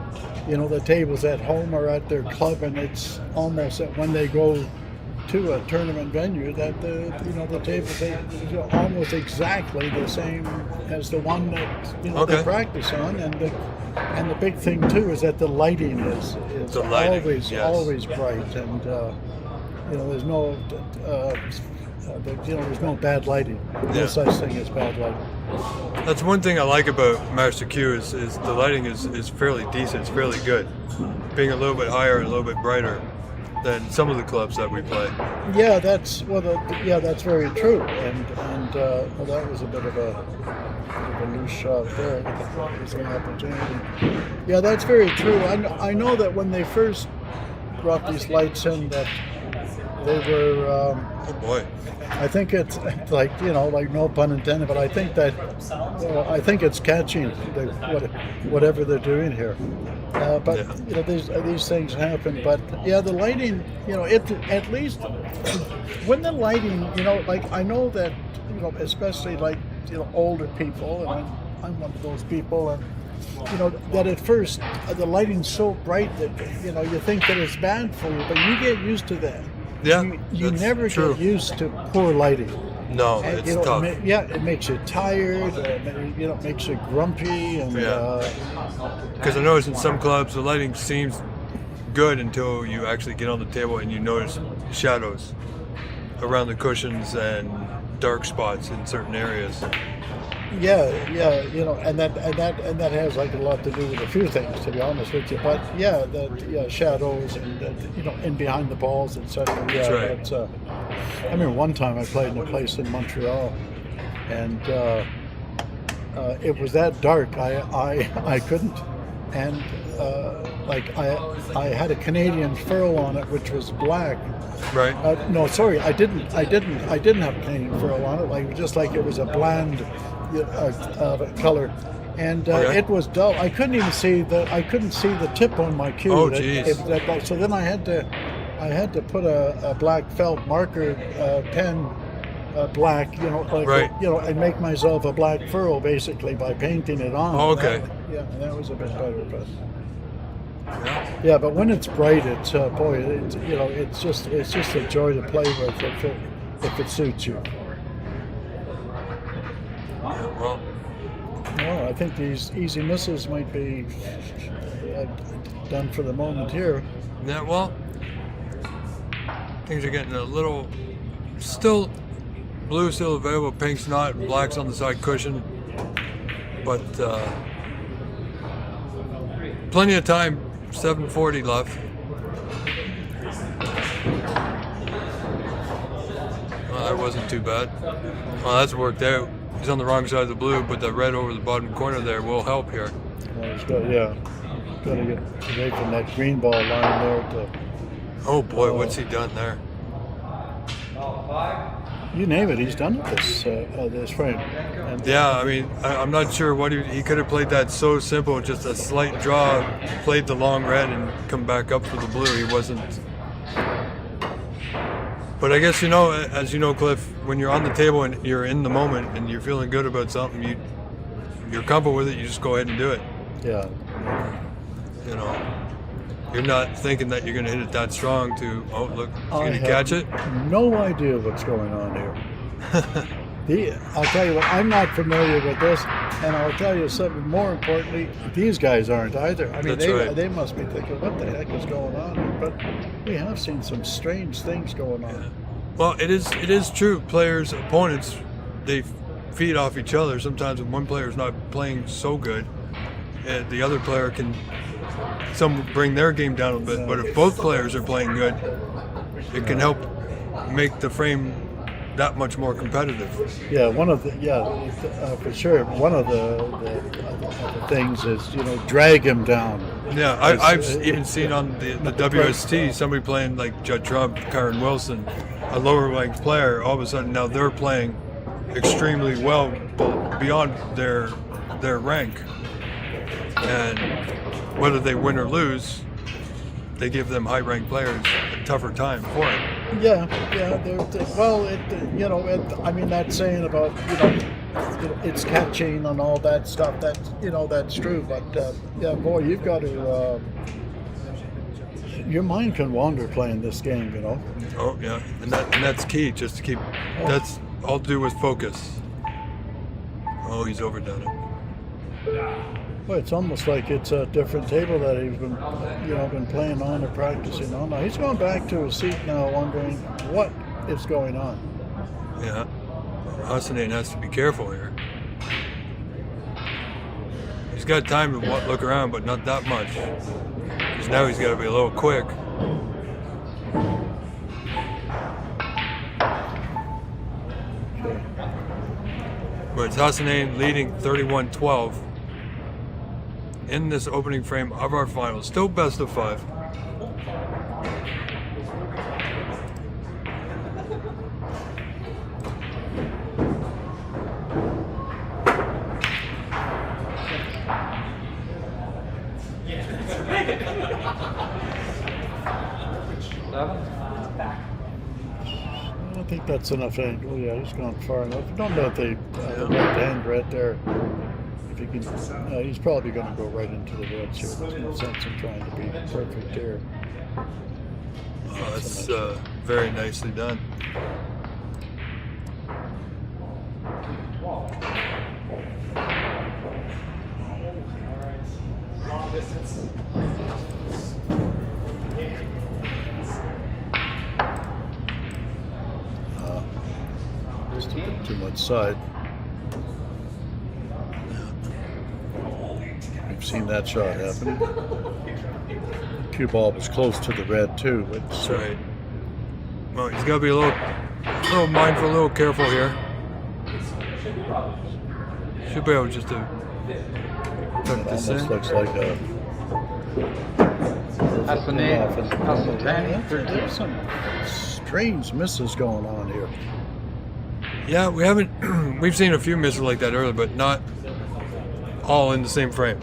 The tables at home or at their club, and it's almost that when they go to a tournament venue that the tables are almost exactly the same as the one that they practice on, and the big thing too is that the lighting is always bright, and there's no there's no bad lighting. No such thing as bad lighting. That's one thing I like about Master Q is the lighting is fairly decent. It's fairly good, being a little bit higher and a little bit brighter than some of the clubs that we play. Yeah, that's very true. And well, that was a bit of a loose shot there. That was an opportunity. Yeah, that's very true. I know that when they first brought these lights in, that they were. Oh boy. I think it's like no pun intended, but I think that I think it's catching whatever they're doing here. But these things happen. But yeah, the lighting, it at least when the lighting, like I know that especially like older people, and I'm one of those people, and that at first the lighting's so bright that you think that it's bad for you, but you get used to that. Yeah, you never get used to poor lighting. No, it's tough. It makes you tired. It makes you grumpy. And because I noticed in some clubs the lighting seems good until you actually get on the table and you notice shadows around the cushions and dark spots in certain areas. Yeah, and that has like a lot to do with a few things, to be honest with you. But shadows and in behind the balls, etc. Yeah, that's right. I remember one time I played in a place in Montreal, and it was that dark. I couldn't, and I had a Canadian furl on it, which was black. Right. No, sorry, I didn't have a Canadian furl on it. Like just like it was a bland color, and it was dull. I couldn't see the tip on my cue. Oh, geez. So then I had to put a black felt marker pen, black, right. And make myself a black furl basically by painting it on. Oh, okay. That was a bit better, but. Yeah, but when it's bright, it's it's just a joy to play with if it suits you. Well, I think these easy misses might be done for the moment here. Yeah, well, things are getting a little. Still, blue still available, pink's not, black's on the side cushion, but plenty of time. 7:40 left. that wasn't too bad. Well, that's worked out. He's on the wrong side of the blue, but the red over the bottom corner there will help here. Well, he's got to get away from that green ball line there. Oh boy, what's he done there? You name it, he's done it this frame. And Yeah, I mean, I'm not sure what he could have played that so simple, just a slight draw, played the long red and come back up for the blue. He wasn't. But I guess, as you know, Cliff, when you're on the table and you're in the moment and you're feeling good about something, you're comfortable with it, you just go ahead and do it. yeah, You're not thinking that you're going to hit it that strong to, oh, look, he's going to I catch have it. no idea what's going on here. I'll tell you what, I'm not familiar with this, and I'll tell you something more importantly, these guys aren't either. I mean, That's right. they must be thinking, what the heck is going on here? But we have seen some strange things going on. Well, it is true. Players, opponents, they feed off each other. Sometimes when one player is not playing so good, the other player can bring their game down a bit. But if both players are playing good, it can help make the frame that much more competitive. Yeah, for sure. One of the things is drag him down. Yeah, I've even seen on the WST somebody playing like Judd Trump, Kyron Wilson, a lower ranked player. All of a sudden now they're playing extremely well beyond their rank, and whether they win or lose, they give them high ranked players a tougher time for it. Yeah. I mean, that saying about it's catching and all that stuff. That's true. But yeah, boy, you've got to. Your mind can wander playing this game. Oh yeah, and that's key. Just to keep. That's all to do with focus. Oh, he's overdone it. Well, it's almost like it's a different table that he's been playing on or practicing on. Now he's going back to his seat now, wondering what is going on. Yeah, Hassanin has to be careful here. He's got time to look around, but not that much. Because now he's got to be a little quick. But it's Hassanin leading 31-12 in this opening frame of our finals. Still best of 5. I think that's enough angle. Yeah, he's gone far enough. I don't know if the right hand right there. If he can, he's probably going to go right into the reds here. There's no sense in trying to be perfect here. Oh, that's very nicely done. Just a bit too much side. We've seen that shot happening. Cue ball was close to the red too. That's right. Well, he's got to be a little mindful, a little careful here. Should be able just to tuck this in. Almost looks like a. There's some strange misses going on here. Yeah, we haven't. We've seen a few misses like that earlier, but not all in the same frame.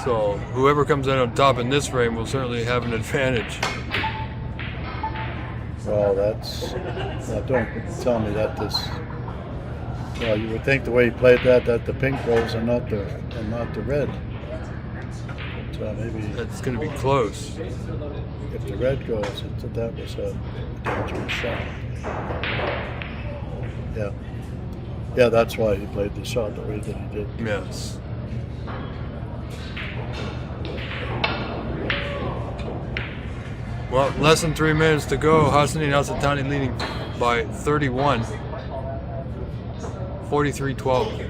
So whoever comes out on top in this frame will certainly have an advantage. Well, don't tell me that this. Well, you would think the way he played that the pink goes and not the red. But maybe That's going to be close. if the red goes, that was a dangerous shot. Yeah, that's why he played the shot the way that he did. Yes. Well, less than 3 minutes to go. Hassanin Al-Sittani leading by 31. 43-12.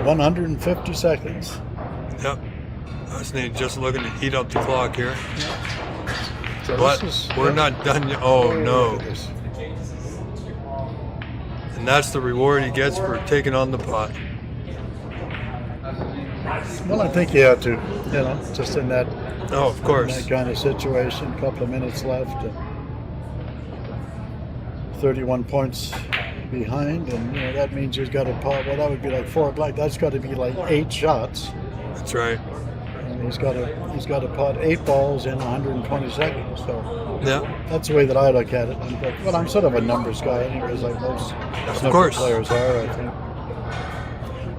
150 seconds. Yep. Hassanein just looking to eat up the clock here. So But this is- we're not done yet. Oh, no. look at this. And that's the reward he gets for taking on the pot. Well, I think you have to, just in that, Oh, of course. that kind of situation, couple of minutes left, and 31 points behind, and that means you've got to pot. Well, that would be like 4 black. That's got to be like 8 shots, That's right. and he's got to pot 8 balls in 120 seconds. So Yeah. that's the way that I look at it. I'm sort of a numbers guy, anyways, like most snooker course. players are. I think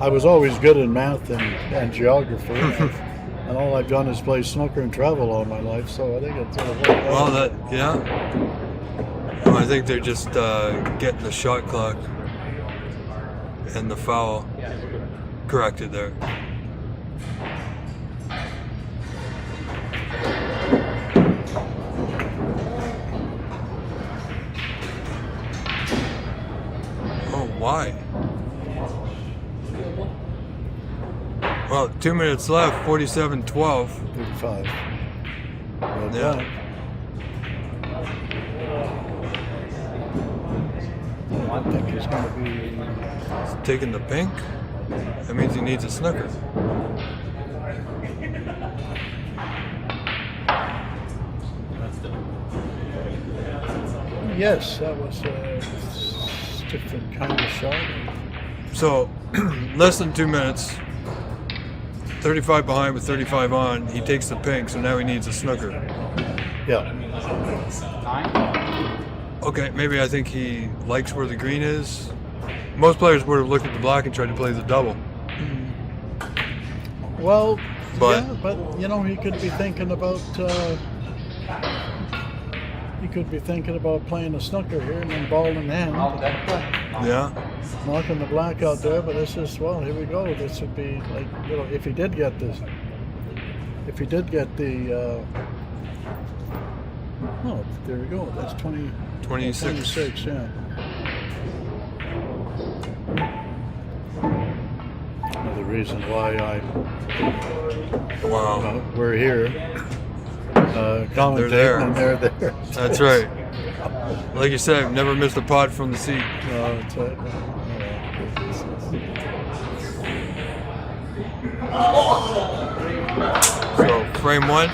I was always good in math and geography, and all I've done is play snooker and travel all my life. So I think it's sort of worked out. Well, yeah. Well, I think they're just getting the shot clock and the foul corrected there. Oh, why? Well, 2 minutes left, 47-12. 35. Well Yeah. done. I think he's going to be. He's taking the pink. That means he needs a snooker. Yes, that was a different kind of shot. So, less than 2 minutes. 35 behind with 35 on. He takes the pink, so now he needs a snooker. Yeah. Okay, maybe I think he likes where the green is. Most players would have looked at the black and tried to play the double. Well, But- yeah, but he could be thinking about. He could be thinking about playing a snooker here and then ball in hand, Yeah. knocking the black out there. But this is here we go. This would be like if he did get this. If he did get the. Oh, there we go. That's 26. 26, yeah. Another reason why Wow. we're here commentating, there. and they're there. That's right. Like you said, I've never missed a pot from the seat. No, it's So frame one,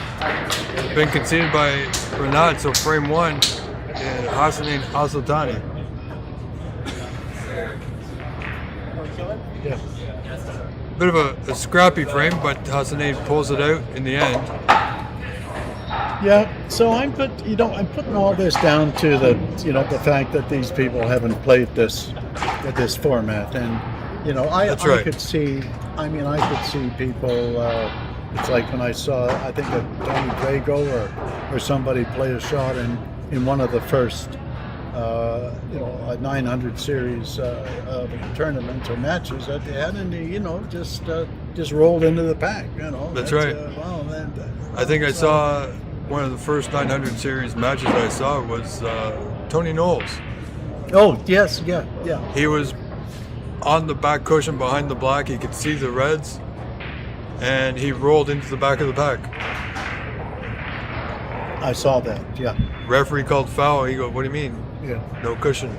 been conceded by Renat. So frame one, and Hassanein Asotani. yeah. Bit of a scrappy frame, but Hassanein pulls it out in the end. Yeah, so I'm putting all this down to the fact that these people haven't played this format, and I right. could see. I mean, I could see people. It's like when I saw, I think a Tony Drago or somebody play a shot in one of the first, a 900 series of tournaments or matches that they had, and they, just rolled into the pack. That's right. I think I saw one of the first 900 series matches I saw was Tony Knowles. Oh yes, yeah. He was on the back cushion behind the black. He could see the reds, and he rolled into the back of the pack. I saw that. Yeah, Referee called foul. He goes, "What do you mean? yeah. No cushion?"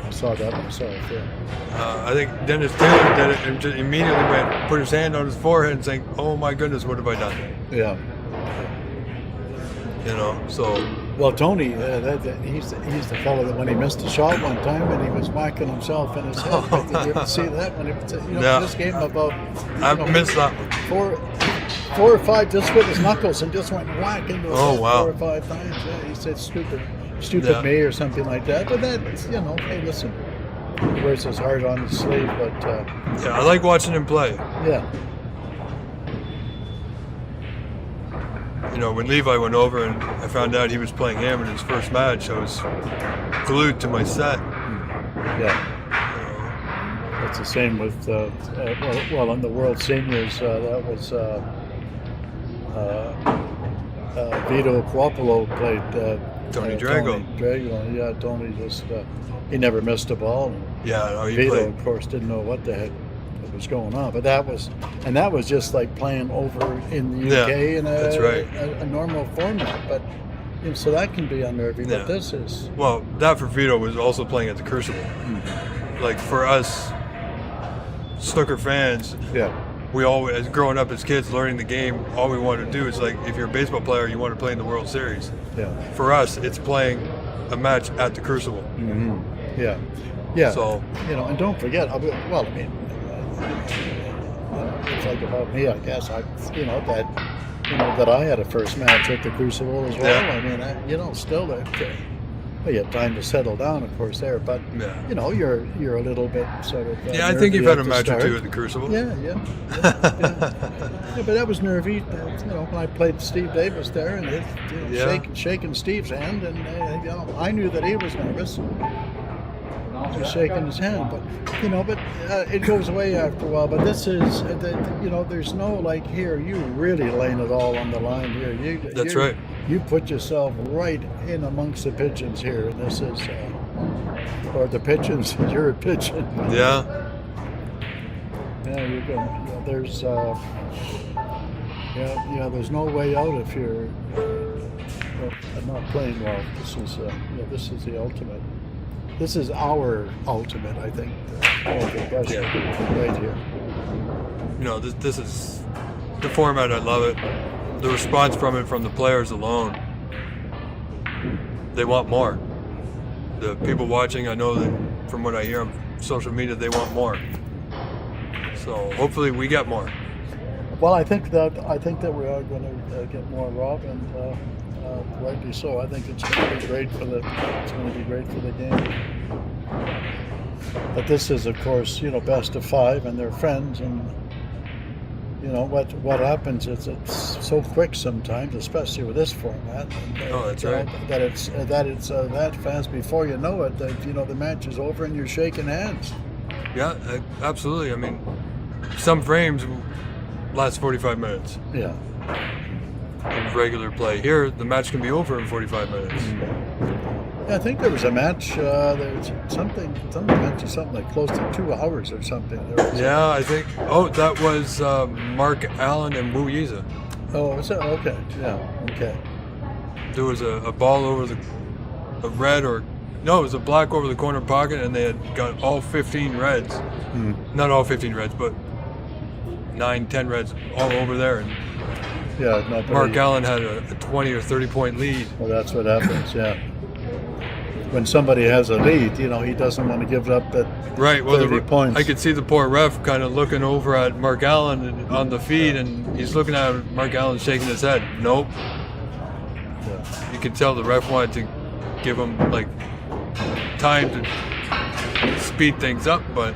I saw that myself. Yeah. I think Dennis Taylor did it and just immediately put his hand on his forehead and saying, "Oh my goodness, what have I done?" Yeah. So Well, Tony, he's the fellow that when he missed a shot one time and he was whacking himself in his head. Did you ever see that? When Yeah. this gave him about I missed that one. four or five just with his knuckles and just went whack into his Oh, head wow. 4 or 5 times. Yeah, he said stupid Yeah. me or something like that. But that's hey, listen, he wears his heart on his sleeve. But Yeah, I like watching him play. yeah. When Levi went over and I found out he was playing him in his first match, I was glued to my set. Yeah. That's the same with, in the World Seniors, that was Vito Quapolo played Tony Drago. Drago, yeah, Tony just, he never missed a ball. Yeah, no, he Vito, played. of course, didn't know what the heck that was going on. But that was just like playing over in the Yeah, UK in that's right. a normal format. But so that can be unnerving. Yeah. But this is Well, that for Vito was also playing at the Crucible. Like for us snooker fans, yeah. we always, growing up as kids, learning the game, all we wanted to do is like, if you're a baseball player, you want to play in the World Series. Yeah. For us, it's playing a match at the Crucible. Yeah. Yeah. So, and don't forget, it's like about me, I guess. That I had a first match at the Crucible as well. Yeah. I mean, still you have time to settle down, of course, there. But Yeah. you're a little bit sort of. yeah, I think you've had a match or start. two at the Crucible. Yeah. Yeah, but that was nervy. When I played Steve Davis there, and shaking Steve's hand, and I knew that he was nervous. Just shaking his hand, but it goes away after a while. But this is, there's no like here. You really laying it all on the line here. That's right. You put yourself right in amongst the pigeons here. And this is, or the pigeons. You're a pigeon. Yeah. Yeah, you can. There's, there's no way out if you're not playing well. This is the ultimate. This is our ultimate, I think. Right here. This is the format. I love it. The response from it, from the players alone, they want more. The people watching, I know that from what I hear on social media, they want more. So hopefully we get more. Well, I think that we are going to get more, Rob, and rightly so. I think it's going to be great for the game. But this is, of course, best of 5, and they're friends, and what happens is it's so quick sometimes, especially with this format. That's right. That it's that fast before you know it. That the match is over and you're shaking hands. Yeah, absolutely. I mean, some frames last 45 minutes. Yeah. In regular play. Here, the match can be over in 45 minutes. Yeah, I think there was a match. There's something like close to 2 hours or something. Yeah, I think. Oh, that was Mark Allen and Wu Yiza. Oh, was it? Okay. Yeah. Okay. There was a ball over a red it was a black over the corner pocket, and they had got all 15 reds. Not all 15 reds, but 9, 10 reds all over there. And yeah, Mark Allen had a 20 or 30 point lead. Well, that's what happens. Yeah. When somebody has a lead, he doesn't want to give up that right. Well, 30 points. I could see the poor ref kind of looking over at Mark Allen on the feed, and he's looking at Mark Allen shaking his head. Nope. Yeah. You could tell the ref wanted to give him like time to speed things up, but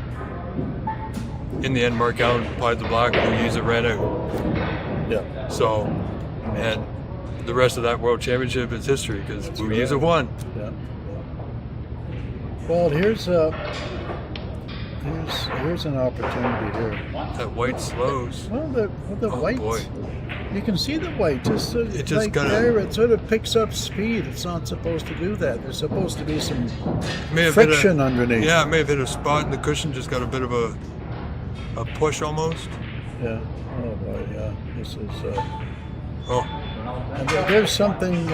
in the end, Mark Allen applied the block, and Wu ran out. Yeah. So, and the rest of that World Championship is history because Wu won. Yeah. Well, here's an opportunity here. That white slows. Well, the white. Boy. You can see the white. It just like kinda, there, it sort of picks up speed. It's not supposed to do that. There's supposed to be some may friction underneath. Yeah, it may have hit a spot in the cushion. Just got a bit of a push almost. Yeah. Oh boy. Yeah. This is. Oh. And there's something.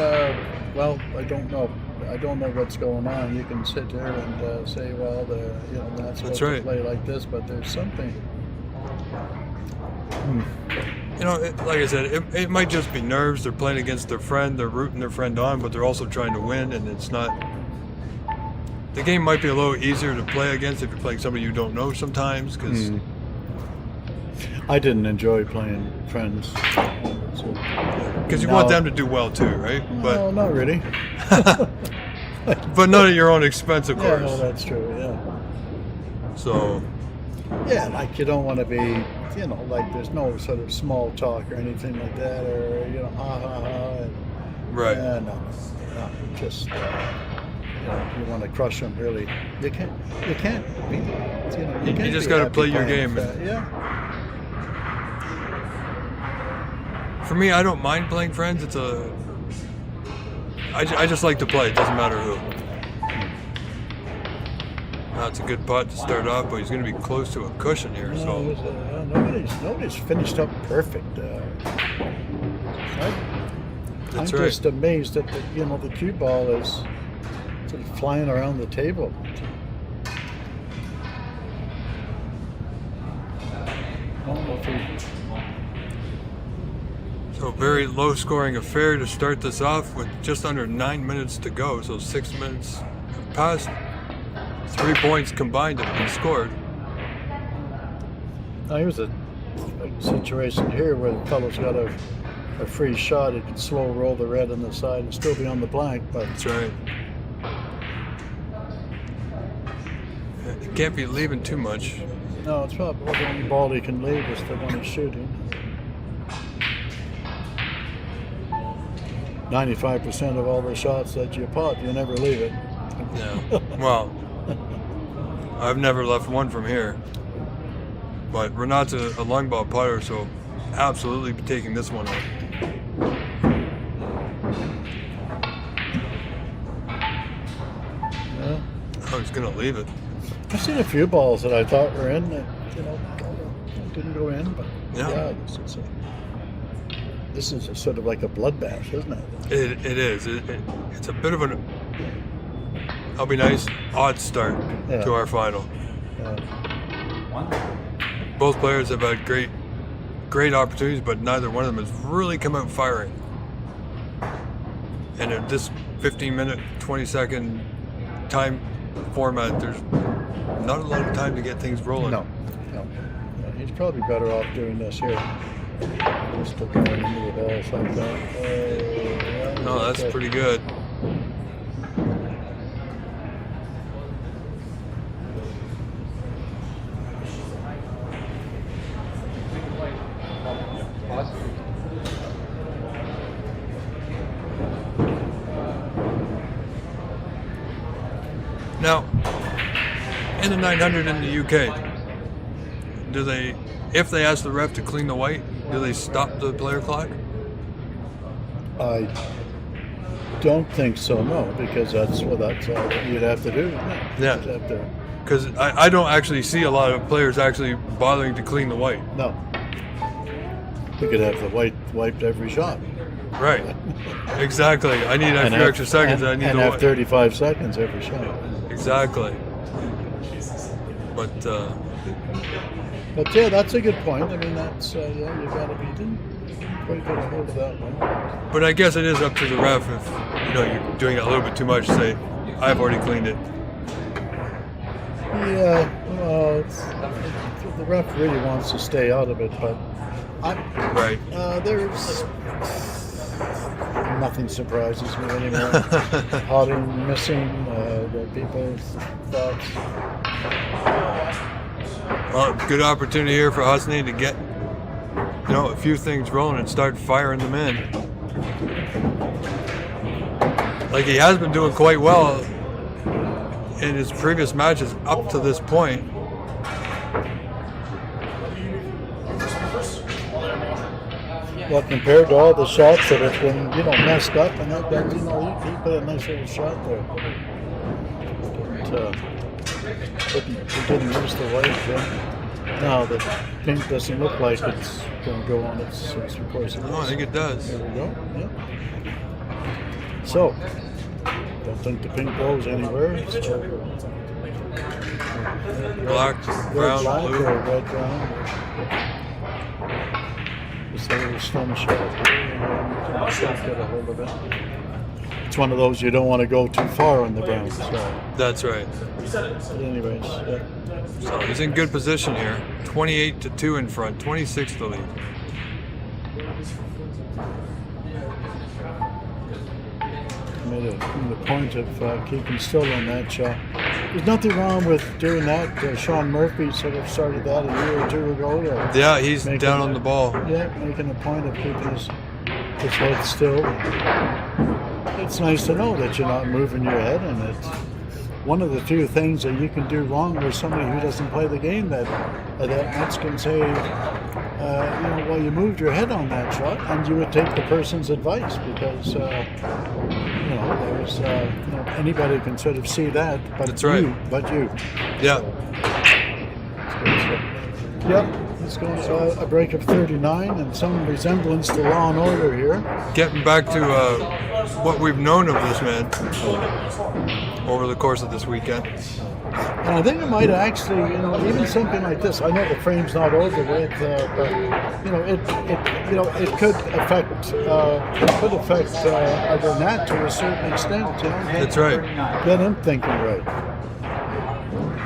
Well, I don't know. I don't know what's going on. You can sit there and say, well, they're not supposed to play like this, but there's something. Like I said, it might just be nerves. They're playing against their friend. They're rooting their friend on, but they're also trying to win, and it's not. The game might be a little easier to play against if you're playing somebody you don't know sometimes, because. I didn't enjoy playing friends. Because you want them to do well too, right? Well, not really. But not at your own expense, of course. Yeah, no, that's true. Yeah. So. Yeah, like you don't want to be, like there's no sort of small talk or anything like that, or ha ha ha. And, right. No, just you want to crush them. Really, you can't be. You just got to play your game. Yeah. For me, I don't mind playing friends. I just like to play. It doesn't matter who. That's a good putt to start off, but he's going to be close to a cushion here. No, So nobody's finished up perfect. I'm That's right. just amazed that the cue ball is sort of flying around the table. I don't know if he, So very low scoring affair to start this off with just under 9 minutes to go. So 6 minutes have passed. 3 points combined have been scored. now here's a situation here where the fellow's got a free shot. He can slow roll the red on the side and still be on the blank, but That's right. He can't be leaving too much. no, it's probably the only ball he can leave is the one he's shooting. 95% of all the shots that you pot, you never leave it. Yeah. Well, I've never left one from here. But Renat's a long ball putter, so absolutely be taking this one out. Yeah. Oh, he's going to leave it. I've seen a few balls that I thought were in that, didn't go in, but Yeah. this is a sort of like a bloodbath, isn't it? It is. It's a bit of an, I'll be nice, odd start Yeah. to our final. Yeah. Both players have had great opportunities, but neither one of them has really come out firing. And in this 15-minute, 20-second time format, there's not a lot of time to get things rolling. No. Yeah, he's probably better off doing this here. Just to going into the balls like that. No, that's okay. pretty good. Now, in the 900 in the UK, if they ask the ref to clean the white, do they stop the player clock? I don't think so, no, because that's all you'd have to do. Isn't it? Yeah. You'd have to, Because I don't actually see a lot of players actually bothering to clean the white. no. You could have the white wiped every shot. Right. Exactly. I need a few extra seconds. I need and the have white. 35 seconds every shot. Exactly. But But yeah, that's a good point. I mean, that's you got to be didn't quite get a hold of that one. but I guess it is up to the ref if you're doing it a little bit too much. Say, I've already cleaned it. Yeah, well, the ref really wants to stay out of it, but Right. there's nothing surprises me anymore. Potting, missing, the people's thoughts. Well, good opportunity here for Husney to get a few things rolling and start firing them in. Like he has been doing quite well in his previous matches up to this point. Well, compared to all the shots that have been, messed up, and that he put a nice little shot there. But he didn't use the white. Now the pink doesn't look like it's going to go on its course. Oh, I think it does. There we go. Yep. So, don't think the pink goes anywhere. It's Black, brown, black blue. or red brown. Just a little stem shot here, and then get a hold of it. It's one of those you don't want to go too far on the brown. So, That's right. but anyways, yeah. So he's in good position here. 28-2 in front, 26 to lead. Made a point of keeping still on that shot. There's nothing wrong with doing that. Sean Murphy sort of started that a year or two ago. Yeah, he's down on the ball. Yeah, making a point of keeping his head still. It's nice to know that you're not moving your head, and one of the few things that you can do wrong with somebody who doesn't play the game that much can say, well, you moved your head on that shot, and you would take the person's advice because, there's, anybody can sort of see that, but That's right. you. Yeah. Yep, it's going to a break of 39 and some resemblance to Law and Order here. Getting back to what we've known of this man over the course of this weekend. And I think it might actually, even something like this. I know the frame's not over with, but it could affect Renat to a certain extent. That's right. Get him thinking right.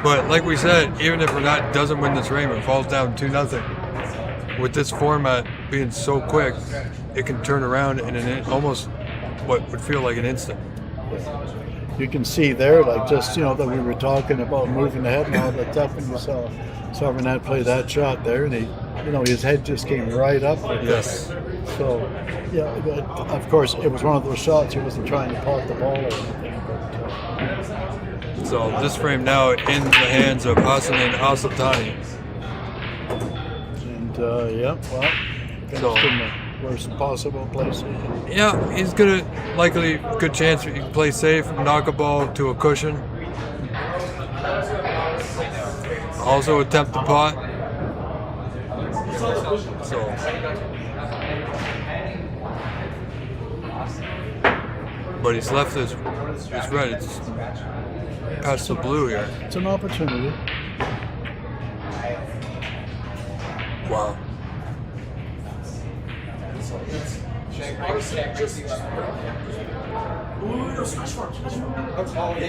But like we said, even if Renat doesn't win this frame, it falls down 2-0. With this format being so quick, it can turn around in almost what would feel like an instant. You can see there, like just that we were talking about moving the head and all that stuff, and you saw Renat play that shot there, and he, his head just came right up. Yes. So, yeah, but of course, it was one of those shots. He wasn't trying to pot the ball or anything. But, So this frame now in the hands of Hassan and Al-Sultani. And finished in the worst possible place. Yeah, he's good chance he can play safe, knock a ball to a cushion. Also attempt the pot. So but he's left his red. It's past the blue here. It's an opportunity. Wow.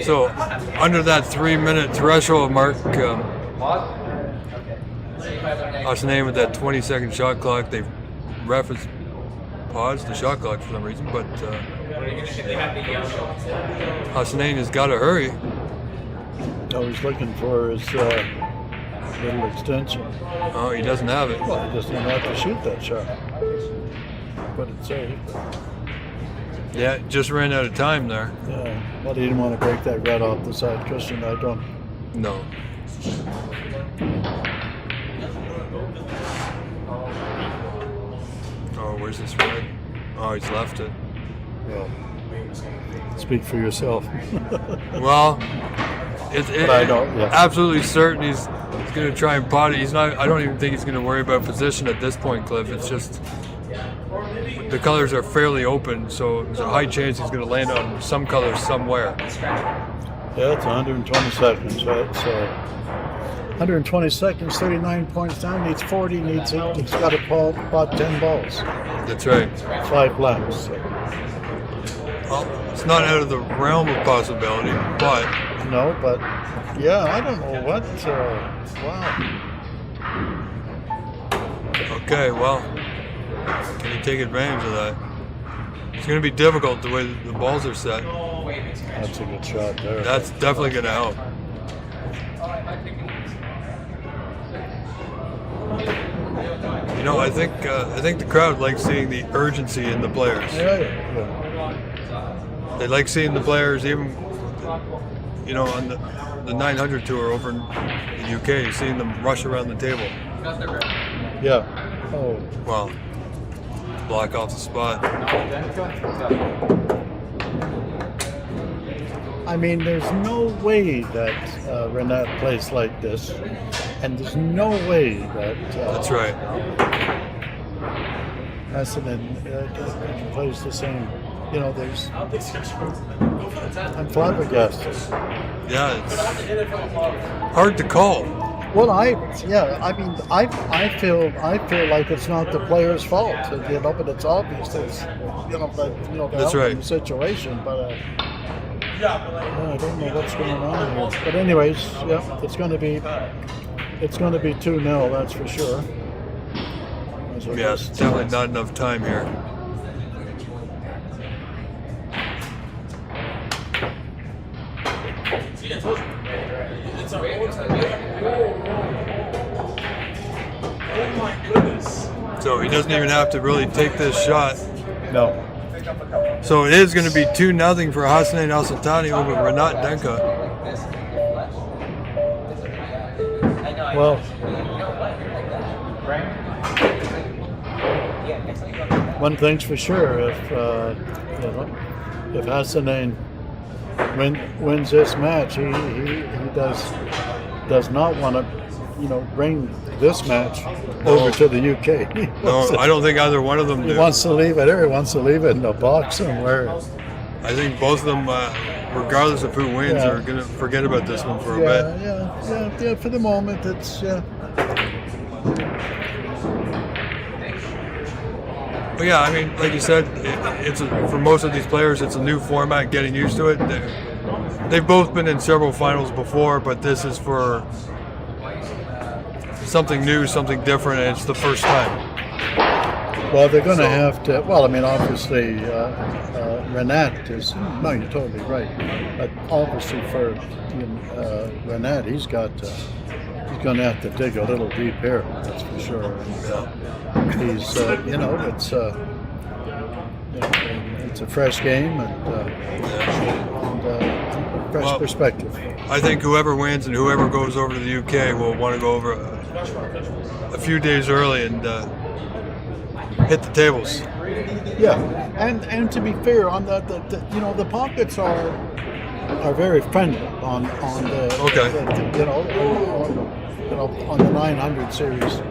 So, under that 3-minute threshold mark, Hassan with that 20-second shot clock, they've paused the shot clock for some reason, but Hassan has got to hurry. Oh, he's looking for his little extension. Oh, he doesn't have it. Well, he doesn't have to shoot that shot. But it's safe. Yeah, just ran out of time there. Yeah, but he didn't want to break that red off the side cushion. I don't. No. Oh, where's this red? Oh, he's left it. Well, speak for yourself. Well, it's I don't, yeah. absolutely certain he's going to try and pot it. He's not. I don't even think he's going to worry about position at this point, Cliff. It's just the colors are fairly open, so there's a high chance he's going to land on some colors somewhere. Yeah, it's 120 seconds, right? So 120 seconds, 39 points down, needs 40, he's got to pot 10 balls. That's right. 5 laps. So. Well, it's not out of the realm of possibility, but no, but yeah, I don't know what. Wow. Okay, well, can he take advantage of that? It's going to be difficult the way the balls are set. That's a good shot there. That's definitely going to help. I think the crowd likes seeing the urgency in the players. Yeah. They like seeing the players, even on the 900 tour over in the UK, seeing them rush around the table. Yeah. Oh. Well, block off the spot. I mean, there's no way that Renat plays like this, and there's no way that That's right. Hassan plays the same. I'm flabbergasted. Yeah, it's hard to call. Well, I feel like it's not the player's fault, but it's obvious it's That's right. The situation, but I don't know what's going on here. But anyways, yeah, it's going to be 2-0, that's for sure. Yeah, it's definitely not enough time here. So he doesn't even have to really take this shot. No. So it is going to be 2-0 for Hassan Al-Sultani over Renat Denka. Well, one thing's for sure: if Hassanin wins this match, he does not want to, bring this match over to the UK. No, I don't think either one of them He do. wants to leave it here. He wants to leave it in a box somewhere. I think both of them, regardless of who wins, Yeah. are going to forget about this one for a bit. Yeah. For the moment, it's But yeah, I mean, like you said, for most of these players, it's a new format, getting used to it. They've both been in several finals before, but this is for something new, something different, and it's the first time. Well, they're going to have to. Well, I mean, obviously, Renat is. No, you're totally right. But obviously, for Renat, he's going to have to dig a little deep here. That's for sure. And, he's, it's a fresh game and fresh perspective. I think whoever wins and whoever goes over to the UK will want to go over a few days early and hit the tables. Yeah, and to be fair, on the pockets are very friendly on the on the 900 series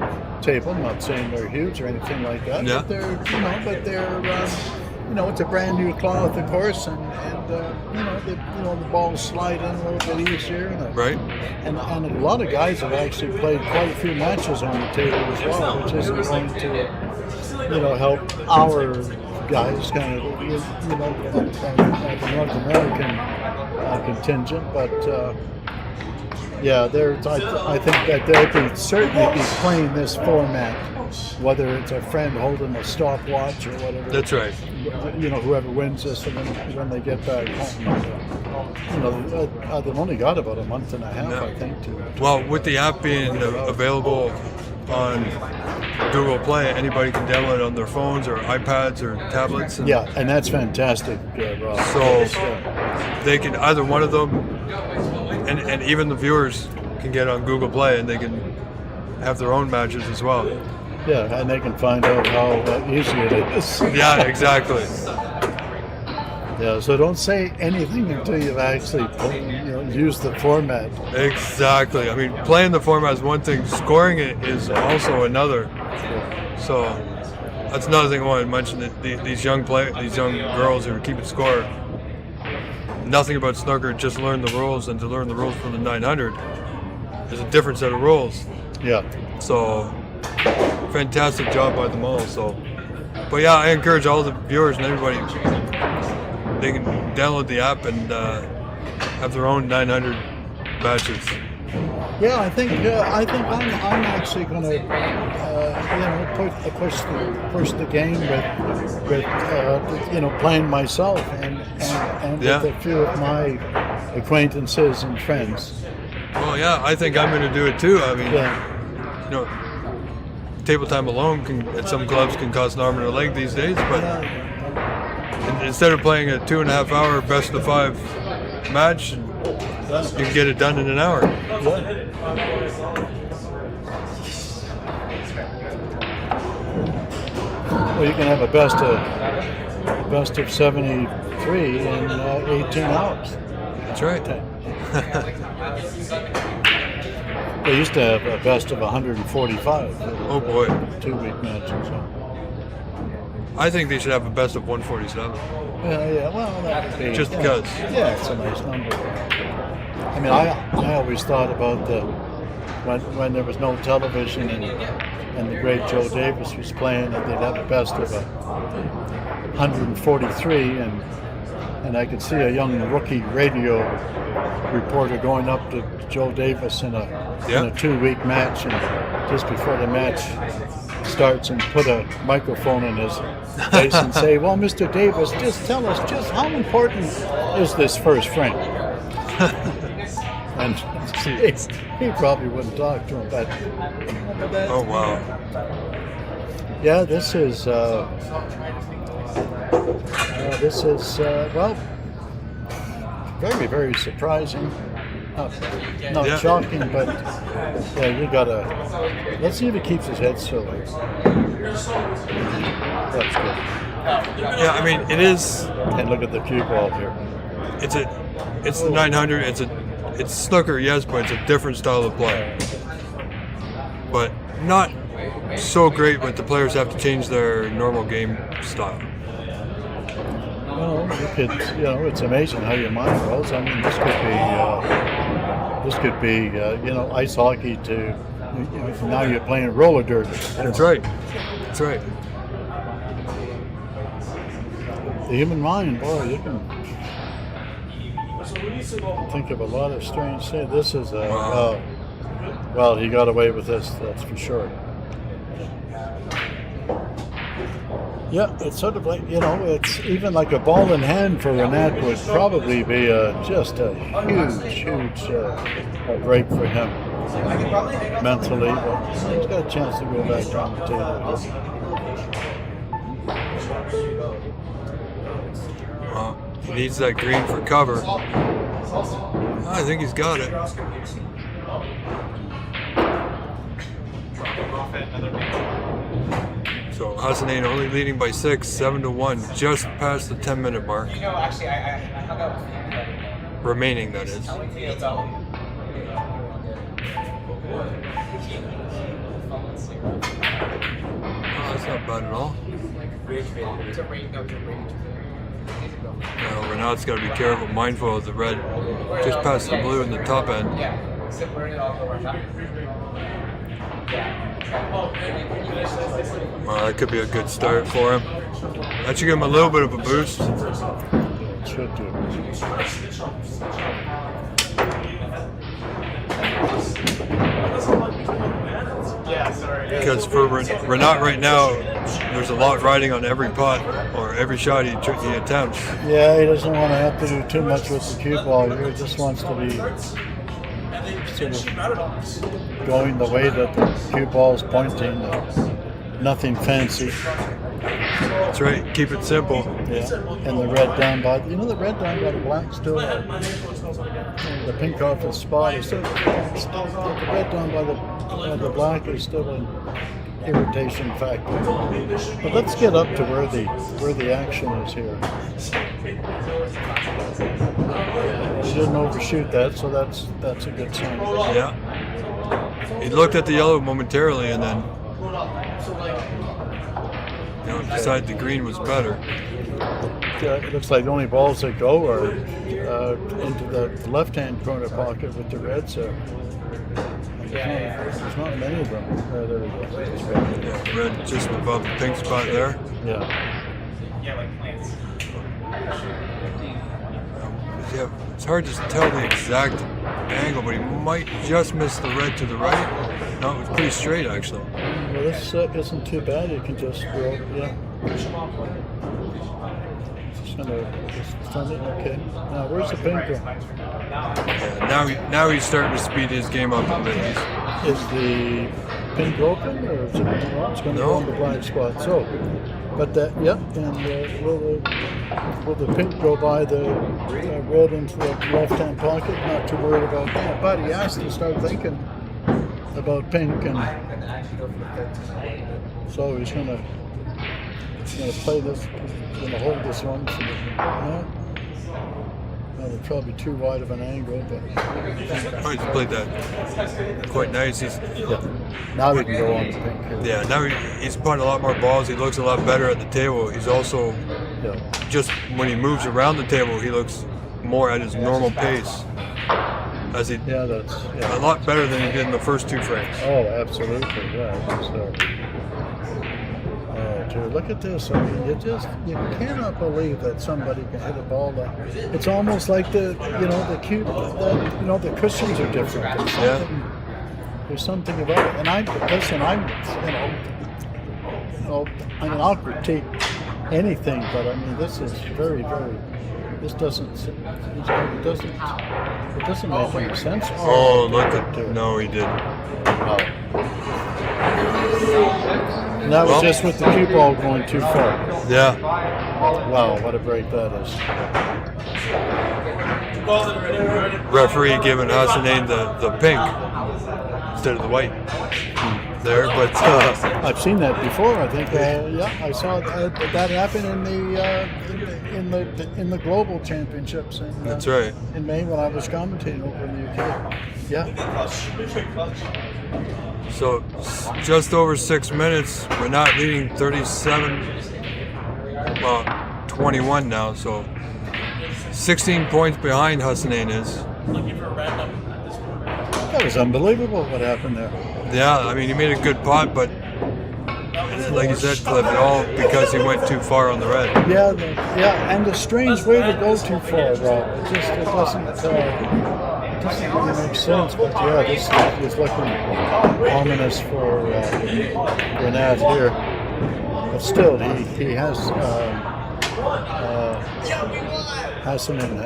table. I'm not saying they're huge or anything like that. Yeah. But they're it's a brand new cloth, of course, and the balls slide in a little bit easier. Right. And a lot of guys have actually played quite a few matches on the table as well, which isn't going to help our guys kind of the North American contingent, but. I think that they could certainly be playing this format, whether it's a friend holding a stopwatch or whatever. That's right. Whoever wins this, and when they get back home, they've only got about a month and a half, I think. Well, with the app being available on Google Play, anybody can download it on their phones or iPads or tablets. And that's fantastic, Rob. So they can, either one of them, and even the viewers can get on Google Play and they can have their own matches as well. Yeah, and they can find out how easy it is. Yeah, exactly. Yeah, so don't say anything until you've actually used the format. Exactly. I mean, playing the format is one thing. Scoring it is also another. So that's another thing I wanted to mention. That these young girls who are keeping score, nothing about snooker. Just learn the rules, and to learn the rules from the 900 is a different set of rules. Yeah. So fantastic job by them all. So, but yeah, I encourage all the viewers and everybody. They can download the app and have their own 900 matches. Yeah, I think I'm actually going to push the game with playing myself and with a few of my acquaintances and friends. Well, yeah, I think I'm going to do it too. I mean, table time alone at some clubs can cost an arm and a leg these days, but. Instead of playing a 2.5 hour best of 5 match, you can get it done in an hour. Well, you can have a best of 73 in 18 hours. That's right. They used to have a best of 145. Oh boy. 2-week matches. So. I think they should have a best of 147. Yeah. Well, that would be just because. Yeah, it's a nice number. I mean, I always thought about when there was no television and the great Joe Davis was playing, that they'd have a best of 143, and I could see a young rookie radio reporter going up to Joe Davis in a 2-week match, and just before the match starts, and put a microphone in his face and say, "Well, Mr. Davis, just tell us just how important is this first frame?" And he probably wouldn't talk to him, but oh wow. Yeah, this is well, very, very surprising. not Yeah. shocking, but yeah, you gotta. Let's see if he keeps his head still. That's good. Yeah, I mean, it is. And look at the cue ball here. It's the 900. It's snooker, yes, but it's a different style of play. But not so great, but the players have to change their normal game style. Well, it's amazing how your mind goes. I mean, this could be, ice hockey to, now you're playing roller derby. That's right. That's right. The human mind, boy, you can think of a lot of strange things. This is well, he got away with this, that's for sure. Yeah, it's sort of like, it's even like a ball in hand for Renat would probably be just a huge break for him mentally. But he's got a chance to go back on the table. He needs that green for cover. I think he's got it. So Hassanein only leading by 6, 7-1, just past the 10-minute mark. Actually, I hung out with Remaining, that is. Oh, that's not bad at all. Now Renat's got to be careful, mindful of the red, just past the blue in the top end. Well, that could be a good start for him. That should give him a little bit of a boost. Should do. Because for Renat right now, there's a lot riding on every putt or every shot he attempts. Yeah, he doesn't want to have to do too much with the cue ball. He just wants to be sort of going the way that the cue ball's pointing. Nothing fancy. That's right. Keep it simple. Yeah. And the red down by the red down by the black still. The pink off his spot is still the red down by the black is still an irritation factor. But let's get up to where the action is here. He didn't overshoot that, so that's a good sign. Yeah. He looked at the yellow momentarily and then decided the green was better. It looks like the only balls that go are into the left-hand corner pocket with the red. So there's not many of them. There we go. Yeah, red just above the pink spot there. Yeah. Yeah, like plants. Yeah, it's hard to tell the exact angle, but he might just miss the red to the right. No, it was pretty straight actually. Well, this isn't too bad. You can just roll. Yeah. Okay. Now, where's the pink go? Yeah, now he's starting to speed his game up a bit. Is the pink open or is it it's going to go on the blind spot? So, but that, yep. And will the pink go by the red into the left-hand pocket? Not too worried about that. But he has to start thinking about pink, and so he's going to play this. Going to hold this one. So they're probably too wide of an angle, but he's played that quite nice. Now we can go on the pink here. Yeah, now he's putting a lot more balls. He looks a lot better at the table. He's also just when he moves around the table, he looks more at his normal pace. As he a lot better than he did in the first two frames. Oh, absolutely, yeah. Look at this. I mean, you cannot believe that somebody can hit a ball like it's almost like the cushions are different. There's something about it. And I'll critique anything, but I mean this is very, very it doesn't make any sense. Oh, look at no, he didn't. And that was just with the cue ball going too far. Yeah. Wow, what a break that is. referee giving Hassanein the pink instead of the white there. But I've seen that before. I think. Yeah, I saw that happen in the global championships. That's right. In May when I was commentating over in the UK. Yeah. So just over 6 minutes. We're not leading 21 now. So 16 points behind Hassanein is. That was unbelievable what happened there. Yeah, I mean, he made a good putt, but like you said, Cliff, it all because he went too far on the red. Yeah, and a strange way to go too far, Rob. It doesn't really make sense. But yeah, this is looking ominous for Renat here. But still, he has Hassanein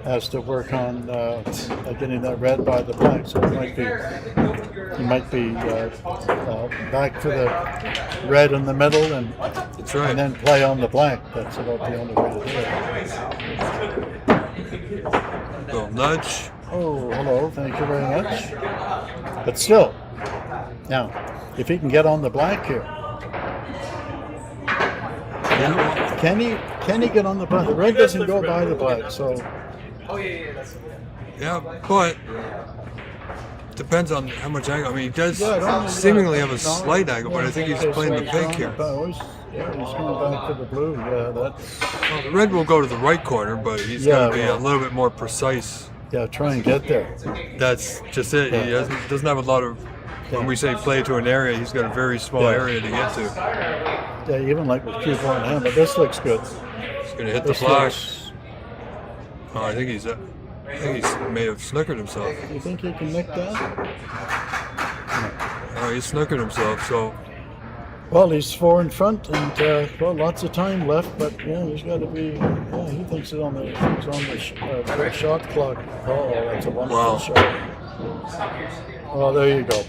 has to work on getting that red by the black. So he might be back for the red in the middle and That's right. and then play on the black. That's about the only way to do it. Little nudge. Oh, hello. Thank you very much. But still, now, if he can get on the black here, can he get on the black? The red doesn't go by the black, so. Yeah, but depends on how much angle. I mean, he does seemingly have a slight angle, but I think he's playing the pink here. Yeah, he's going back to the blue. Yeah, that's. Well, the red will go to the right corner, but he's got to be a little bit more precise. Yeah, try and get there. That's just it. He doesn't have a lot of. When we say play to an area, he's got a very small area to get to. Yeah, even like with Q4 and hand, but this looks good. He's going to hit the flash. Oh, I think he may have snookered himself. You think he can nick that? Oh, he snookered himself, so. Well, he's 4 in front, and lots of time left. But yeah, he's got to be. Yeah, he thinks it's on the shot clock. Oh, that's a wonderful shot. Oh, there you go.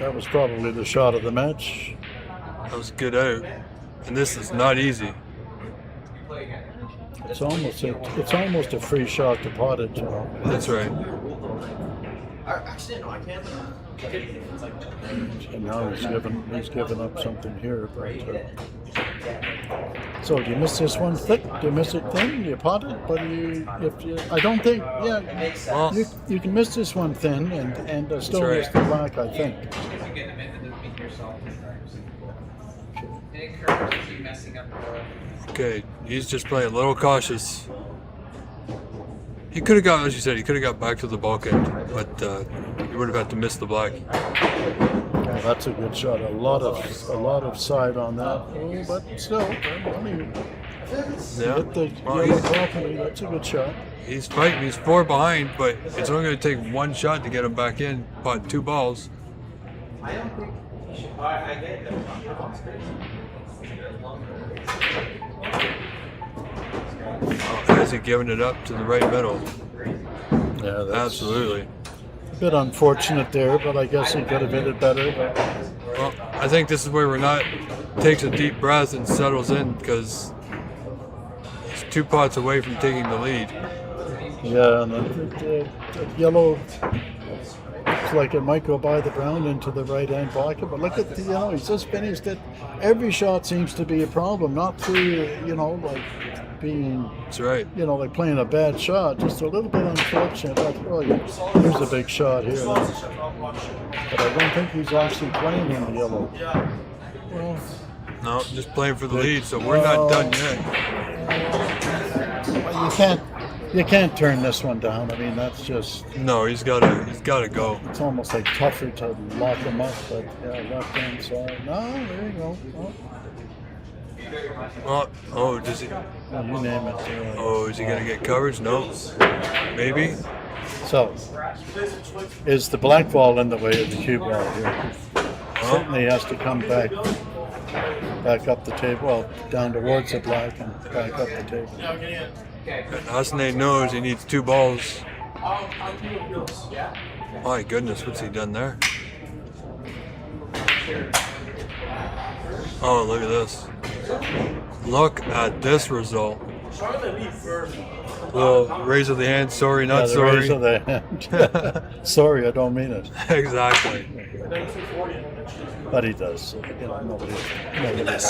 That was probably the shot of the match. That was good out, and this is not easy. It's almost a free shot to pottage, you know. That's right. And now he's given up something here. But, so do you miss this one thick? Do you miss it thin? Do you pot it? But I don't think. Yeah, well, you can miss this one thin and still right. miss the black. I think. Okay, he's just playing a little cautious. He could have got, as you said, he could have got back to the bulkhead, but he would have had to miss the black. Yeah, that's a good shot. A lot of side on that. Oh, but still, I mean, hit the yellow properly. That's a good shot. He's fighting. He's 4 behind, but it's only going to take 1 shot to get him back in. Pot 2 balls. Has he given it up to the right middle? Yeah, that's Absolutely. a bit unfortunate there, but I guess he could have hit it better. Well, I think this is where Renat takes a deep breath and settles in because he's 2 pots away from taking the lead. Yeah, and the yellow looks like it might go by the brown into the right-hand pocket, but look at he's just finished it. Every shot seems to be a problem, not through, like being, That's right. Like playing a bad shot, just a little bit unfortunate. Here's a big shot here. But I don't think he's actually playing in the yellow. Well, No, just playing for the lead, so we're not done yet. You can't turn this one down. I mean, that's just. No, he's gotta go. It's almost like tougher to lock him up, but left hand side. No, there you go. Does he? Oh, you name it. Is he gonna get coverage? No. Maybe. So, is the black ball in the way of the cue ball here? Certainly has to come back up the table, well, down towards the black and back up the table. Hassanein knows he needs 2 balls. My goodness, what's he done there? Oh, look at this. Look at this result. Little raise of the hand, sorry, not Yeah, the sorry. raise of the hand. Sorry, I don't mean it. Exactly. But he does. Nobody.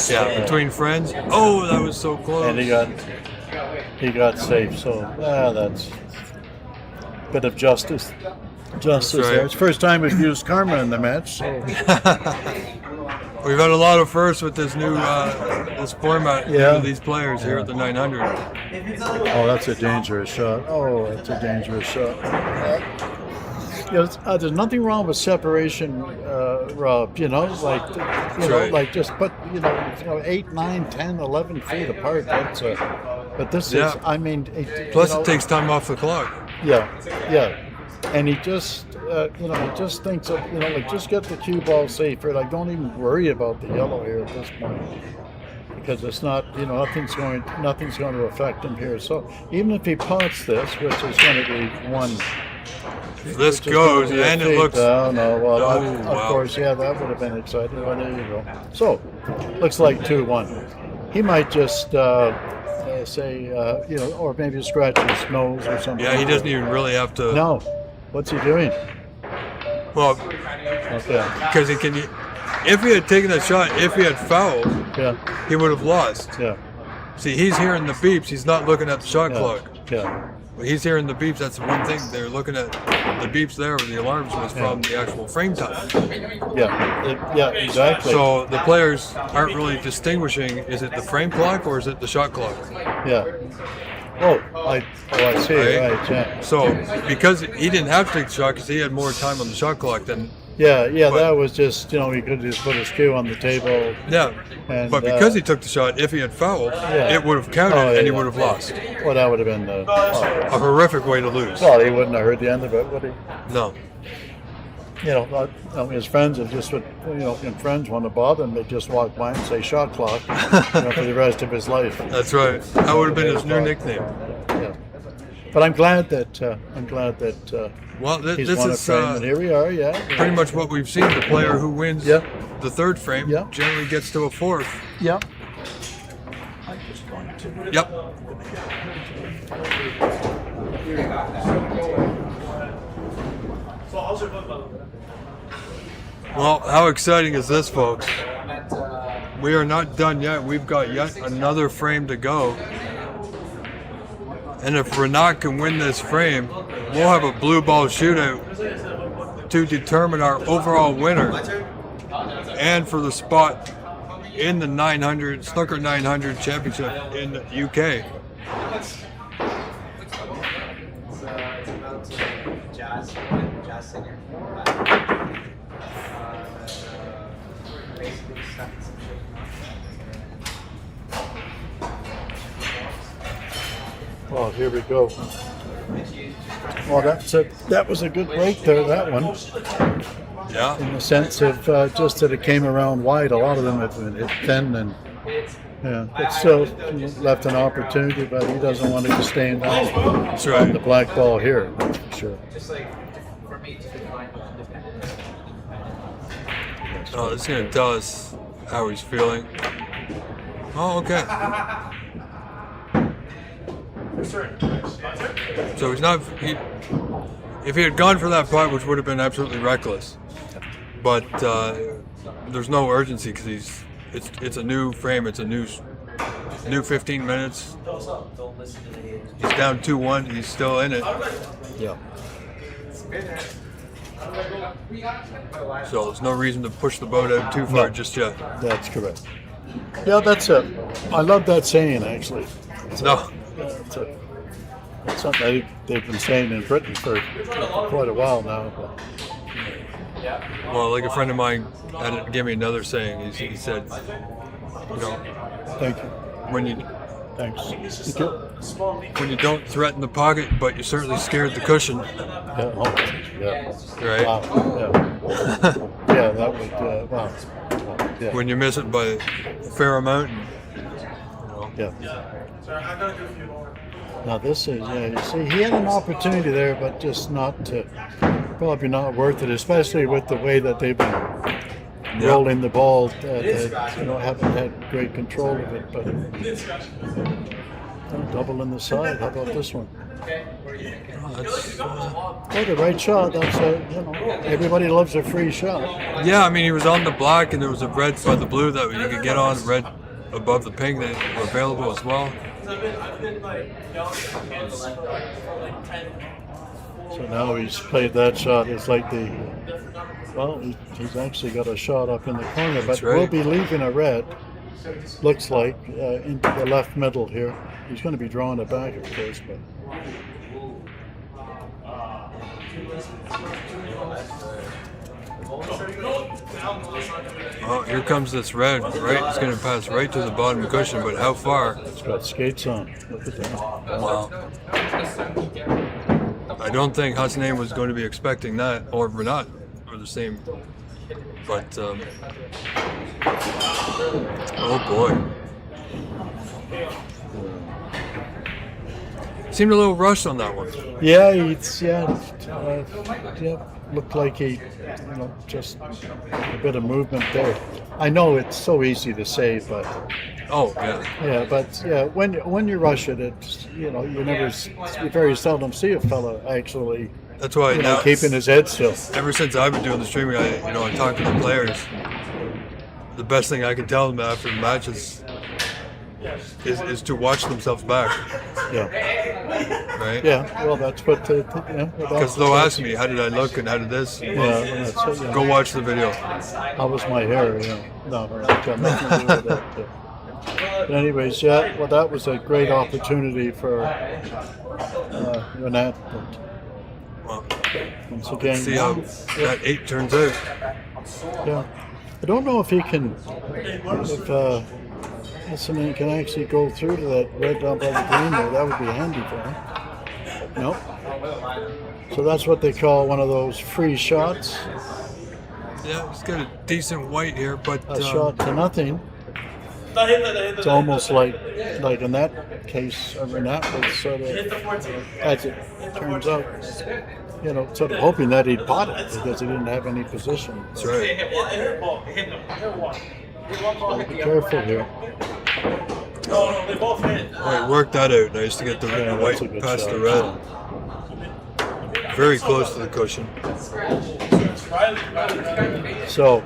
Yeah, between friends. Oh, that was so close. And he got safe. So that's a bit of justice. Justice right. there. It's the first time we've used karma in the match. So. We've had a lot of firsts with this new this format Yeah. with these players here at the 900. Oh, that's a dangerous shot. Oh, that's a dangerous shot. There's nothing wrong with separation, Rob. Like right. like just put 8, 9, 10, 11 feet apart. That's but this Yeah. is. I mean, Plus, it takes time off the clock. Yeah. And he just, he just thinks of, like just get the cue ball safer. Like don't even worry about the yellow here at this point, because it's not, nothing's going to affect him here. So even if he pots this, which is going to be one. This goes, and it looks. Oh no! Well, Oh, of wow. course, yeah, that would have been exciting. Well, there you go. So, looks like 2-1. He might just say, or maybe scratch his nose or something. Yeah, he doesn't even really have to. No. What's he doing? Well, Okay. because he can. If he had taken that shot, if he had fouled, Yeah. he would have lost. Yeah. See, he's hearing the beeps. He's not looking at the shot Yeah. clock. Yeah. He's hearing the beeps. That's the one thing. They're looking at the beeps there. The alarms was from the actual frame time. Yeah. Exactly. So the players aren't really distinguishing. Is it the frame clock or is it the shot clock? Yeah. Oh, I see. Right. Right. Yeah. So because he didn't have to take the shot because he had more time on the shot clock than Yeah. But- That was just, he could just put his cue on the table. yeah. And, But because he took the shot, if he had fouled, Yeah. it would have counted Oh, yeah, and he yeah. would have lost. Well, that would have been A horrific way to lose. well, he wouldn't have heard the end of it, would he? No. His friends have just would, when friends want to bother him, they just walk by and say shot clock, for the rest of his life. That's right. That would have been his new nickname. Yeah. But I'm glad that Well, he's this won a is frame, and here we are. Yeah. pretty much what we've seen. The player who wins Yeah. the third frame Yeah. generally gets to a fourth. Yeah. Yep. Well, how exciting is this, folks? We are not done yet. We've got yet another frame to go. And if Renat can win this frame, we'll have a blue ball shootout to determine our overall winner and for the spot in the 900 Snooker 900 Championship in the UK. It's about jazz singer. Basically stuck in some shape. Well, here we go. Well, that was a good break there, that one. Yeah. In the sense of just that it came around wide. A lot of them have hit thin, and it still left an opportunity, but he doesn't want to just stand down That's right. on the black ball here, that's for sure. Just like for me to define independent. Oh, it's going to tell us how he's feeling. Oh, okay. So he's not. If he had gone for that putt, which would have been absolutely reckless, but there's no urgency because it's a new frame. It's a new 15 minutes. He's down 2-1. He's still in it. Yeah. So there's no reason to push the boat out too far No. just yet. That's correct. Yeah, that's it. I love that saying, actually. No. It's something they've been saying in Britain for quite a while now. But Well, like a friend of mine gave me another saying. He said, thank you. when you Thanks. when you don't threaten the pocket, but you certainly scared the cushion, Yeah. Oh, yeah. right? Wow. Yeah. Yeah, that would. Wow. Yeah. When you miss it by a fair amount. Yeah. Now this is, you see, he had an opportunity there, but just probably not worth it, especially with the way that they've been rolling the ball, haven't had great control of it. But double in the side. How about this one? The right shot. That's everybody loves a free shot. Yeah, I mean, he was on the black, and there was a red by the blue that you could get on, red above the pink that were available as well. So now he's played that shot. It's like he's actually got a shot up in the corner, but we'll be leaving a red. Looks like into the left middle here. He's going to be drawing it back, of course, but. Oh, here comes this red. Right, it's going to pass right to the bottom cushion, but how far? It's got skates on. Look at that. Wow. I don't think Hassanein was going to be expecting that, or Renat, or the same. But oh boy. Seemed a little rushed on that one. Yeah, looked like he, just a bit of movement there. I know it's so easy to say, but when you rush it, it's you very seldom see a fella actually. That's why now keeping his head still. Ever since I've been doing the streaming, I talk to the players. The best thing I can tell them after the matches is to watch themselves back. Yeah. Right? Yeah, well, that's what... Because they'll ask me, how did I look and how did this? Go watch the video. How was my hair? No, it's got nothing to do with that. But anyways, well, that was a great opportunity for Renat. Well, once again... See how that 8 turns out. Yeah. I don't know if he can... Listening can actually go through to that red down by the green there. That would be handy for him. Nope. So that's what they call one of those free shots. Yeah, he's got a decent white here, but a shot to nothing. It's almost like in that case, Renat was sort of, as it turns out, sort of hoping that he'd pot it because he didn't have any position. That's right. So be careful here. Oh, he worked that out. Nice to get the white past the red. Very close to the cushion. So.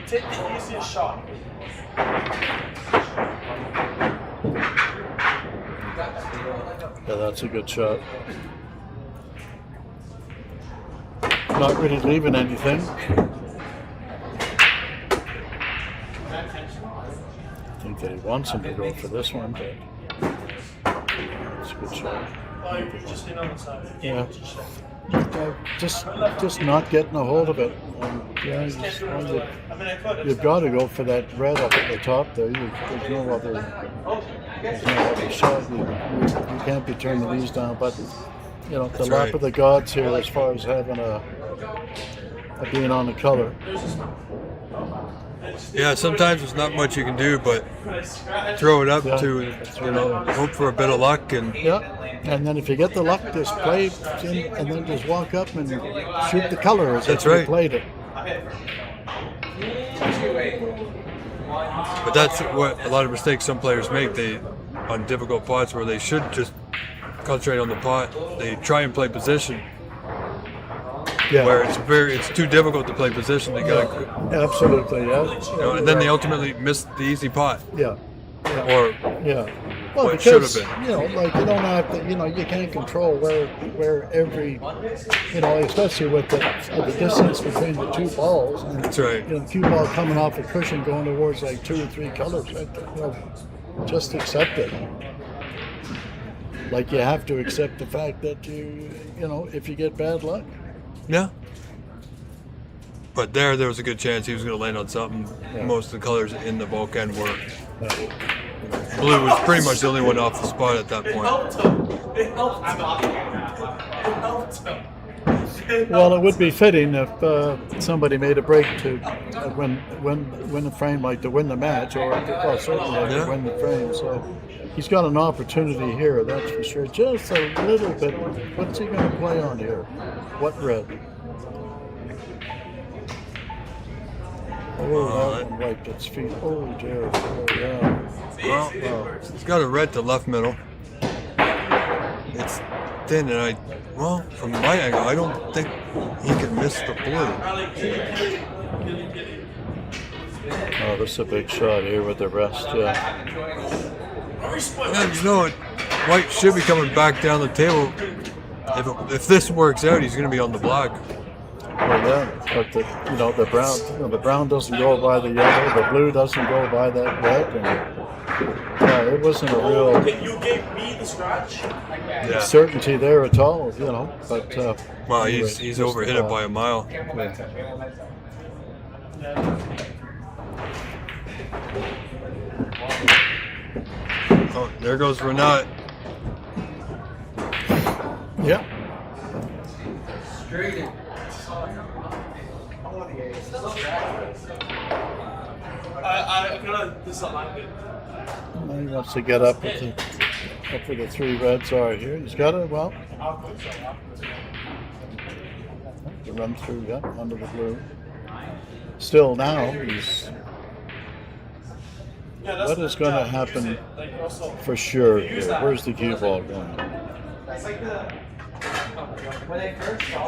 Take the easiest shot. Yeah, that's a good shot. Not really leaving anything. I think that he wants him to go for this one, but it's a good shot. Yeah. Just not getting a hold of it. You've got to go for that red up at the top there. There's no other shot. You can't be turning these down, but the lap of the gods here as far as having being on the color. Yeah, sometimes there's not much you can do, but throw it up to hope for a bit of luck and. And then if you get the luck, just play and then just walk up and shoot the color as if you played it. But that's what a lot of mistakes some players make. They on difficult pots where they should just concentrate on the pot. They try and play position. Yeah. Where it's too difficult to play position. They gotta absolutely, and then they ultimately miss the easy pot. Yeah. Or well, what because should have been. You don't have to. You can't control where every, especially with the distance between the two balls. And, that's right. The cue ball coming off a cushion going towards like 2 or 3 colors. Just accept it. Like you have to accept the fact that if you get bad luck. Yeah. But there was a good chance he was going to land on something. Yeah. Most of the colors in the Vulcan were. Blue was pretty much the only one off the spot at that point. Well, it would be fitting if somebody made a break to win the frame, like to win the match, or certainly to win the frame. So he's got an opportunity here, that's for sure. Just a little bit. What's he going to play on here? What red? Oh, that one wiped its feet. Oh, dear. Oh, yeah. Well, he's got a red to left middle. It's thin, and from my angle, I don't think he can miss the blue. Oh, this is a big shot here with the rest, yeah. And you know what? White should be coming back down the table. If this works out, he's going to be on the black. Well, yeah, but the brown doesn't go by the yellow, the blue doesn't go by that red, and yeah, it wasn't a real certainty there at all, But Well, he's overhit it by a mile. Yeah. Oh, there goes Renat. Yeah. He wants to get up where the three reds are here. He's got it, to run through, under the blue. Still now, what is going to happen for sure here? Where's the cue ball going?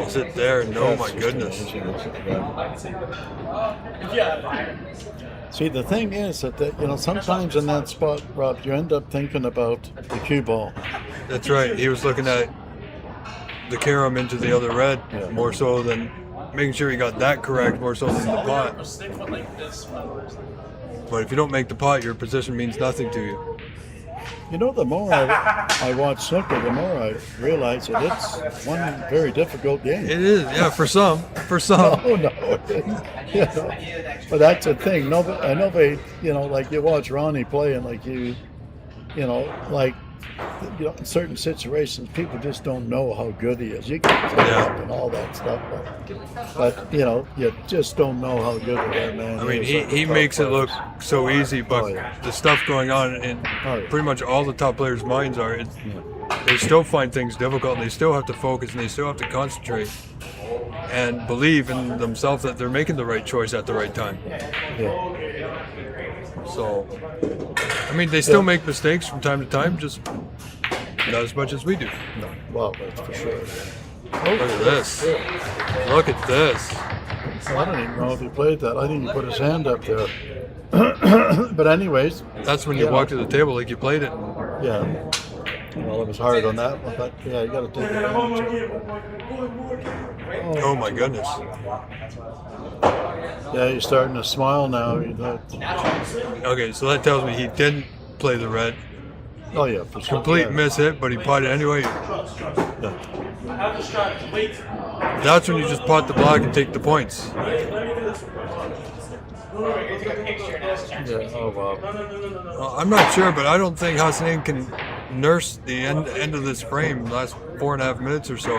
Is it there? No, my goodness. See, the thing is that sometimes in that spot, Rob, you end up thinking about the cue ball. That's right. He was looking at the carom into the other red more so than making sure he got that correct, more so than the pot. But if you don't make the pot, your position means nothing to you. The more I watch snooker, the more I realize that it's one very difficult game. It is, yeah, for some. Oh no, but that's the thing. Nobody, like you watch Ronnie play, and in certain situations, people just don't know how good he is. You can play up and all that stuff, but you just don't know how good that man is. I mean, he makes it look so easy, but the stuff going on in pretty much all the top players' minds they still find things difficult, and they still have to focus, and they still have to concentrate and believe in themselves that they're making the right choice at the right time. Yeah. So, I mean, they still make mistakes from time to time, just not as much as we do. No, well, that's for sure. Look at this. Look at this. I don't even know if he played that. I think he put his hand up there. But anyways. That's when you walk to the table like you played it. Yeah. Well, it was hard on that one, but yeah, you got to take advantage. Oh my goodness. Yeah, he's starting to smile now. Okay, so that tells me he didn't play the red. Oh yeah, for sure. Complete miss hit, but he potted anyway. Yeah. That's when you just pot the black and take the points. Yeah. Oh wow. Well, I'm not sure, but I don't think Hassanin can nurse the end of this frame last 4.5 minutes or so.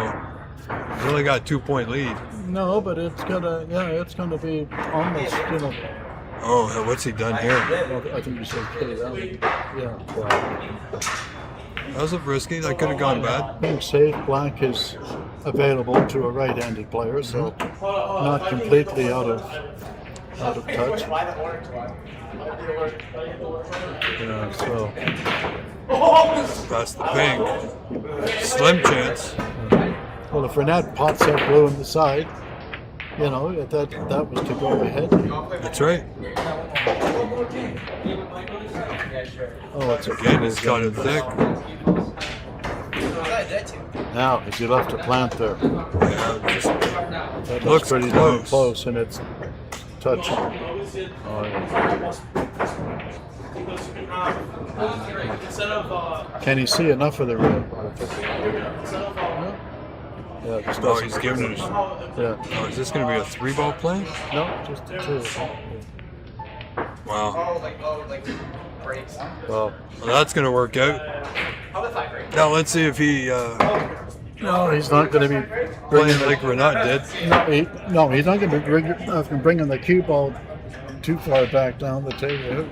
He's only got a 2-point lead. No, but it's gonna be almost, Oh, what's he done here? I think you said put it out. Yeah. Wow. That was a risky. That could have gone bad. Being safe, black is available to a right-handed player, so not completely out of touch. Yeah, so That's the pink. Slim chance. well, if Renat pots that blue in the side, that was to go ahead. That's right. Oh, it's Again, it's got it thick. Now, has he left a plant there? Yeah, just That looks pretty close. darn close, and it's touching. Oh, yeah. Can he see enough of the red? Yeah, just Oh, doesn't. he's giving it. Yeah. Oh, is this going to be a 3-ball play? No, just a 2. Wow. breaks. Well, Well, that's going to work out. Now let's see if he no, he's not going to be playing like Renat did. No, he's not going to be bringing the cue ball too far back down the table.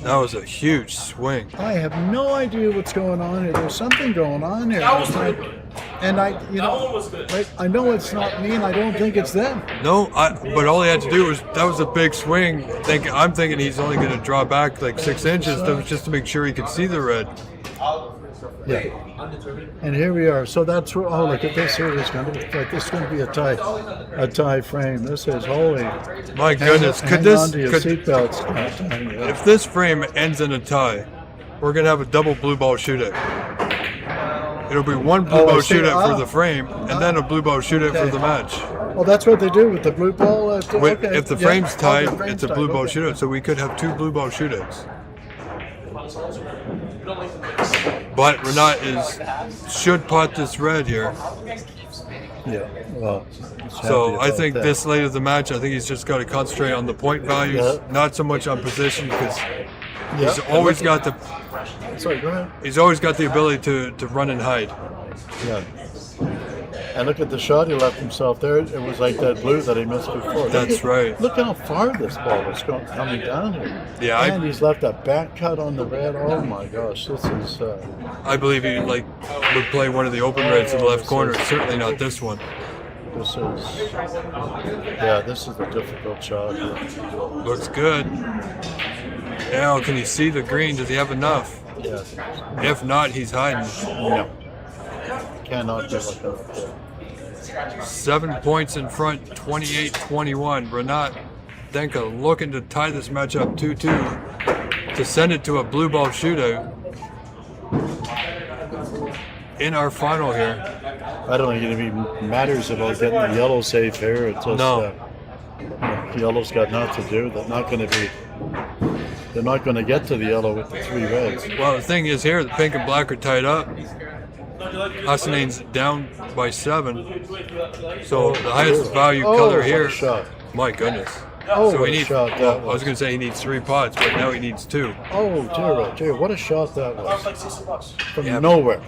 That was a huge swing. I have no idea what's going on here. There's something going on here. And I know it's not me, and I don't think it's them. No, but all he had to do was a big swing. I'm thinking he's only going to draw back like 6 inches just to make sure he could see the red. Yeah. And here we are. So that's where. Oh, look at this here. This is going to be a tie frame. This is holy. My goodness, Hang on to your seatbelts. If this frame ends in a tie, we're going to have a double blue ball shootout. It'll be one blue ball shootout for the frame, and then a blue ball shootout for the match. Well, that's what they do with the blue ball. If the frame's tied, it's a blue ball shootout. So we could have 2 blue ball shootouts. But Renat should pot this red here. Yeah. Well. So I think this late of the match, I think he's just got to concentrate on the point values, not so much on position, because he's always got the. Sorry, go ahead. He's always got the ability to run and hide. Yeah. And look at the shot he left himself there. It was like that blue that he missed before. That's right. Look how far this ball is coming down here. Yeah. And he's left a back cut on the red. Oh my gosh, this is. I believe he would play one of the open reds in the left corner. Certainly not this one. This is. Yeah, this is a difficult shot. Looks good. Now, can he see the green? Does he have enough? Yeah. If not, he's hiding. No. Cannot give it up there. 7 points in front, 28-21. Renat Denka looking to tie this match up 2-2 to send it to a blue ball shootout in our final here. I don't think it even matters about getting the yellow safe here. It's just yellow's got nothing to do. They're not going to get to the yellow with the 3 reds. Well, the thing is here, the pink and black are tied up. Hassanein's down by 7. So the highest value color here. Shot. My goodness. Oh, so he needs. shot that I was going to say he needs 3 pots, but now he needs 2. Oh, dear, what a shot that was. From nowhere.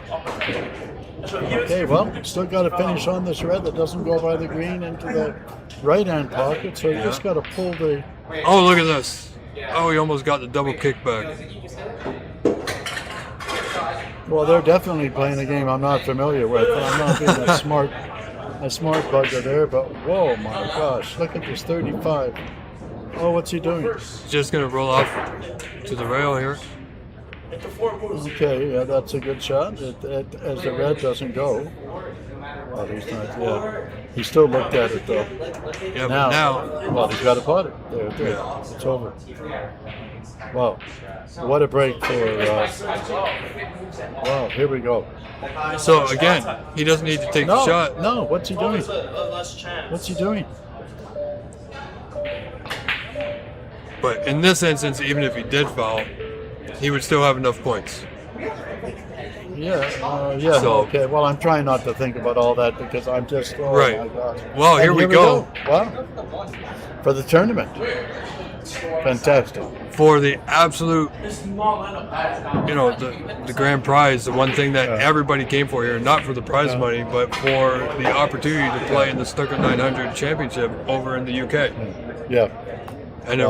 Okay, well, still got to finish on this red that doesn't go by the green into the right-hand pocket, so you just got to pull the... Oh, look at this. Oh, he almost got the double kickback. Well, they're definitely playing a game I'm not familiar with. I'm not being a smart bugger there, but whoa, my gosh, look at this 35. Oh, what's he doing? Just going to roll off to the rail here. Okay, yeah, that's a good shot. As the red doesn't go. Oh, he's not. Yeah, he still looked at it though. Yeah, but now. Well, he's got to pot it. There. Yeah. It's over. Wow, what a break for. Wow, here we go. So again, he doesn't need to take the shot. No, what's he doing? What's he doing? But in this instance, even if he did foul, he would still have enough points. Yeah. So, okay. Well, I'm trying not to think about all that because I'm just. Oh right. My gosh. Well, here we go. Wow. For the tournament. Fantastic. For the absolute, the grand prize, the one thing that everybody came for here, not for the prize money, but for the opportunity to play in the Snooker 900 Championship over in the UK. Yeah. And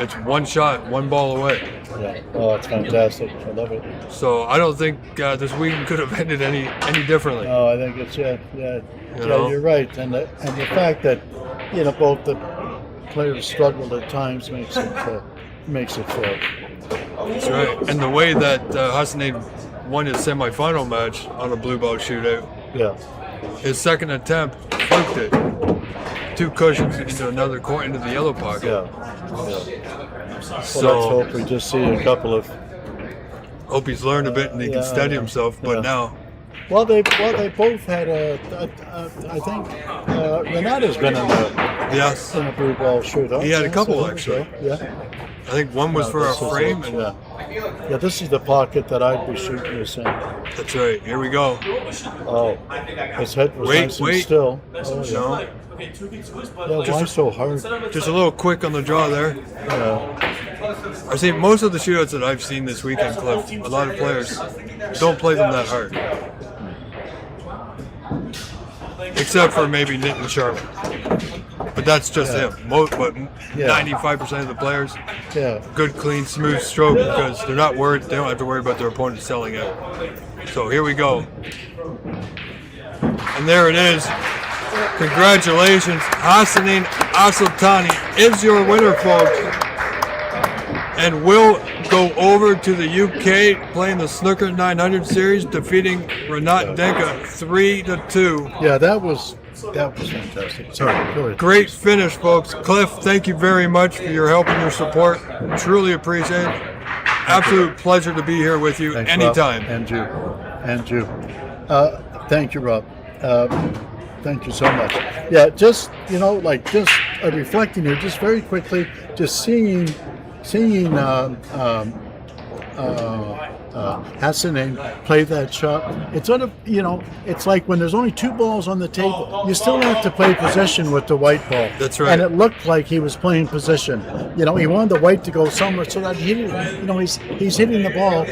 it's one shot, one ball away. Yeah. Oh, it's fantastic. I love it. So I don't think this weekend could have ended any differently. No, I think it's you're right, and the fact that both the players struggled at times makes it fair. That's right. And the way that Hassanein won his semifinal match on a blue ball shootout. Yeah. His second attempt fluked it. 2 cushions into another court into the yellow pocket. Yeah. So well, let's hope we just see a couple of. Hope he's learned a bit and he can steady himself. But now. Well, they both had I think Renat has been in a blue ball shootout. He had a couple actually. Yeah. I think one was for our frame. Yeah, this is the pocket that I'd be shooting this in. That's right. Here we go. Oh, his head was nice and still. Oh, no. Yeah, why so hard? Just a little quick on the draw there. Yeah. I see most of the shootouts that I've seen this weekend, Cliff, a lot of players don't play them that hard. Except for maybe Nitin Sharma. But that's just Yeah. him. But Yeah. 95% of the players, Yeah. good, clean, smooth stroke because they're not worried. They don't have to worry about their opponent selling out. So here we go. And there it is. Congratulations. Hassanin Asultani is your winner, folks. And will go over to the UK playing the Snooker 900 series, defeating Renat Denka 3-2. Yeah, that was fantastic. Sorry, go ahead. Great finish, folks. Cliff, thank you very much for your help and your support. Truly appreciate it. Absolute pleasure to be here with you. Thanks, anytime. Rob. And you. Thank you, Rob. Thank you so much. Yeah, just, reflecting here, just very quickly, just seeing Hassanin play that shot. It's sort of, it's like when there's only 2 balls on the table, you still have to play possession with the white ball. That's right. And it looked like he was playing possession. He wanted the white to go somewhere so that he's hitting the ball,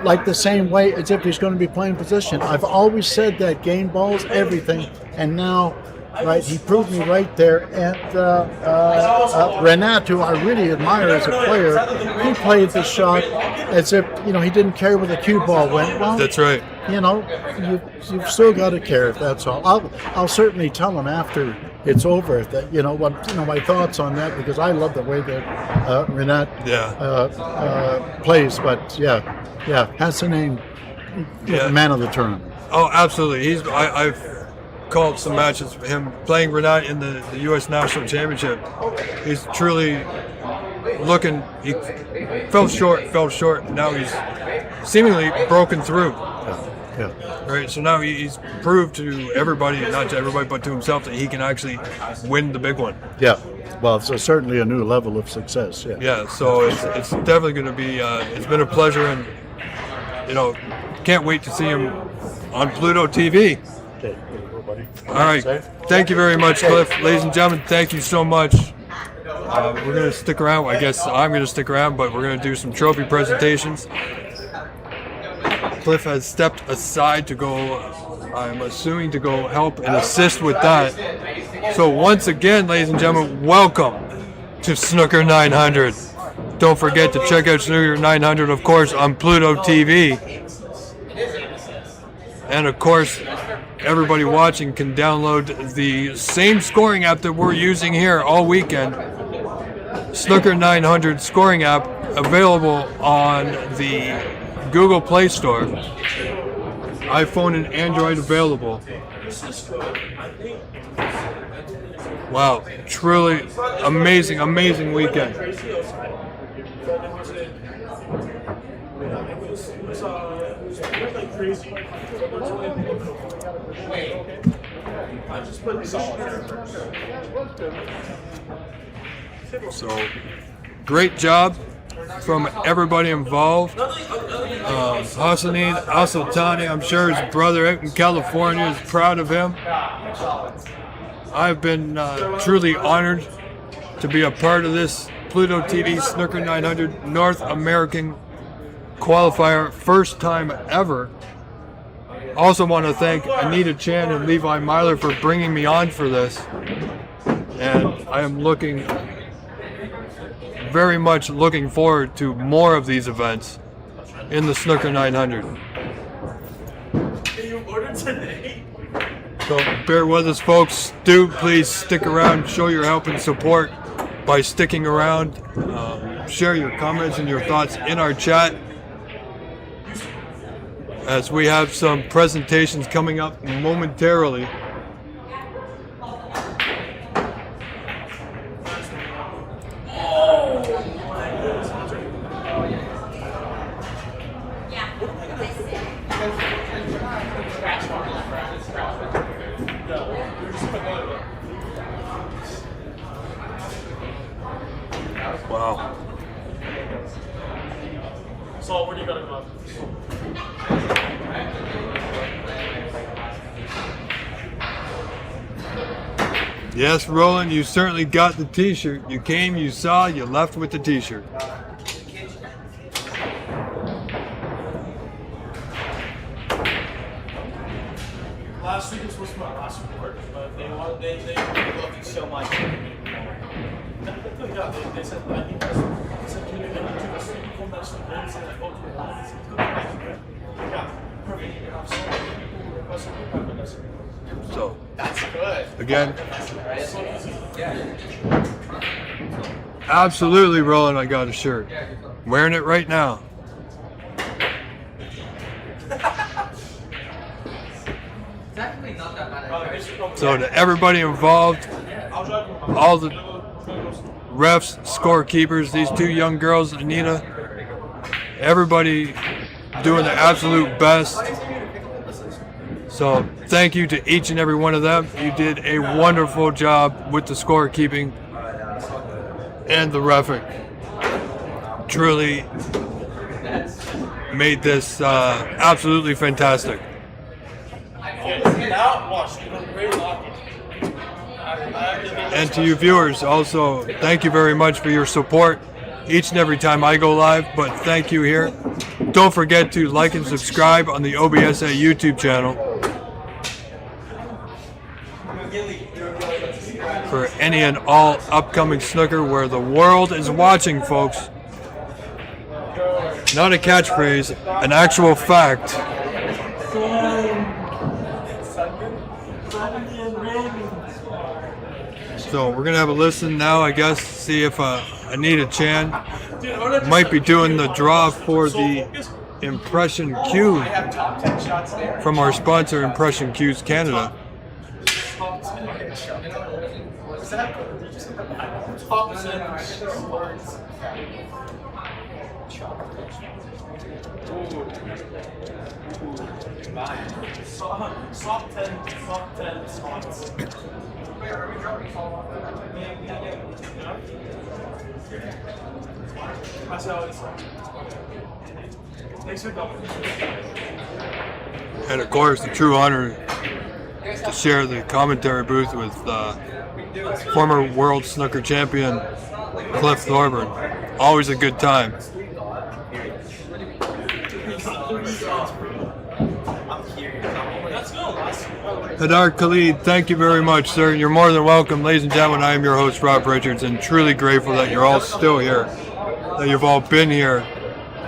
like the same way as if he's going to be playing possession. I've always said that game balls everything, and now. Right, he proved me right there. And Renat, who I really admire as a player, he played the shot as if he didn't care where the cue ball went. Well, That's right. You've still got to care. That's all. I'll certainly tell him after it's over that my thoughts on that, because I love the way that Renat plays. But Hassanin, the man of the tournament. Oh, absolutely. I've called some matches for him playing Renat in the U.S. National Championship. He's truly looking. He fell short. Now he's seemingly broken through. Yeah. Right. So now he's proved to everybody, not to everybody, but to himself, that he can actually win the big one. Yeah. Well, it's certainly a new level of success. Yeah. Yeah. So it's definitely going to be. It's been a pleasure, and can't wait to see him on Pluto TV. Okay. All right. Thank you very much, Cliff. Ladies and gentlemen, thank you so much. We're going to stick around. I guess I'm going to stick around, but we're going to do some trophy presentations. Cliff has stepped aside to go, I'm assuming, to go help and assist with that. So once again, ladies and gentlemen, welcome to Snooker 900. Don't forget to check out Snooker 900, of course, on Pluto TV. And of course, everybody watching can download the same scoring app that we're using here all weekend. Snooker 900 scoring app, available on the Google Play Store. iPhone and Android available. Wow, truly amazing weekend. So, great job from everybody involved. Hassanin Asultani, I'm sure his brother out in California is proud of him. I've been truly honored to be a part of this Pluto TV Snooker 900 North American Qualifier, first time ever. Also want to thank Anita Chan and Levi Myler for bringing me on for this. And I am very much looking forward to more of these events in the Snooker 900. So bear with us, folks. Do please stick around, show your help and support by sticking around. Share your comments and your thoughts in our chat, as we have some presentations coming up momentarily. Wow. So where do you gotta go? Yes, Roland, you certainly got the t-shirt. You came, you saw, you left with the t-shirt. last week was supposed to be my last report, but they love you so much. Yeah, they said, I think they said, can you get into the sleep full medicine and say like, oh, yeah, perfect. So, That's good. again, Yeah. absolutely rolling. I got a shirt. Wearing it right now. It's actually not that bad. So to everybody involved, all the refs, scorekeepers, these two young girls, Anita, everybody doing the absolute best. So thank you to each and every one of them. You did a wonderful job with the scorekeeping and the reffing. Truly made this absolutely fantastic. Now, watch, you're doing great locking. And to you viewers, also, thank you very much for your support each and every time I go live, but thank you here. Don't forget to like and subscribe on the OBSA YouTube channel for any and all upcoming snooker where the world is watching, folks. Not a catchphrase, an actual fact. So we're gonna have a listen now, I guess, see if Anita Chan might be doing the draw for the Impression Q from our sponsor, Impression Q's Canada. Soft 10 spots. That's how it's Thanks for coming. And of course, the true honor to share the commentary booth with former world snooker champion Cliff Thorburn. Always a good time. Hadar Khalid, thank you very much, sir. You're more than welcome. Ladies and gentlemen, I am your host, Rob Richards, and truly grateful that you're all still here, that you've all been here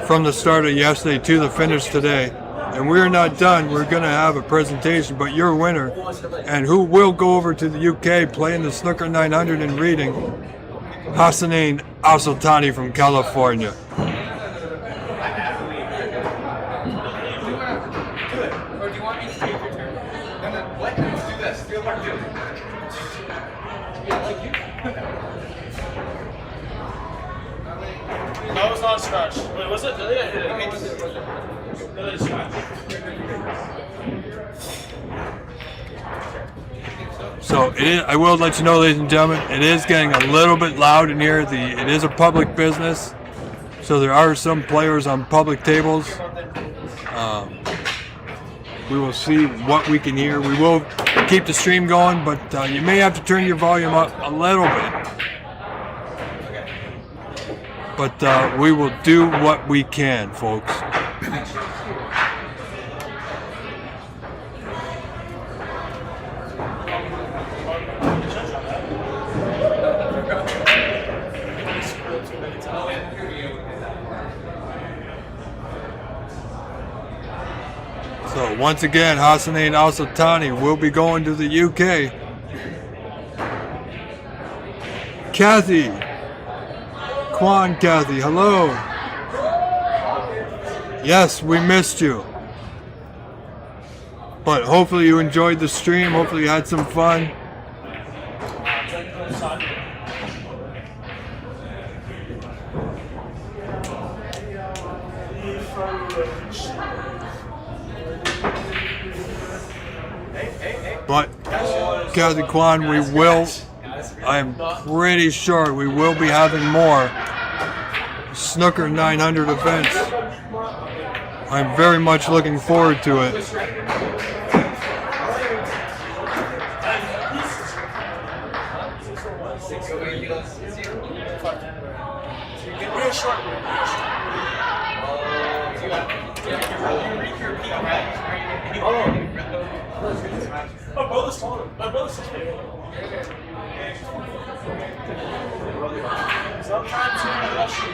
from the start of yesterday to the finish today. And we're not done. We're going to have a presentation, but your winner, and who will go over to the UK playing the Snooker 900 and reading, Hassanin Al-Sultani from California. That was not a scratch. Wait, was it? Did it scratch? So it is, I will let you know, ladies and gentlemen, it is getting a little bit loud in here. It is a public business, so there are some players on public tables. We will see what we can hear. We will keep the stream going, but you may have to turn your volume up a little bit. But we will do what we can, folks. So once again, Hassanin Al-Sultani will be going to the UK. Kathy. Kwan Kathy, hello. Yes, we missed you. But hopefully you enjoyed the stream. Hopefully you had some fun. But Kathy Kwan, we will, I'm pretty sure we will be having more Snooker 900 events. I'm very much looking forward to it. brother's taller. My brother's 6 feet. Sometimes you can rush it.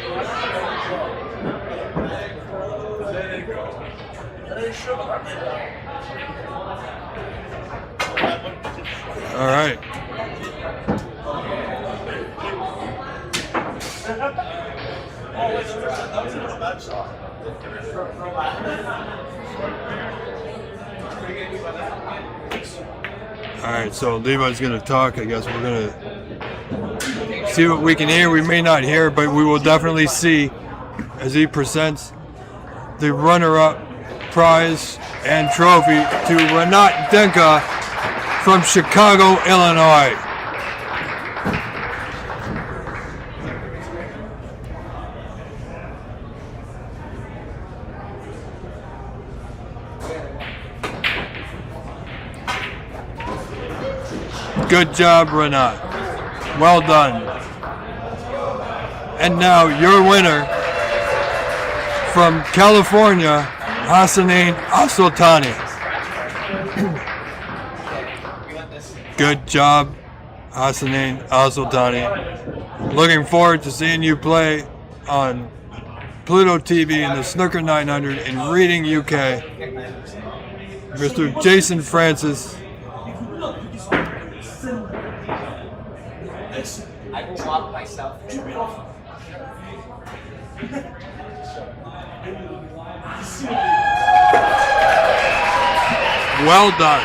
All right. All right, so Levi's going to talk. I guess we're going to see what we can hear. We may not hear, but we will definitely see as he presents the runner-up prize and trophy to Renat Denka from Chicago, Illinois. Good job, Renat. Well done. And now your winner from California, Hassanin Asultani. Good job, Hassanin Asultani. Looking forward to seeing you play on Pluto TV in the Snooker 900 in Reading, UK. Mr. Jason Francis. I will walk myself. Well done.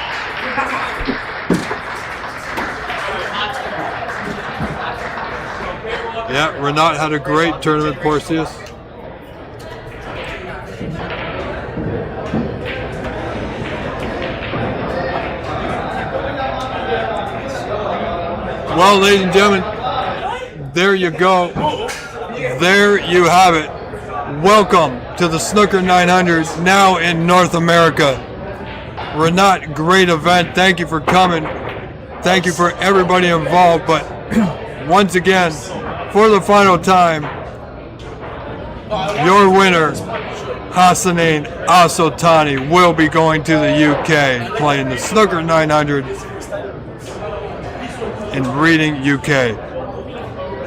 Yeah, Renat had a great tournament, Porcius. Well, ladies and gentlemen, there you go. There you have it. Welcome to the Snooker 900, now in North America. Renat, great event. Thank you for coming. Thank you for everybody involved. But once again, for the final time, your winner, Hassanin Asultani, will be going to the UK, playing the Snooker 900 in Reading, UK.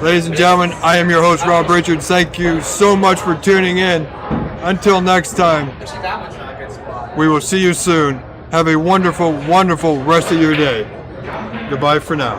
Ladies and gentlemen, I am your host, Rob Richards. Thank you so much for tuning in. Until next time, we will see you soon. Have a wonderful, wonderful rest of your day. Goodbye for now.